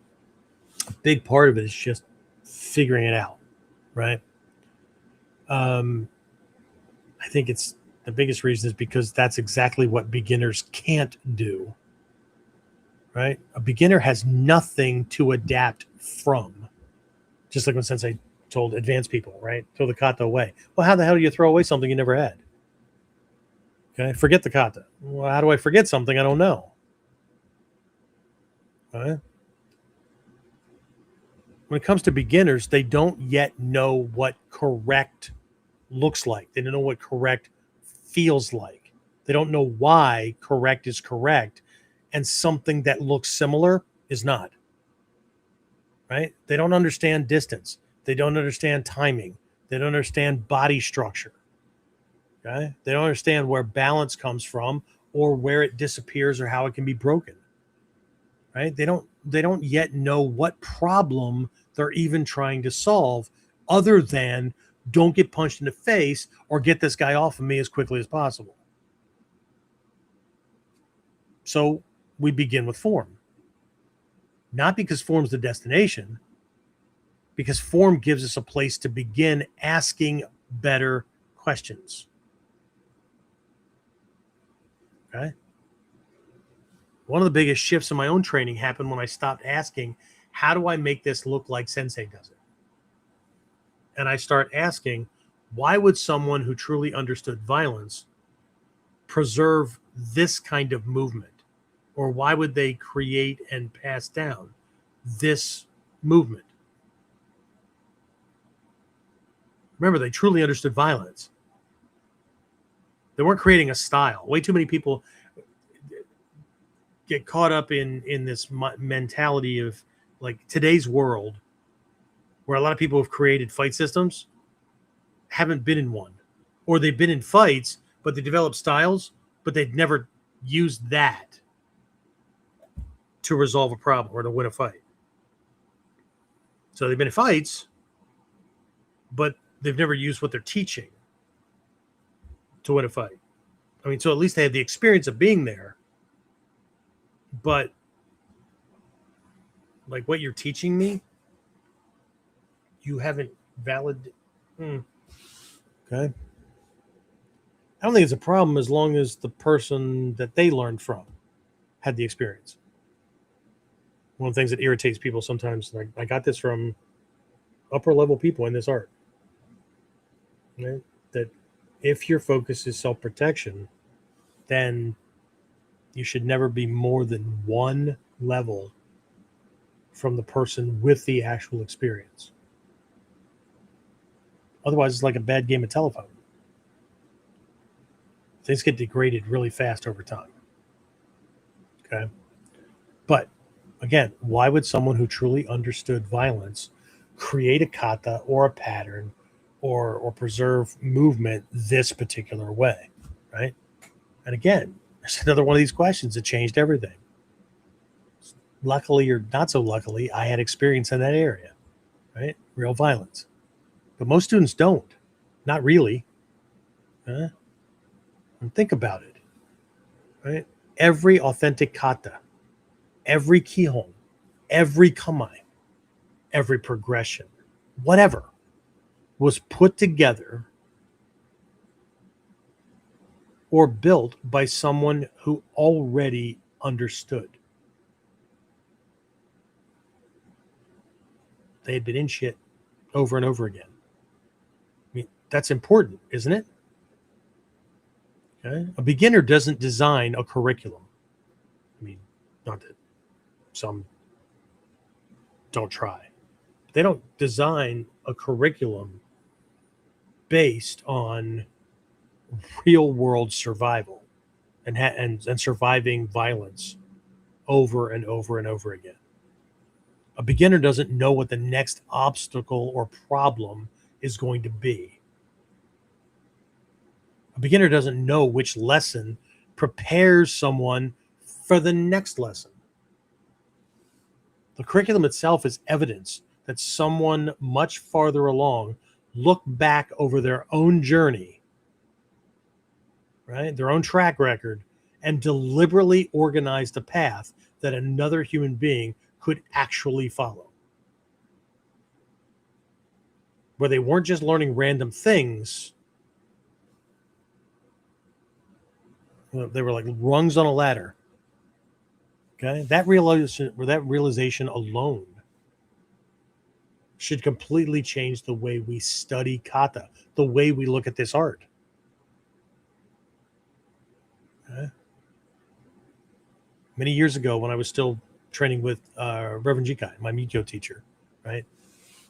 a big part of it is just figuring it out, right? I think it's the biggest reason is because that's exactly what beginners can't do, right? A beginner has nothing to adapt from. Just like when Sensei told advanced people, right? Throw the kata away. Well, how the hell do you throw away something you never had? Okay, forget the kata. Well, how do I forget something I don't know? All right. When it comes to beginners, they don't yet know what correct looks like. They don't know what correct feels like. They don't know why correct is correct and something that looks similar is not. Right? They don't understand distance. They don't understand timing. They don't understand body structure. Okay? They don't understand where balance comes from or where it disappears or how it can be broken. Right? They don't yet know what problem they're even trying to solve other than don't get punched in the face or get this guy off of me as quickly as possible. So we begin with form. Not because form's the destination, because form gives us a place to begin asking better questions. Okay? One of the biggest shifts in my own training happened when I stopped asking, how do I make this look like Sensei does it? And I start asking, why would someone who truly understood violence preserve this kind of movement? Or why would they create and pass down this movement? Remember, they truly understood violence. They weren't creating a style. Way too many people get caught up in this mentality of like today's world where a lot of people have created fight systems, haven't been in one, or they've been in fights, but they developed styles, but they've never used that to resolve a problem or to win a fight. So they've been in fights, but they've never used what they're teaching to win a fight. I mean, so at least they had the experience of being there, but like what you're teaching me, you haven't valid. Okay. I don't think it's a problem as long as the person that they learned from had the experience. One of the things that irritates people sometimes, like I got this from upper level people in this art, right? That if your focus is self-protection, then you should never be more than one level from the person with the actual experience. Otherwise, it's like a bad game of telephone. Things get degraded really fast over time. Okay. But again, why would someone who truly understood violence create a kata or a pattern or preserve movement this particular way? Right. And again, it's another one of these questions that changed everything. Luckily or not so luckily, I had experience in that area, right? Real violence. But most students don't. Not really. And think about it, right? Every authentic kata, every kihon, every kamae, every progression, whatever, was put together or built by someone who already understood. They had been in shit over and over again. I mean, that's important, isn't it? Okay? A beginner doesn't design a curriculum. I mean, not that some don't try. They don't design a curriculum based on real world survival and surviving violence over and over and over again. A beginner doesn't know what the next obstacle or problem is going to be. A beginner doesn't know which lesson prepares someone for the next lesson. The curriculum itself is evidence that someone much farther along looked back over their own journey, right? Their own track record, and deliberately organized a path that another human being could actually follow. Where they weren't just learning random things, they were like rungs on a ladder. Okay, that realization alone should completely change the way we study kata, the way we look at this art. Okay. Many years ago, when I was still training with Reverend Jikai, my Mikyo teacher, right?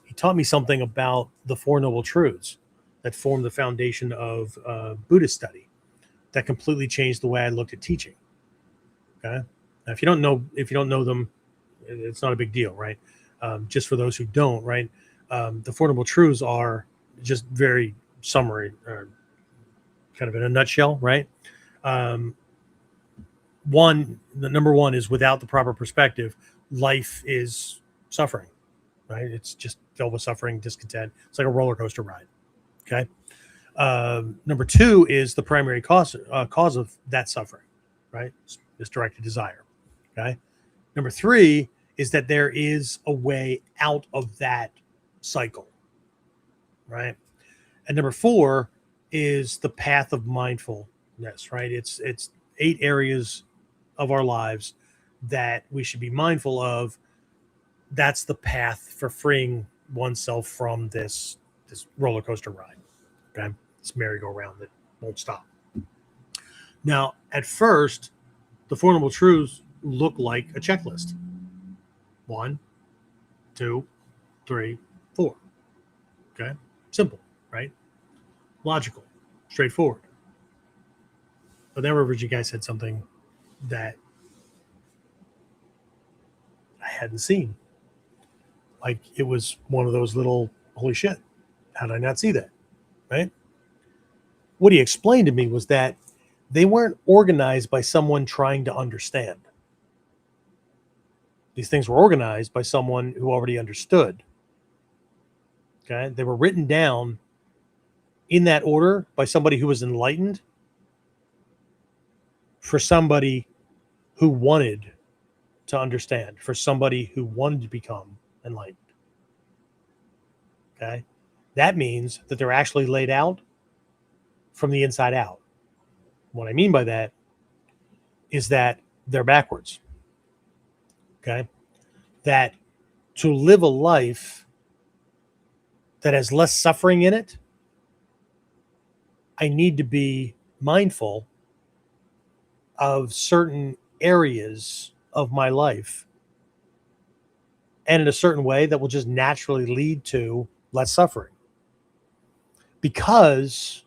He taught me something about the Four Noble Truths that formed the foundation of Buddhist study. That completely changed the way I looked at teaching. Okay, now if you don't know them, it's not a big deal, right? Just for those who don't, right? The Four Noble Truths are just very summary, kind of in a nutshell, right? The number one is without the proper perspective, life is suffering, right? It's just filled with suffering, discontent. It's like a roller coaster ride. Okay. Number two is the primary cause of that suffering, right? It's misdirected desire. Okay. Number three is that there is a way out of that cycle, right? And number four is the path of mindfulness, right? It's 8 areas of our lives that we should be mindful of. That's the path for freeing oneself from this roller coaster ride. Okay, this merry-go-round that won't stop. Now, at first, the Four Noble Truths look like a checklist. 1, 2, 3, 4. Okay, simple, right? Logical, straightforward. But then Reverend Jikai said something that I hadn't seen. Like it was one of those little, holy shit, how did I not see that? Right? What he explained to me was that they weren't organized by someone trying to understand. These things were organized by someone who already understood. Okay? They were written down in that order by somebody who was enlightened for somebody who wanted to understand, for somebody who wanted to become enlightened. Okay? That means that they're actually laid out from the inside out. What I mean by that is that they're backwards. Okay? That to live a life that has less suffering in it, I need to be mindful of certain areas of my life and in a certain way that will just naturally lead to less suffering. Because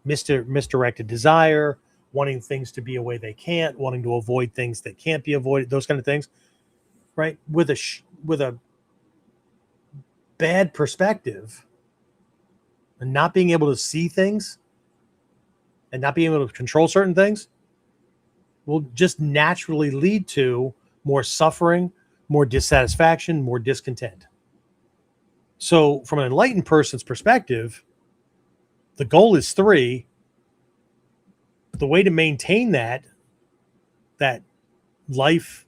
misdirected desire, wanting things to be a way they can't, wanting to avoid things that can't be avoided, those kind of things, right? With a bad perspective and not being able to see things and not being able to control certain things will just naturally lead to more suffering, more dissatisfaction, more discontent. So from an enlightened person's perspective, the goal is 3. The way to maintain that life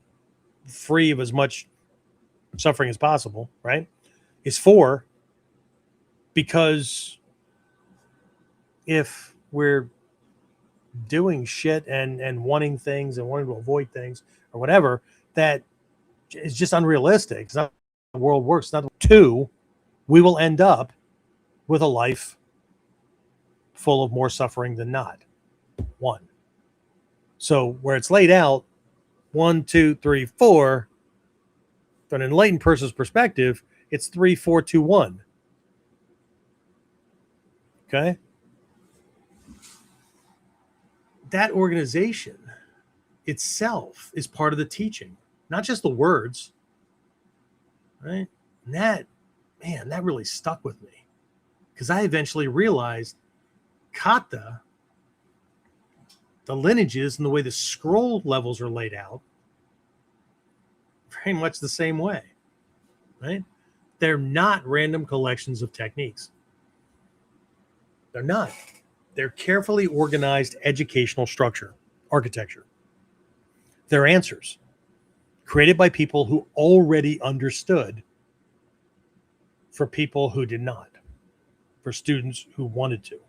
free of as much suffering as possible, right, is 4. Because if we're doing shit and wanting things and wanting to avoid things or whatever, that is just unrealistic. It's not how the world works. It's not 2, we will end up with a life full of more suffering than not. 1. So where it's laid out, 1, 2, 3, 4, from an enlightened person's perspective, it's 3, 4, 2, 1. Okay? That organization itself is part of the teaching, not just the words, right? And that really stuck with me, because I eventually realized Kata, the lineages and the way the scroll levels are laid out, very much the same way, right? They're not random collections of techniques. They're not. They're carefully organized educational architecture. They're answers created by people who already understood for people who did not, for students who wanted to.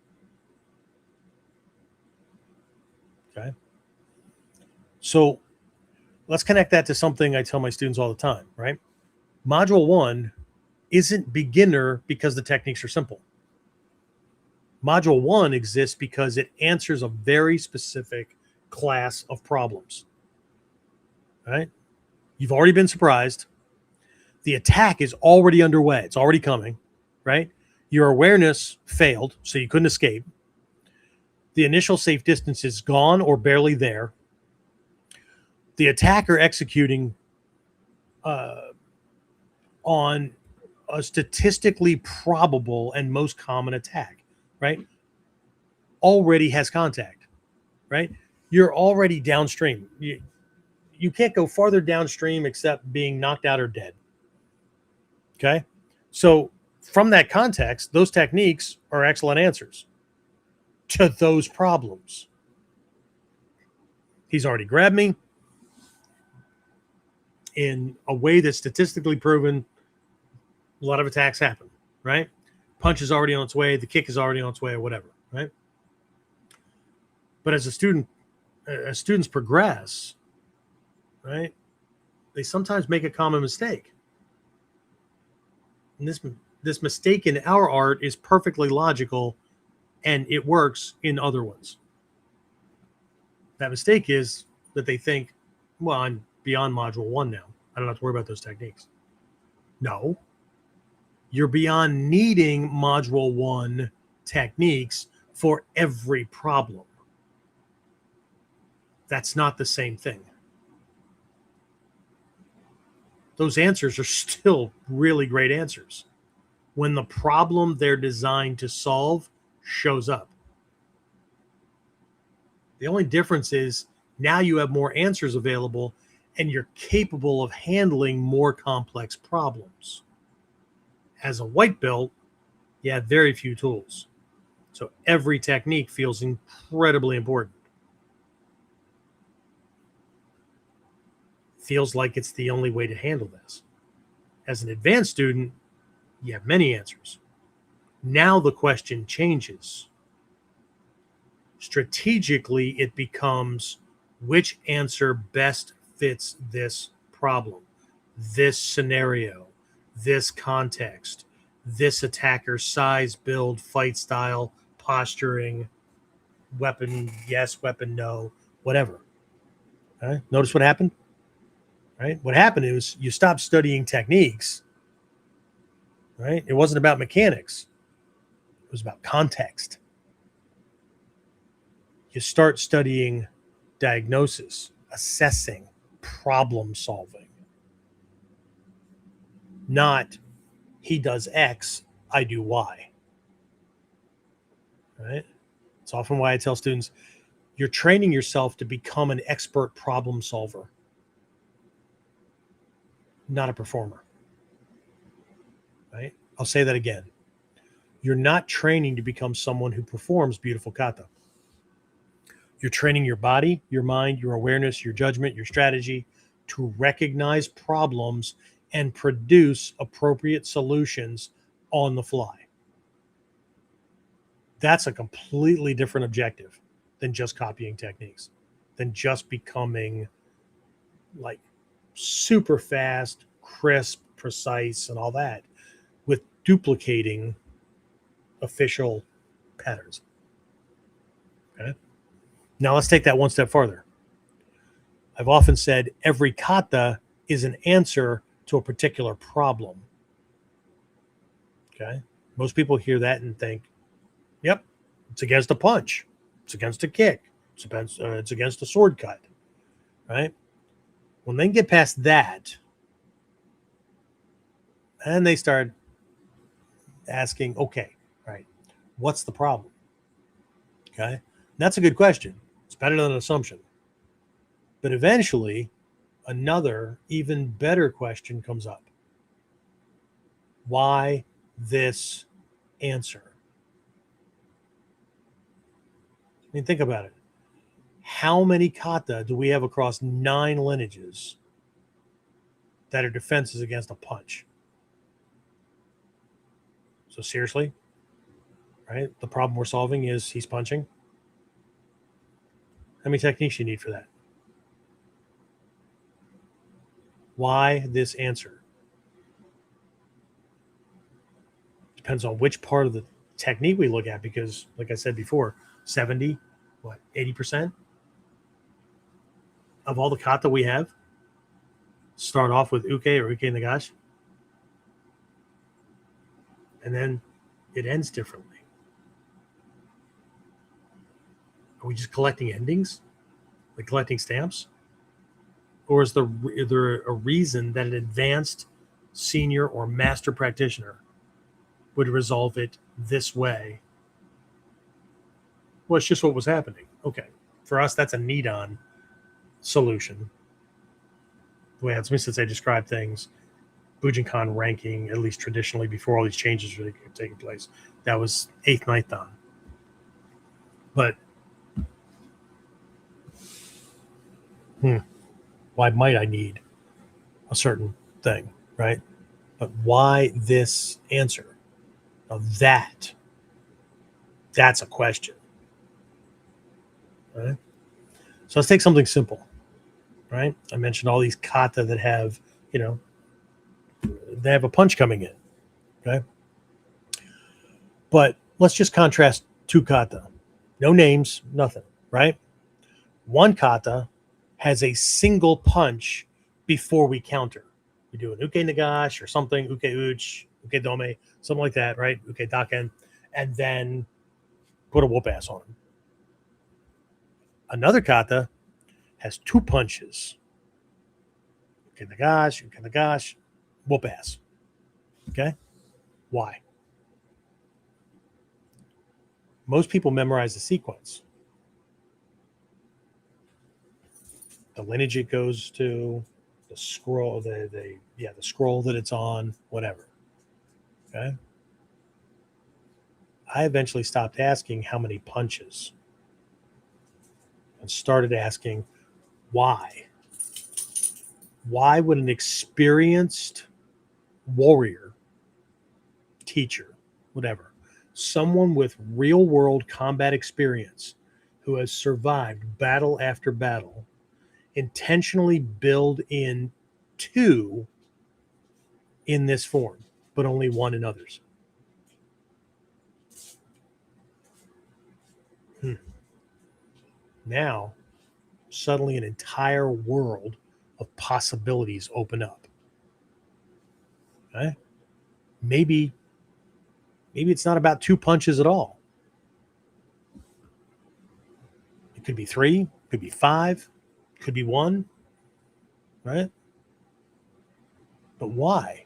Okay. So let's connect that to something I tell my students all the time, right? Module 1 isn't beginner because the techniques are simple. Module 1 exists because it answers a very specific class of problems. Right? You've already been surprised. The attack is already underway. It's already coming, right? Your awareness failed, so you couldn't escape. The initial safe distance is gone or barely there. The attacker executing on a statistically probable and most common attack, right, already has contact, right? You're already downstream. You can't go farther downstream except being knocked out or dead. Okay? So from that context, those techniques are excellent answers to those problems. He's already grabbed me in a way that's statistically proven. A lot of attacks happen, right? Punch is already on its way. The kick is already on its way, or whatever, right? But as students progress, right, they sometimes make a common mistake. And this mistake in our art is perfectly logical, and it works in other ones. That mistake is that they think, well, I'm beyond module 1 now. I don't have to worry about those techniques. No. You're beyond needing module 1 techniques for every problem. That's not the same thing. Those answers are still really great answers when the problem they're designed to solve shows up. The only difference is now you have more answers available and you're capable of handling more complex problems. As a white belt, you have very few tools. So every technique feels incredibly important. Feels like it's the only way to handle this. As an advanced student, you have many answers. Now the question changes. Strategically, it becomes which answer best fits this problem, this scenario, this context, this attacker's size, build, fight style, posturing, weapon yes, weapon no, whatever. Okay? Notice what happened? Right? What happened is you stopped studying techniques. Right? It wasn't about mechanics. It was about context. You start studying diagnosis, assessing, problem solving. Not he does X, I do Y. Right? It's often why I tell students, you're training yourself to become an expert problem solver, not a performer. Right? I'll say that again. You're not training to become someone who performs beautiful kata. You're training your body, your mind, your awareness, your judgment, your strategy to recognize problems and produce appropriate solutions on the fly. That's a completely different objective than just copying techniques, than just becoming like super fast, crisp, precise, and all that with duplicating official patterns. Okay. Now let's take that one step farther. I've often said every kata is an answer to a particular problem. Okay. Most people hear that and think, yep, it's against a punch, it's against a kick, it's against a sword cut. Right. When they get past that, and they start asking, okay, right, what's the problem? Okay. That's a good question. It's better than an assumption. But eventually, another, even better question comes up. Why this answer? I mean, think about it. How many kata do we have across 9 lineages that are defenses against a punch? So seriously, right? The problem we're solving is he's punching. How many techniques you need for that? Why this answer? Depends on which part of the technique we look at, because like I said before, 80% of all the kata we have start off with uke or uke nagashi, and then it ends differently. Are we just collecting endings, like collecting stamps? Or is there a reason that an advanced senior or master practitioner would resolve it this way? Well, it's just what was happening. Okay. For us, that's a need-on solution. The way Hatsumi Sensei described things, Bujinkan ranking, at least traditionally before all these changes were taking place, that was 8th, 9th dan. But why might I need a certain thing, right? But why this answer? Now that's a question, right? So let's take something simple, right? I mentioned all these kata that have, they have a punch coming in, okay? But let's just contrast 2 kata. No names, nothing, right? One kata has a single punch before we counter. We do an uke nagash or something, uke uch, uke dome, something like that, right? Uke daken, and then put a whoop ass on him. Another kata has 2 punches. Uke nagash, whoop ass. Okay? Why? Most people memorize the sequence. The lineage it goes to, the scroll, the scroll that it's on, whatever. Okay. I eventually stopped asking how many punches and started asking why. Why would an experienced warrior, teacher, whatever, someone with real world combat experience who has survived battle after battle, intentionally build in 2 in this form, but only 1 in others? Now, suddenly an entire world of possibilities open up. Okay? Maybe it's not about 2 punches at all. It could be 3, could be 5, could be 1, right? But why?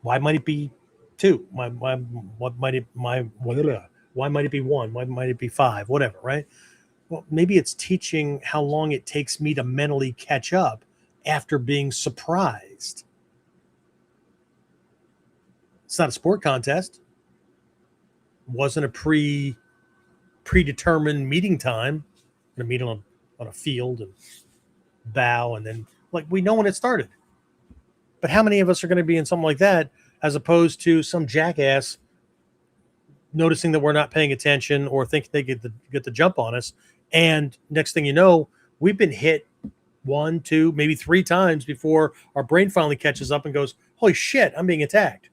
Why might it be 2? Why might it be 1? Why might it be 5? Whatever, right? Well, maybe it's teaching how long it takes me to mentally catch up after being surprised. It's not a sport contest. It wasn't a predetermined meeting time. I'm going to meet on a field and bow, and then we know when it started. But how many of us are going to be in something like that as opposed to some jackass noticing that we're not paying attention or think they get the jump on us, and next thing you know, we've been hit 1, 2, maybe 3 times before our brain finally catches up and goes, holy shit, I'm being attacked.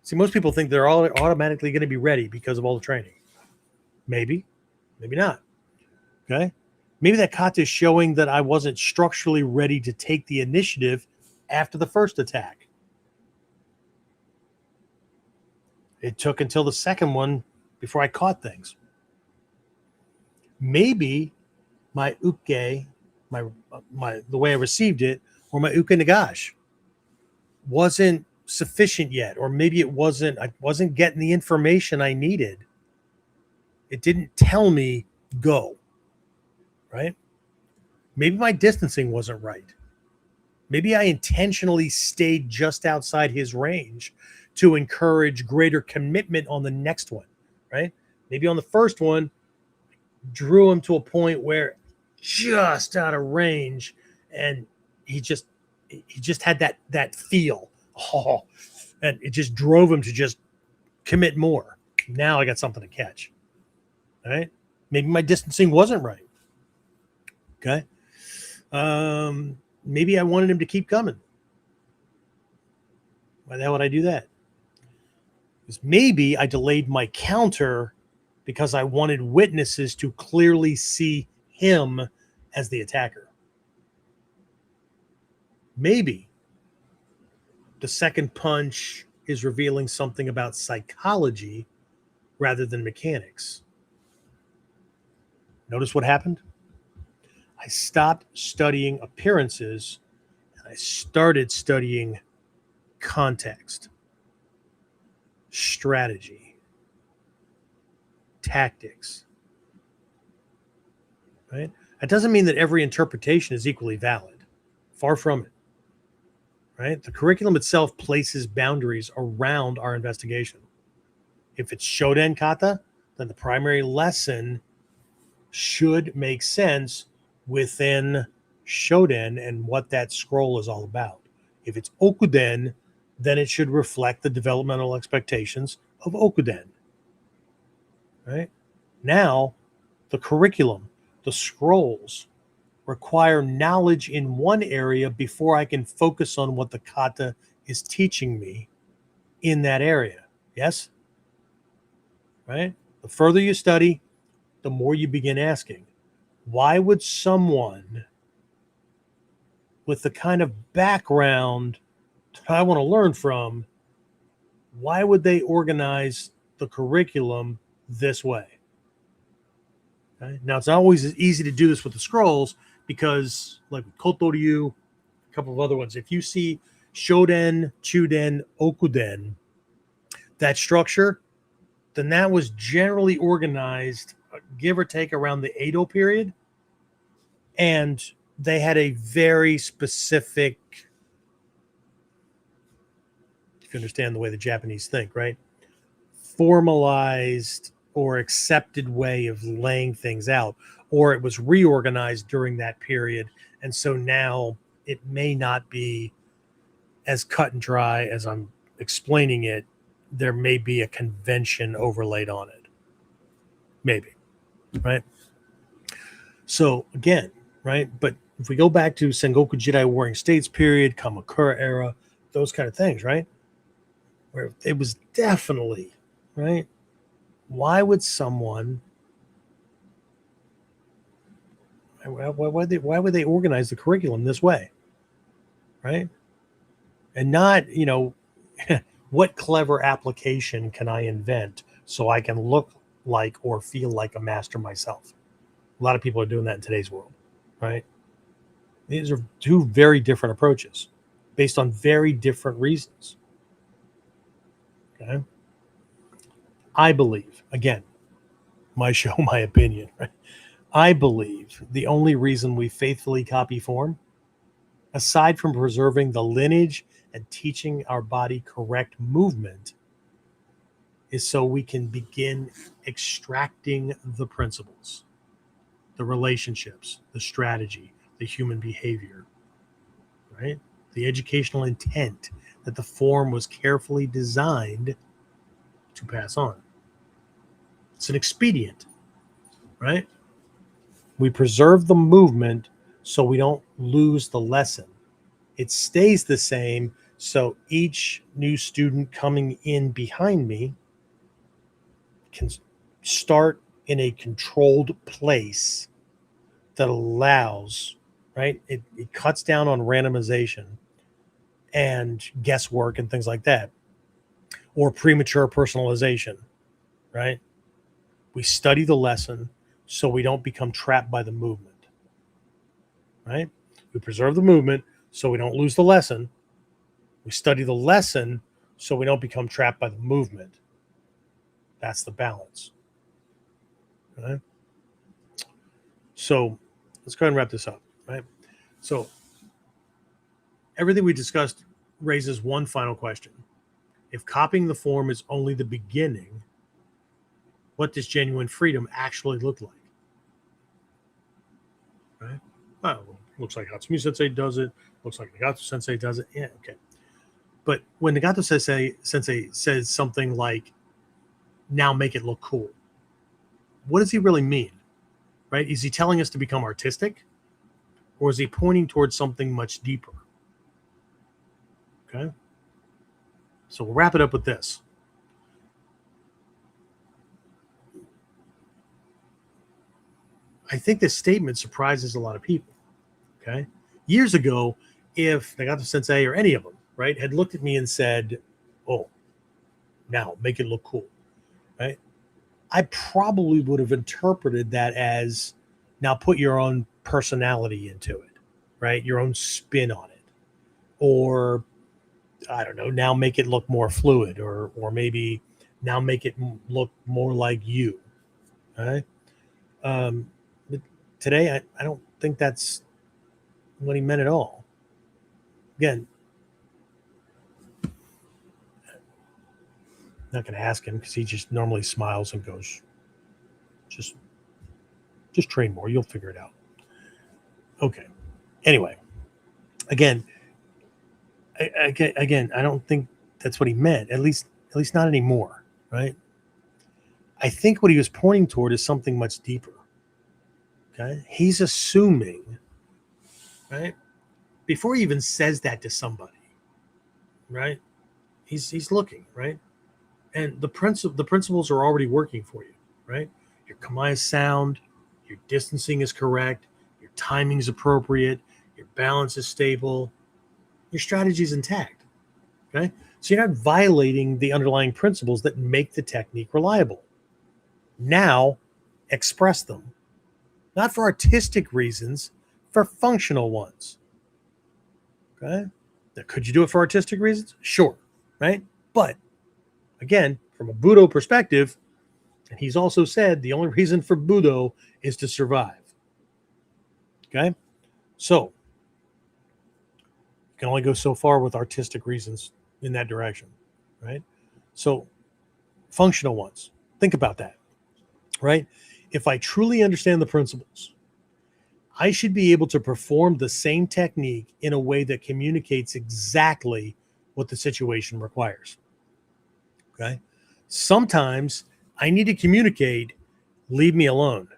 See, most people think they're all automatically going to be ready because of all the training. Maybe, maybe not. Okay. Maybe that kata is showing that I wasn't structurally ready to take the initiative after the first attack. It took until the second one before I caught things. Maybe my uke, the way I received it, or my uke nagash wasn't sufficient yet, or maybe I wasn't getting the information I needed. It didn't tell me go, right? Maybe my distancing wasn't right. Maybe I intentionally stayed just outside his range to encourage greater commitment on the next one, right? Maybe on the first one, drew him to a point where just out of range, and he just had that feel. Oh, and it just drove him to just commit more. Now I got something to catch. All right. Maybe my distancing wasn't right. Okay. Maybe I wanted him to keep coming. Why the hell would I do that? Because maybe I delayed my counter because I wanted witnesses to clearly see him as the attacker. Maybe the second punch is revealing something about psychology rather than mechanics. Notice what happened? I stopped studying appearances and I started studying context, strategy, tactics. Right? That doesn't mean that every interpretation is equally valid. Far from it. Right? The curriculum itself places boundaries around our investigation. If it's Shoden kata, then the primary lesson should make sense within Shoden and what that scroll is all about. If it's Okuden, then it should reflect the developmental expectations of Okuden. Right? Now, the curriculum, the scrolls, require knowledge in one area before I can focus on what the kata is teaching me in that area. Yes? Right? The further you study, the more you begin asking, why would someone with the kind of background that I want to learn from, why would they organize the curriculum this way? Okay? Now, it's not always as easy to do this with the scrolls because, like Kotoryu, a couple of other ones, if you see Shoden, Chuden, Okuden, that structure, then that was generally organized, give or take, around the Edo period. And they had a very specific, if you understand the way the Japanese think, right? Formalized or accepted way of laying things out, or it was reorganized during that period. And so now it may not be as cut and dry as I'm explaining it. There may be a convention overlaid on it. Maybe, right? So again, right? But if we go back to Sengoku Jidai Warring States period, Kamakura era, those kind of things, right? Where it was definitely, right? Why would someone, why would they organize the curriculum this way, right? And not, what clever application can I invent so I can look like or feel like a master myself? A lot of people are doing that in today's world, right? These are two very different approaches based on very different reasons. Okay. I believe, again, my show, my opinion, right? I believe the only reason we faithfully copy form, aside from preserving the lineage and teaching our body correct movement, is so we can begin extracting the principles, the relationships, the strategy, the human behavior, right? The educational intent that the form was carefully designed to pass on. It's an expedient, right? We preserve the movement so we don't lose the lesson. It stays the same, so each new student coming in behind me can start in a controlled place that allows, right? It cuts down on randomization and guesswork and things like that, or premature personalization, right? We study the lesson so we don't become trapped by the movement, right? We preserve the movement so we don't lose the lesson. We study the lesson so we don't become trapped by the movement. That's the balance, right? So let's go ahead and wrap this up, right? So everything we discussed raises one final question. If copying the form is only the beginning, what does genuine freedom actually look like? Right? Oh, well, looks like Hatsumi Sensei does it. Looks like Nagato Sensei does it. Yeah, okay. But when Nagato Sensei says something like, now make it look cool, what does he really mean? Right? Is he telling us to become artistic? Or is he pointing towards something much deeper? Okay. So we'll wrap it up with this. I think this statement surprises a lot of people. Okay. Years ago, if Nagato Sensei or any of them, right, had looked at me and said, oh, now make it look cool, right? I probably would have interpreted that as, now put your own personality into it, right? Your own spin on it. Or, I don't know, now make it look more fluid, or maybe now make it look more like you, right? But today, I don't think that's what he meant at all. Again, not going to ask him because he just normally smiles and goes, just train more. You'll figure it out. Okay. Anyway, again, I don't think that's what he meant. At least not anymore, right? I think what he was pointing toward is something much deeper. Okay. He's assuming, right, before he even says that to somebody, right? He's looking, right? And the principles are already working for you, right? Your kamae is sound, your distancing is correct, your timing is appropriate, your balance is stable, your strategy is intact. Okay? So you're not violating the underlying principles that make the technique reliable. Now, express them. Not for artistic reasons, for functional ones. Okay? Now, could you do it for artistic reasons? Sure. Right? But again, from a Budo perspective, and he's also said the only reason for Budo is to survive. Okay? So, you can only go so far with artistic reasons in that direction, right? So, functional ones. Think about that, right? If I truly understand the principles, I should be able to perform the same technique in a way that communicates exactly what the situation requires. Okay? Sometimes I need to communicate, leave me alone,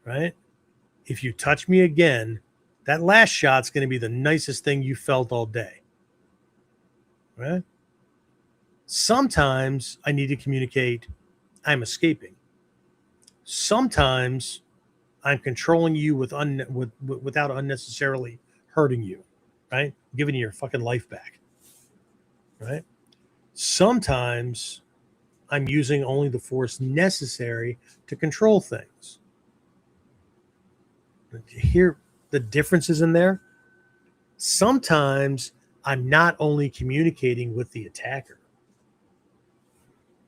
right? If you touch me again, that last shot's going to be the nicest thing you felt all day, right? Sometimes I need to communicate, I'm escaping. Sometimes I'm controlling you without unnecessarily hurting you, right? Giving you your fucking life back, right? Sometimes I'm using only the force necessary to control things. Do you hear the differences in there? Sometimes I'm not only communicating with the attacker.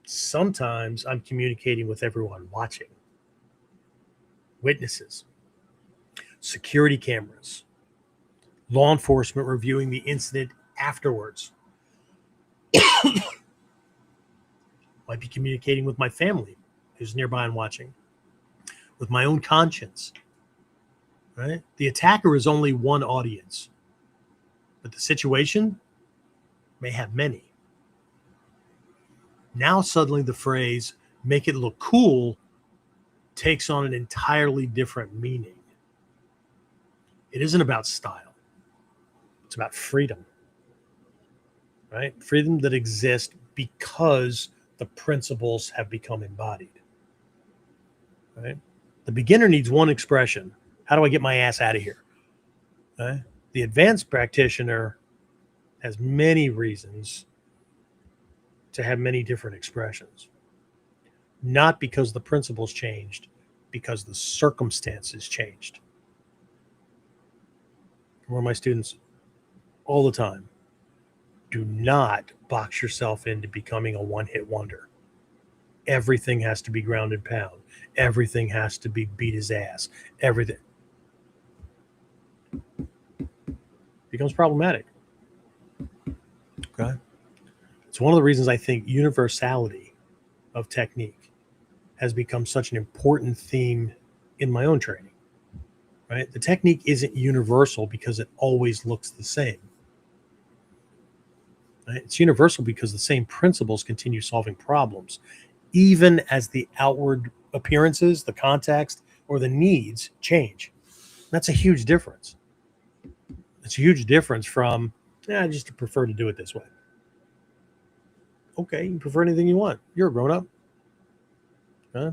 Sometimes I'm communicating with everyone watching. Witnesses, security cameras, law enforcement reviewing the incident afterwards. Might be communicating with my family who's nearby and watching, with my own conscience, right? The attacker is only one audience, but the situation may have many. Now suddenly the phrase, make it look cool, takes on an entirely different meaning. It isn't about style. It's about freedom, right? Freedom that exists because the principles have become embodied. right? The beginner needs one expression. How do I get my ass out of here? Okay? The advanced practitioner has many reasons to have many different expressions. Not because the principles changed, because the circumstances changed. I warn my students all the time, do not box yourself into becoming a one-hit wonder. Everything has to be ground and pound. Everything has to be beat his ass. Everything becomes problematic. Okay? It's one of the reasons I think universality of technique has become such an important theme in my own training. Right? The technique isn't universal because it always looks the same. Right? It's universal because the same principles continue solving problems, even as the outward appearances, the context, or the needs change. That's a huge difference. It's a huge difference from, I just prefer to do it this way. Okay, you prefer anything you want. You're a grown-up. Huh?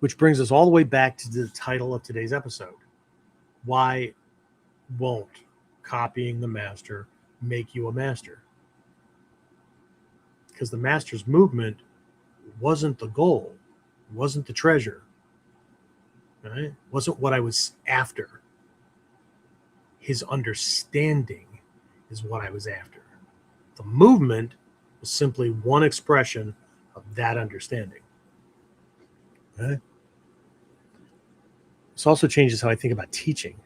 Which brings us all the way back to the title of today's episode. Why won't copying the master make you a master? Because the master's movement wasn't the goal, wasn't the treasure, right? Wasn't what I was after. His understanding is what I was after. The movement was simply one expression of that understanding. Right? This also changes how I think about teaching.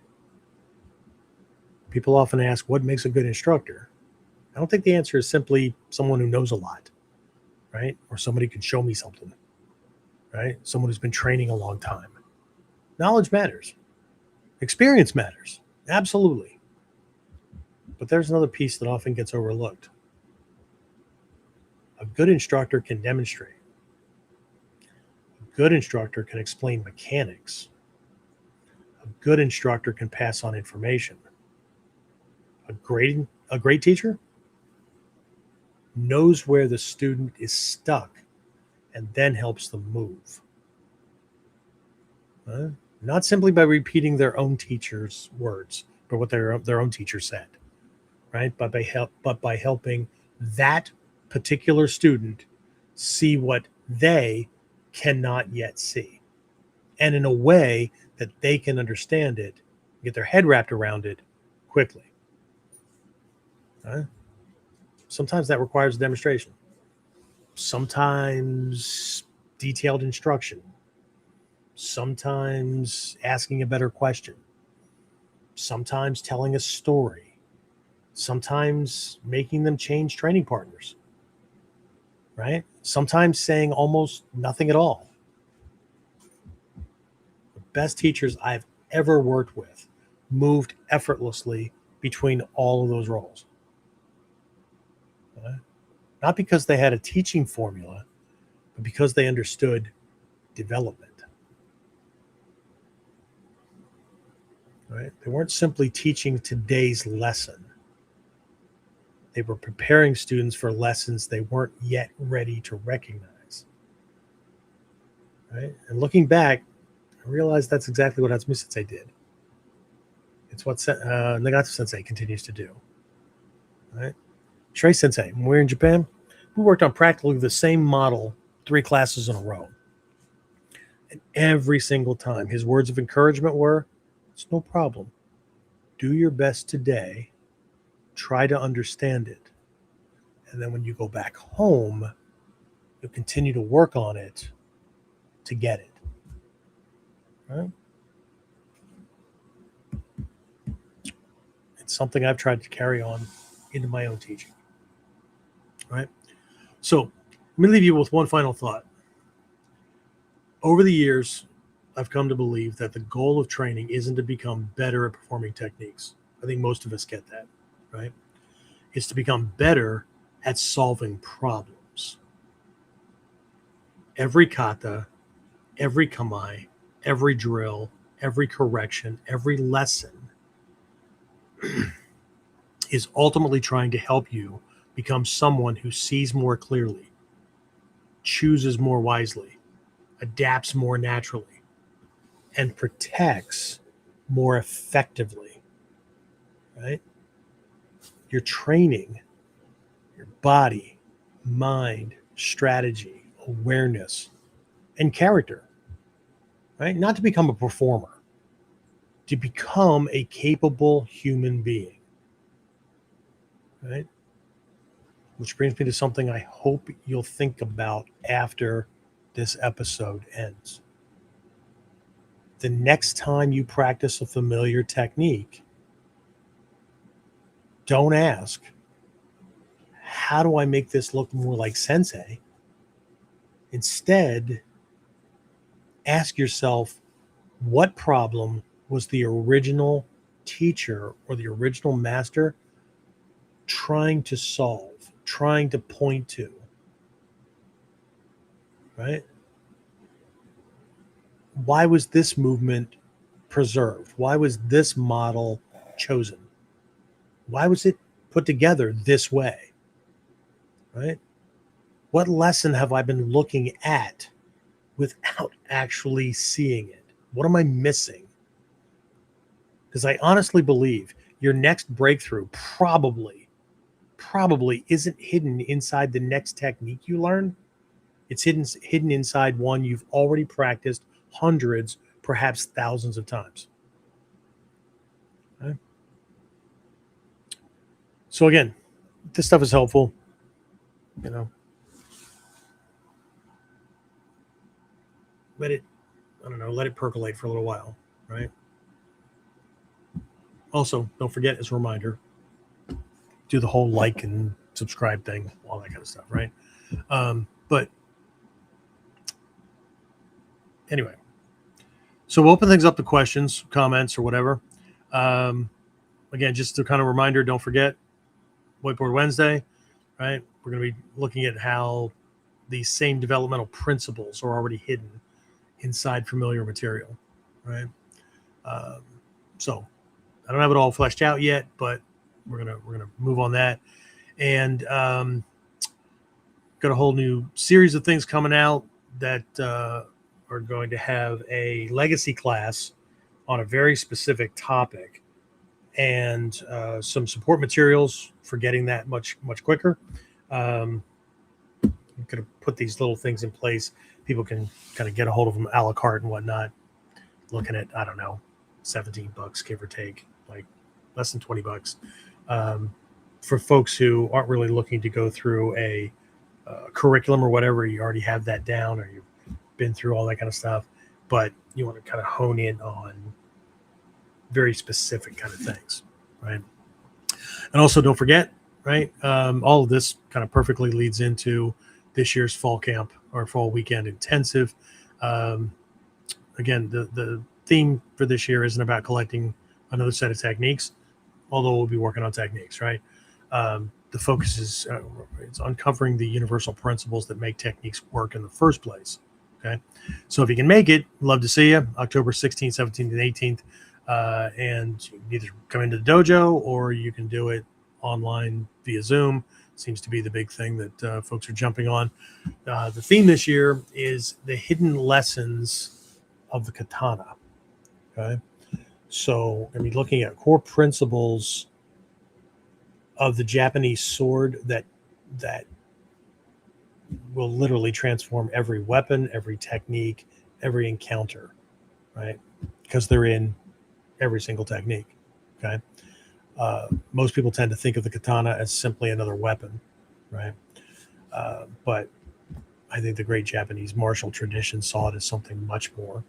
People often ask, what makes a good instructor? I don't think the answer is simply someone who knows a lot, right? Or somebody who can show me something, right? Someone who's been training a long time. Knowledge matters. Experience matters. Absolutely. But there's another piece that often gets overlooked. A good instructor can demonstrate. A good instructor can explain mechanics. A good instructor can pass on information. A great teacher knows where the student is stuck and then helps them move. Not simply by repeating their own teacher's words, but what their own teacher said, right? But by helping that particular student see what they cannot yet see, and in a way that they can understand it, get their head wrapped around it quickly. Sometimes that requires a demonstration. Sometimes detailed instruction. Sometimes asking a better question. Sometimes telling a story. Sometimes making them change training partners. Right? Sometimes saying almost nothing at all. The best teachers I've ever worked with moved effortlessly between all of those roles. Not because they had a teaching formula, but because they understood development. Right? They weren't simply teaching today's lesson. They were preparing students for lessons they weren't yet ready to recognize. Right? And looking back, I realized that's exactly what Hatsumi Sensei did. It's what Nagato Sensei continues to do. Right? Shrei Sensei, when we were in Japan, we worked on practically the same model 3 classes in a row. And every single time, his words of encouragement were, it's no problem. Do your best today. Try to understand it. And then when you go back home, you'll continue to work on it to get it. Right? It's something I've tried to carry on into my own teaching. Right? So let me leave you with one final thought. Over the years, I've come to believe that the goal of training isn't to become better at performing techniques. I think most of us get that, right? It's to become better at solving problems. Every kata, every kamae, every drill, every correction, every lesson is ultimately trying to help you become someone who sees more clearly, chooses more wisely, adapts more naturally, and protects more effectively, right? You're training your body, mind, strategy, awareness, and character, right? Not to become a performer, to become a capable human being, right? Which brings me to something I hope you'll think about after this episode ends. The next time you practice a familiar technique, don't ask, how do I make this look more like Sensei? Instead, ask yourself, what problem was the original teacher or the original master trying to solve, trying to point to, right? Why was this movement preserved? Why was this model chosen? Why was it put together this way, right? What lesson have I been looking at without actually seeing it? What am I missing? Because I honestly believe your next breakthrough probably isn't hidden inside the next technique you learn. It's hidden inside one you've already practiced hundreds, perhaps thousands of times. Okay? So again, this stuff is helpful. Let it percolate for a little while, right? Also, don't forget, as a reminder, do the whole like and subscribe thing, all that kind of stuff, right? But anyway, so we'll open things up to questions, comments, or whatever. Again, just a kind of reminder, don't forget, Whiteboard Wednesday, right? We're going to be looking at how these same developmental principles are already hidden inside familiar material, right? So I don't have it all fleshed out yet, but we're gonna move on that, and got a whole new series of things coming out that are going to have a legacy class on a very specific topic, and some support materials for getting that much quicker. I'm going to put these little things in place. People can kind of get a hold of them a la carte and whatnot. Looking at, I don't know, $17, give or take, like less than $20. For folks who aren't really looking to go through a curriculum or whatever, you already have that down, or you've been through all that kind of stuff, but you want to kind of hone in on very specific kind of things, right? And also, don't forget, right? All of this kind of perfectly leads into this year's fall camp or fall weekend intensive. Again, the theme for this year isn't about collecting another set of techniques, although we'll be working on techniques, right? The focus is it's uncovering the universal principles that make techniques work in the first place. Okay, so if you can make it, love to see you October 16th, 17th, and 18th. And you can either come into the dojo or you can do it online via Zoom. Seems to be the big thing that folks are jumping on. The theme this year is the hidden lessons of the katana. Okay, so I'm looking at core principles of the Japanese sword that will literally transform every weapon, every technique, every encounter, right? Because they're in every single technique. Okay. Most people tend to think of the katana as simply another weapon, right? But I think the great Japanese martial tradition saw it as something much more.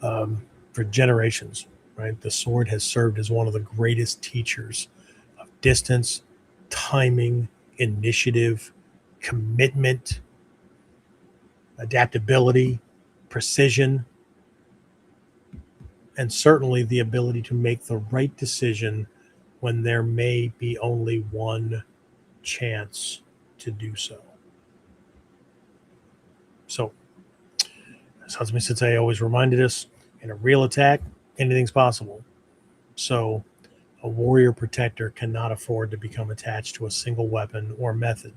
For generations, right? The sword has served as one of the greatest teachers of distance, timing, initiative, commitment, adaptability, precision, and certainly the ability to make the right decision when there may be only one chance to do so. So, as Hatsumi Sensei always reminded us, in a real attack, anything's possible. So, a warrior protector cannot afford to become attached to a single weapon or method.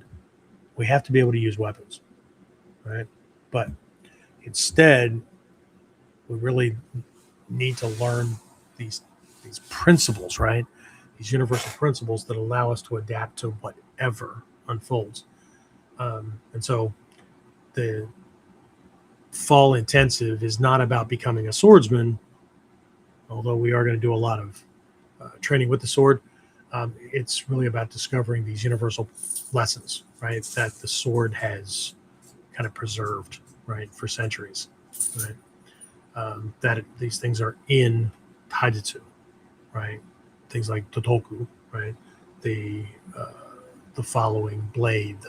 We have to be able to use weapons, right? But Instead, we really need to learn these principles, right? These universal principles that allow us to adapt to whatever unfolds. And so the fall intensive is not about becoming a swordsman, although we are going to do a lot of training with the sword. It's really about discovering these universal lessons, right? That the sword has kind of preserved, right, for centuries, right? That these things are in taijutsu, right? Things like totoku, right? The following blade.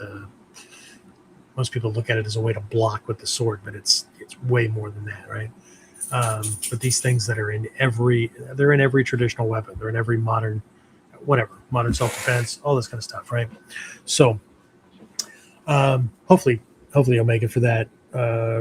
Most people look at it as a way to block with the sword, but it's way more than that, right? But these things that are they're in every traditional weapon. They're in every modern self-defense, all this kind of stuff, right? So hopefully you'll make it for that.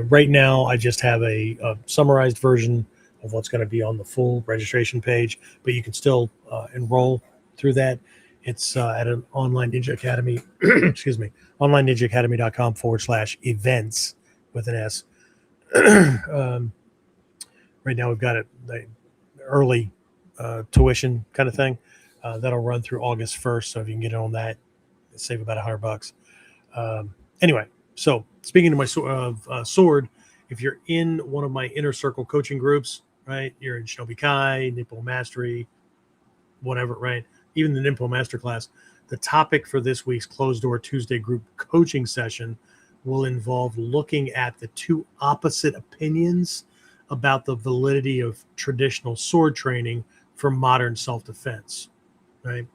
Right now, I just have a summarized version of what's going to be on the full registration page, but you can still enroll through that. It's at an online Ninja Academy, excuse me, onlineninjaacademy.com/events with an S. Right now, we've got the early tuition kind of thing that'll run through August 1st. So if you can get it on that, save about $100. Anyway, so speaking to my sword, if you're in one of my inner circle coaching groups, right, you're in Shinobi Kai, Nippo Mastery, whatever, right, even the Nippo Masterclass, the topic for this week's Closed Door Tuesday group coaching session will involve looking at the two opposite opinions about the validity of traditional sword training for modern self-defense, right?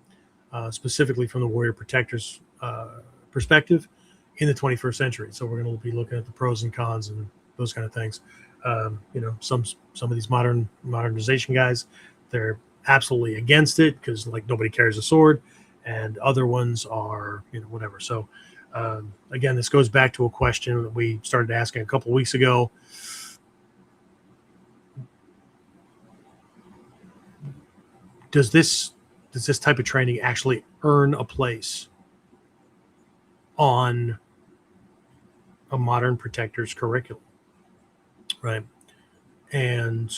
Specifically from the warrior protector's perspective in the 21st century. So we're going to be looking at the pros and cons and those kind of things. Some of these modernization guys, they're absolutely against it because like nobody carries a sword, and other ones are whatever. So again, this goes back to a question that we started asking a couple of weeks ago. Does this type of training actually earn a place on a modern protector's curriculum, right? And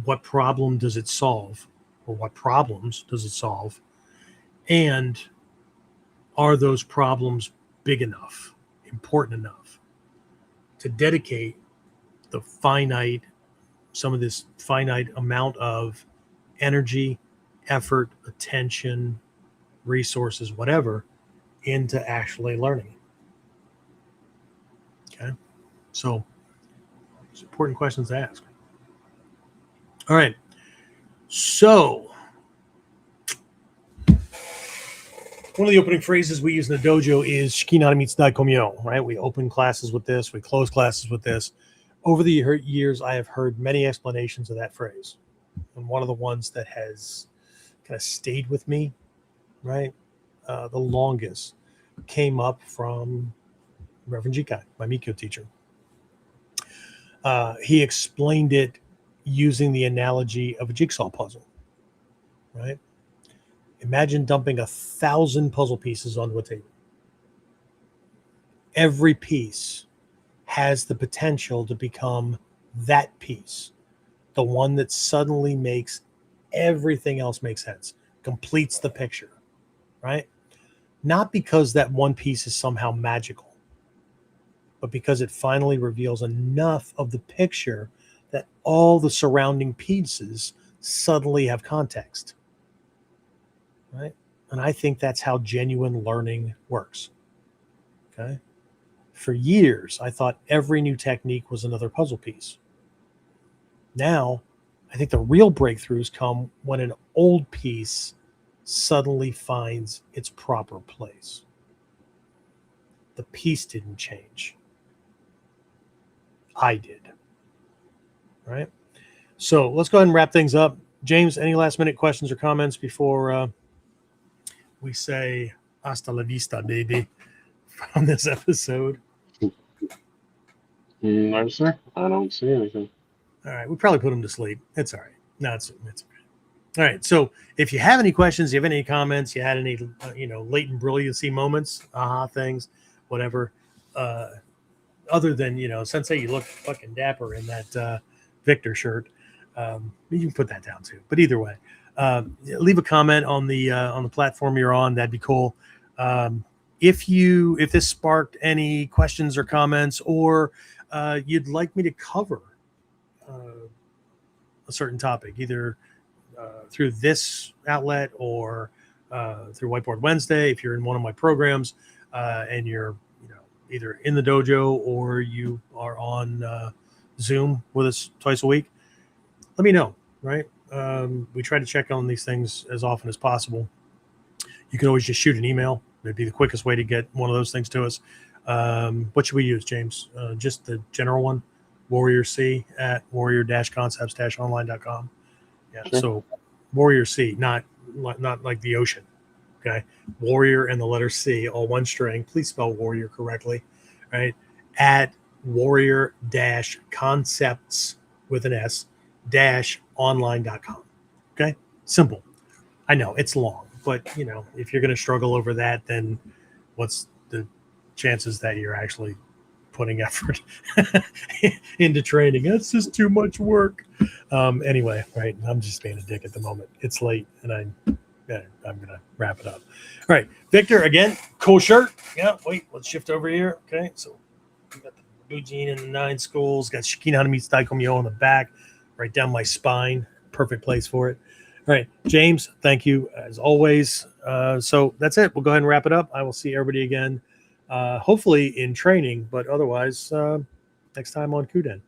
what problem does it solve, or what problems does it solve? And are those problems big enough, important enough to dedicate some of this finite amount of energy, effort, attention, resources, whatever, into actually learning? Okay. So it's important questions to ask. All right. So one of the opening phrases we use in the dojo is Shikinara Mitsuda Komyo, right? We open classes with this. We close classes with this. Over the years, I have heard many explanations of that phrase. And one of the ones that has kind of stayed with me, right, the longest, came up from Reverend Jikai, my Mikyo teacher. He explained it using the analogy of a jigsaw puzzle, right? Imagine dumping 1,000 puzzle pieces onto a table. Every piece has the potential to become that piece, the one that suddenly makes everything else make sense, completes the picture, right? Not because that one piece is somehow magical, but because it finally reveals enough of the picture that all the surrounding pieces suddenly have context, right? And I think that's how genuine learning works, okay? For years, I thought every new technique was another puzzle piece. Now, I think the real breakthroughs come when an old piece suddenly finds its proper place. The piece didn't change. I did. Right? So let's go ahead and wrap things up. James, any last minute questions or comments before we say hasta la vista, baby, from this episode? No, sir. I don't see anything. All right. We probably put him to sleep. It's all right. No, it's okay. All right. So if you have any questions, you have any comments, you had any, latent brilliancy moments, aha things, whatever, other than, Sensei, you look fucking dapper in that Victor shirt. You can put that down too. But either way, leave a comment on the platform you're on. That'd be cool. If this sparked any questions or comments, or you'd like me to cover a certain topic, either through this outlet or through Whiteboard Wednesday, if you're in one of my programs and you're either in the dojo or you are on Zoom with us twice a week, let me know. Right? We try to check on these things as often as possible. You can always just shoot an email. It'd be the quickest way to get one of those things to us. What should we use, James? Just the general one, Warrior C at warrior-concepts-online.com. Yeah. Sure. So Warrior C, not like the ocean. Okay. Warrior and the letter C, all one string. Please spell warrior correctly. Right. At warrior-concepts with an S -online.com. Okay. Simple. I know it's long. But, if you're going to struggle over that, then what's the chances that you're actually putting effort into training? That's just too much work. Anyway, right. I'm just being a dick at the moment. It's late and I'm going to wrap it up. All right. Victor, again, cool shirt. Yeah. Wait, let's shift over here. Okay. So we got the Bujin and the 9 schools, got Shikinahara meets Daikomyo on the back, right down my spine. Perfect place for it. All right, James, thank you as always. So that's it. We'll go ahead and wrap it up. I will see everybody again, hopefully in training, but otherwise next time on Kuden.